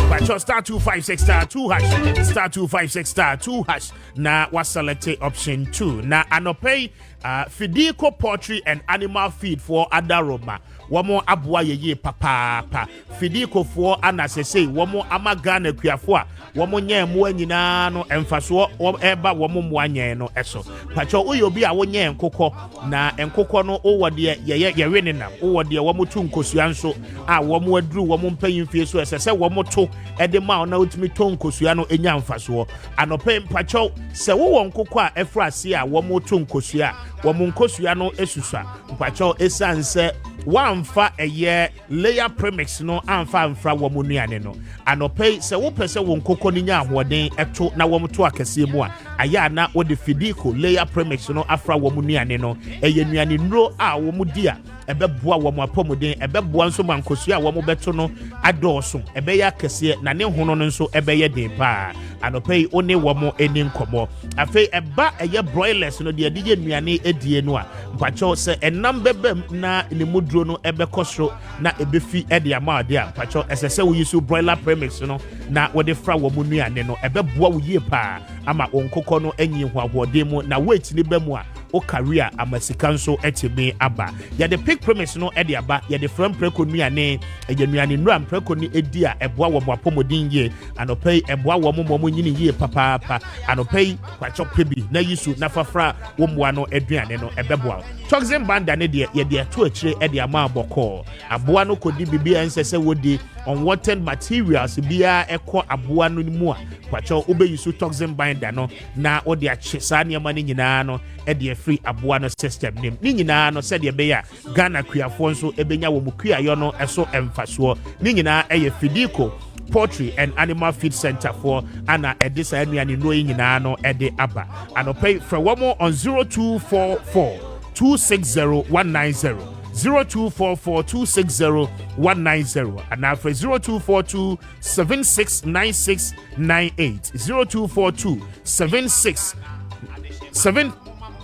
Pacho star 256 star 2 hash star 256 star 2 hash na was select option 2 na anopay Fidico Poultry and Animal Feed for Adaroma Wamo abua ye papa Fidico for anasese wamo amagana kuafua wamo nye mwe nyina no emfaso eba wamo mwanye no eso pacho uyobi a wonye nkokɔ na nkokɔ no owode ye wenenam owode wamo tu nkosua nso a wamo aduru wamo mpanyimfie so esese wamo to ede ma na otimi to nkosua no enya mfaso anope pacho se wo nkokɔ a efrase a wamo to nkosua wamo nkosua no esusua pacho esanse wamfa eye layer premix no amfa amfra wamo nuane no anope se wo pese wo nkokɔ ni nya ahoden eto na wamo to akese mu a aya na wo de Fidico layer premix no afra wamo nuane no eye nuane nro a wamo dia ebeboa wamo apomuden ebeboa nso mankosua wamo beto no adɔɔso ebɛyɛ akese na ne hono no nso ebɛyɛ den pa anope one wamo eni nkomo afi eba eye broilers no de ye nuane edie no a mpacho se enam bebem na ne mudro no ebekɔsro na ebefi ede amade a mpacho esese wo yisu broiler premix no na wo de fra wamo nuane no ebeboa wo yie pa ama onkokɔ no enyi hwahwode mu na weight ni bemu a o career amasika nso etime aba ya de pick premise no ede aba ya de from preko nuane nuane nura preko ni edi a eboa wo mo apomodin ye anopei eboa wo mo nyini ye papa anopei kwacho pebi na yisu na fafra wo moa no aduane no ebeboa toxin banda ne de ye de to akire ede ama aboko aboa no kodi bibia nsese wodi unwanted materials bia ekɔ aboa no mu a kwacho obeyisu toxin binder no na odi achesa ne ma ne nyinaa no ede free aboa no system nim ni nyinaa no said ebeya Ghana kuafo nso ebenya wo mu kuayo no eso emfaso ni nyinaa eye Fidico Poultry and Animal Feed Center for ana edisa anuane no nyinaa no ede aba anopay for one more on 0244 260190 0244 260190 and now for 0242 769698 0242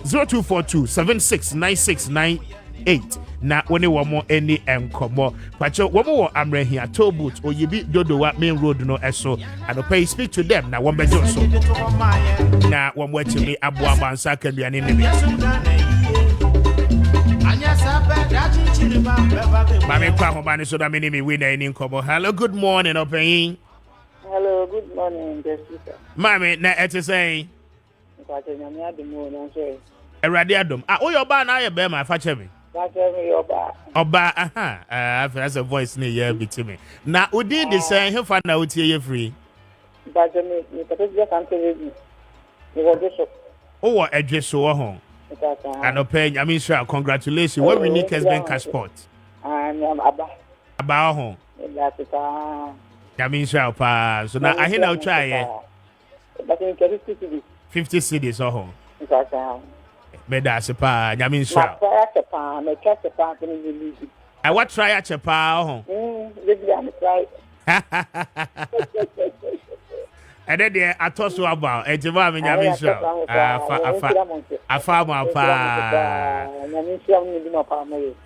0242 769698 na woni womo eni enkomo pacho womo wo amrehia toll booth oyibi dodowa main road no eso and pay speak to them na wombe jonso na womo achimi aboa bansa kaduane ne Mami kwa hobani so da mini mi wina eni nkomo. Hello, good morning open. Hello, good morning, Jessica. Mami na ete say Erade adom. Oyo ba na ye be ma fa chemi. Oba that's a voice ne ye biti me. Na odi de say hefa na otie ye free. But me pese kan tell you. Me wo de so. O wo edweso wo ho. Anope nyame sure congratulations. What we need Kessben passport. Aba ho. Nyame sure pa. So na ahe na try ye. But in 50 cities ho. Beda se pa nyame sure. I what try a chepa ho. And then there I told you about a java in Yamisha.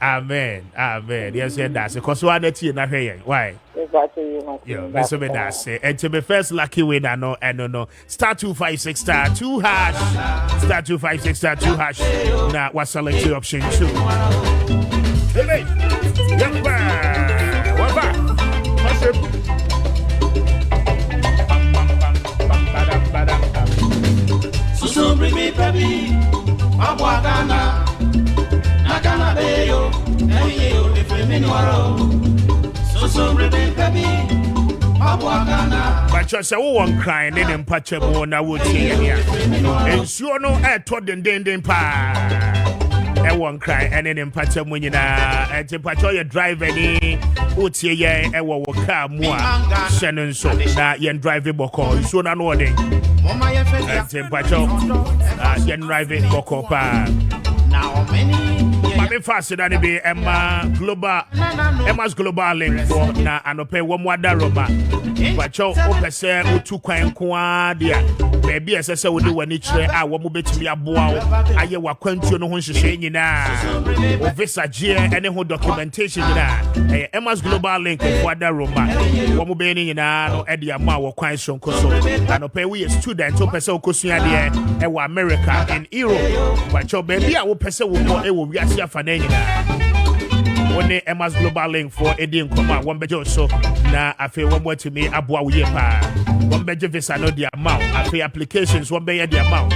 Amen. Yes, that's because one that you not hearing. Why? Yeah, that's what I say. And to be first lucky winner, no, and no. Star 256 star 2 hash. Star 256 star 2 hash. Now what's select option 2? Hey, what back? What's up? So bring me baby, Abwa Ghana, But you say, oh, one crying in Pachabo, now would see any. And sure, no, I told them, pa. I won't cry and in Pacham when you know, and to Pachoya drive any, would see ye, I will car more. Shannon so, now yen drive a boko, so no warning. And to Pacho, yen drive a boko pa. Now many. Mami faster than be Emma's global link for na anope one more daroma. But you opese utu kwa dia. Baby asese we do wani chire a wo mo betimi aboa aye wa kwantuo no ho nhyehyɛ nyina. O visa je ene ho documentation nyina. Emma's global link for daroma. Wo mo be ni nyina no e dia ma wo kwan sonko so. Anope we student opese okosua de e wa America in Europe. But you baby a wo pese wo e wo wiase afana nyina. One Emma's global link for Eddie Nkoma one bejo so na afi one more to me aboa wo ye pa. One bejo visa no the amount. Afi applications one be the amount.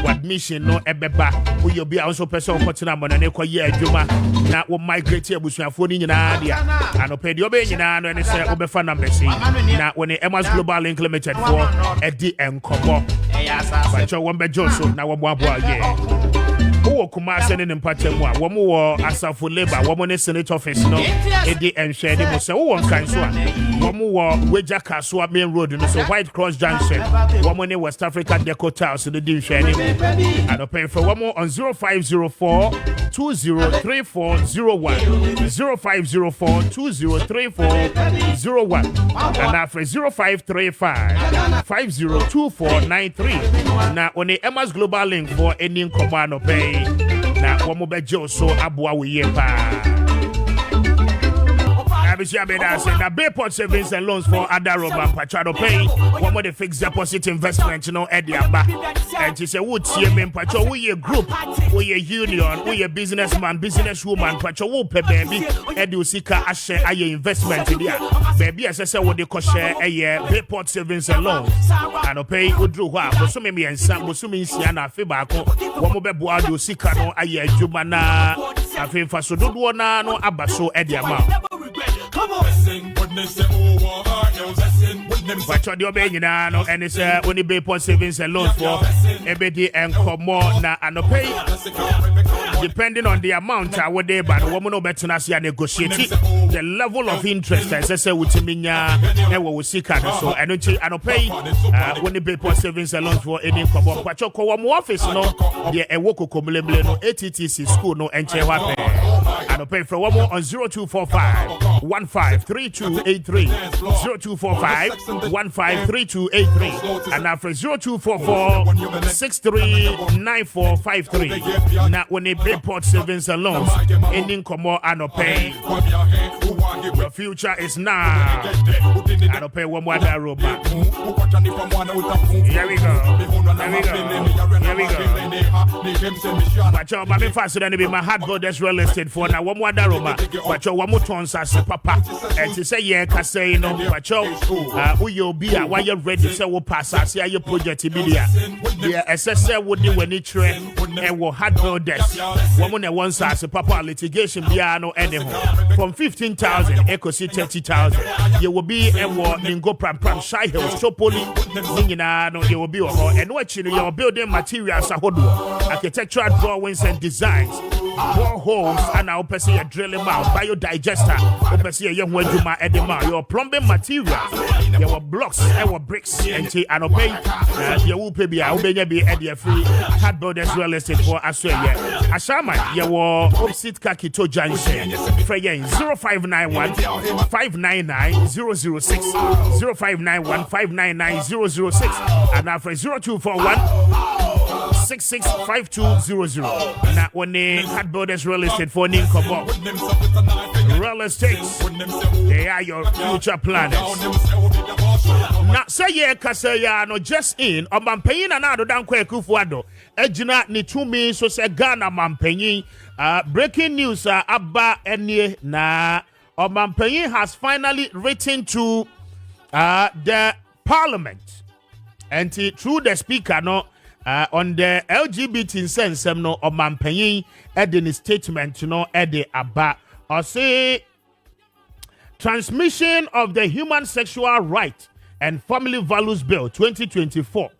Admission no ebeba wo you be also person kotina mo na ne koye adwuma na wo migrate abusuafo ni nyina dia. Anope de obe nyina no ne se obefa number si na one Emma's global link limited for Eddie Nkoma. But you one bejo so na wo aboa ye. Who kuma send in Pachemu, one more Asafo Labor, one more Senate office, no, Eddie and Shady was one kind so one more Weja Kasua Main Road, and so White Cross Junction, one more West Africa Deco House, so the Dean Shady. And I'll pay for one more on 0504 203401 0504 203401 and after 0535 502493. Now, on the Emma's Global Link for any command or pay. Na womo bejo so aboa wo ye pa. Abisia be da say na Bayport Savings and Loans for Adaroba Pachado pay. Womo the fixed deposit investment no e dia ba. And she say wo tie me pacho wo ye group, wo ye union, wo ye businessman, businesswoman pacho wo pe baby e di usika ahye aye investment dia. Baby asese wo de ko share eye Bayport Savings and Loans. And pay udru ho a bosome me ensa bosome nsia na afi ba ko womo be boa de usika no aye adwuma na afi fa so dodo na no abaso e dia ma. Come on, sing, goodness, the over our hills, sing, goodness. But you're being no, and it's only Bayport Savings and Loans for everybody and come more now and pay. Depending on the amount, I would but the woman no better than negotiate the level of interest. As I say, with Minya, and we will see so energy and pay when the Bayport Savings and Loans for any come up. But your office no, yeah, a work no ATTC school no and chewa and pay for one more on 0245 153283 0245 153283 and after 0244 639453. Now when they Bayport Savings and Loans ending come and pay. Your future is now. I don't pay one more room. Here we go. But your baby faster than be my hard borders real estate for now one more room. But your one more tons as papa. And to say yeah, can say no. But your who you be while you're ready to we pass us here your project media. The SSL would do when it trend and will hard borders. Woman wants as a papa litigation piano anyhow from 15,000 echo 30,000. You will be a war in go pram shy hills chopoli no you will be and watching your building materials architectural drawings and designs boreholes and now per se a drilling mount biodigester per se a young weduma edema your plumbing materials your blocks our bricks and pay you will pay be at your free hard builders real estate for Australia Ashama your opposite Kakito Junction Freya 0591 599 006 0591 599 006 and now for 0241 665200. Now when they had builders real estate for income real estate, they are your future planners. Now say yeah, kasaya no just in or mampenyin anado dan kwekufuado. Ejina ni tumi so say Ghana mampenyin. Breaking news abba enye na Mampenyin has finally written to the parliament and through the speaker no on the LGBT sense no Mampenyin at the statement no at the abba or say Transmission of the Human Sexual Right and Family Values Bill 2024.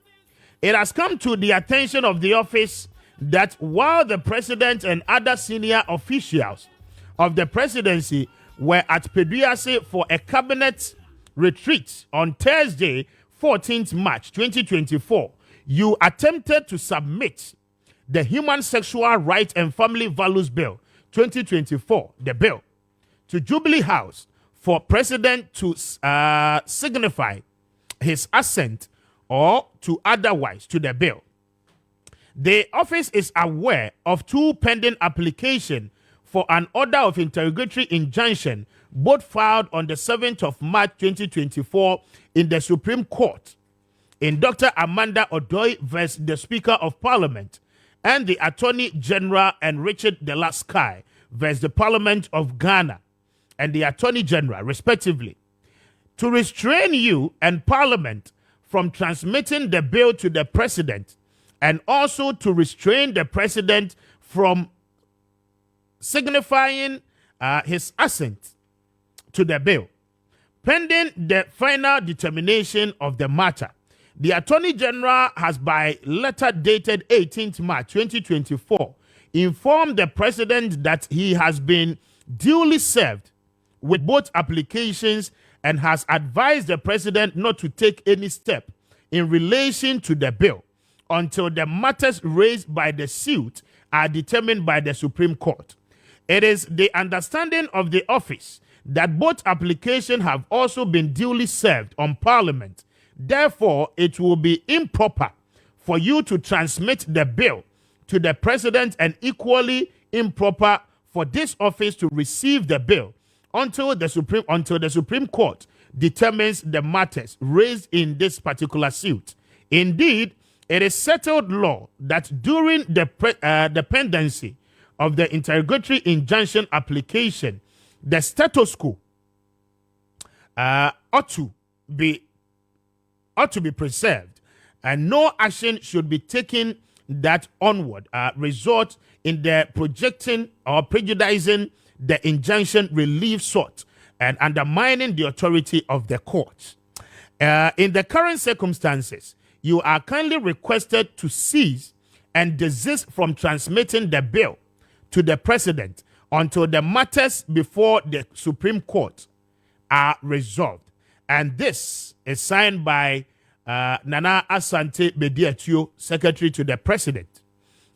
It has come to the attention of the office that while the president and other senior officials of the presidency were at Peduase for a cabinet retreat on Thursday, 14th March 2024, you attempted to submit the Human Sexual Right and Family Values Bill 2024, the bill, to Jubilee House for President to signify his assent or to otherwise to the bill. The office is aware of 2 pending applications for an order of interrogatory injunction, both filed on the 7th of March 2024 in the Supreme Court in Dr. Amanda Odoi versus the Speaker of Parliament and the Attorney General and Richard Delasky versus the Parliament of Ghana and the Attorney General, respectively, to restrain you and Parliament from transmitting the bill to the President and also to restrain the President from signifying his assent to the bill. Pending the final determination of the matter, the Attorney General has, by letter dated 18th March 2024, informed the President that he has been duly served with both applications and has advised the President not to take any step in relation to the bill until the matters raised by the suit are determined by the Supreme Court. It is the understanding of the office that both applications have also been duly served on Parliament. Therefore, it will be improper for you to transmit the bill to the President and equally improper for this office to receive the bill until the Supreme Court determines the matters raised in this particular suit. Indeed, it is settled law that during the pendency of the interrogatory injunction application, the status quo ought to be preserved, and no action should be taken that onward result in the projecting or prejudicing the injunction relief sought and undermining the authority of the court. In the current circumstances, you are kindly requested to cease and desist from transmitting the bill to the President until the matters before the Supreme Court are resolved. And this is signed by Nana Asante Bediatio, Secretary to the President.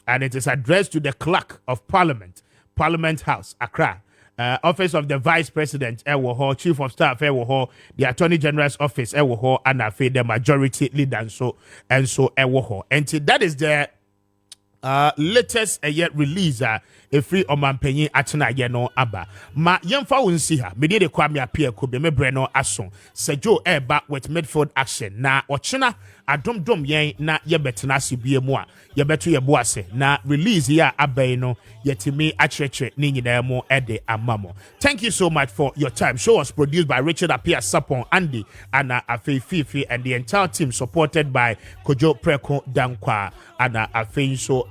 And it is addressed to the Clerk of Parliament, Parliament House, Accra. Office of the Vice President, Chief of Staff, the Attorney General's Office, and the Majority Leader, and so, and that is the latest yet release a free omanpenyi atena yeno aba ma yemfa wonsi ha me de Kwame Appiah Kubi me breno aso sejo eba with midfield action na ochina adomdom yen na yebetena asibie mu a yebeto yebo ase na release ya abai no yetimi achreche ni nyina mu ede amamo. Thank you so much for your time. Show was produced by Richard Appiah Sapon, Andy, Anna Afei Fifi, and the entire team supported by Kojo Preko Dankwa, Anna Afei so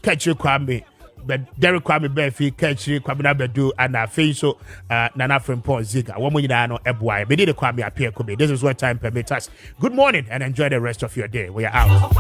Ketchi Kwame, Derek Kwame Befi, Ketchi Kwame Bedu, and Afei so Nana Frimpong Ziga. One more no Ebwai. We need to Kwame Appiah Kubi. This is what time permits us. Good morning and enjoy the rest of your day. We are out.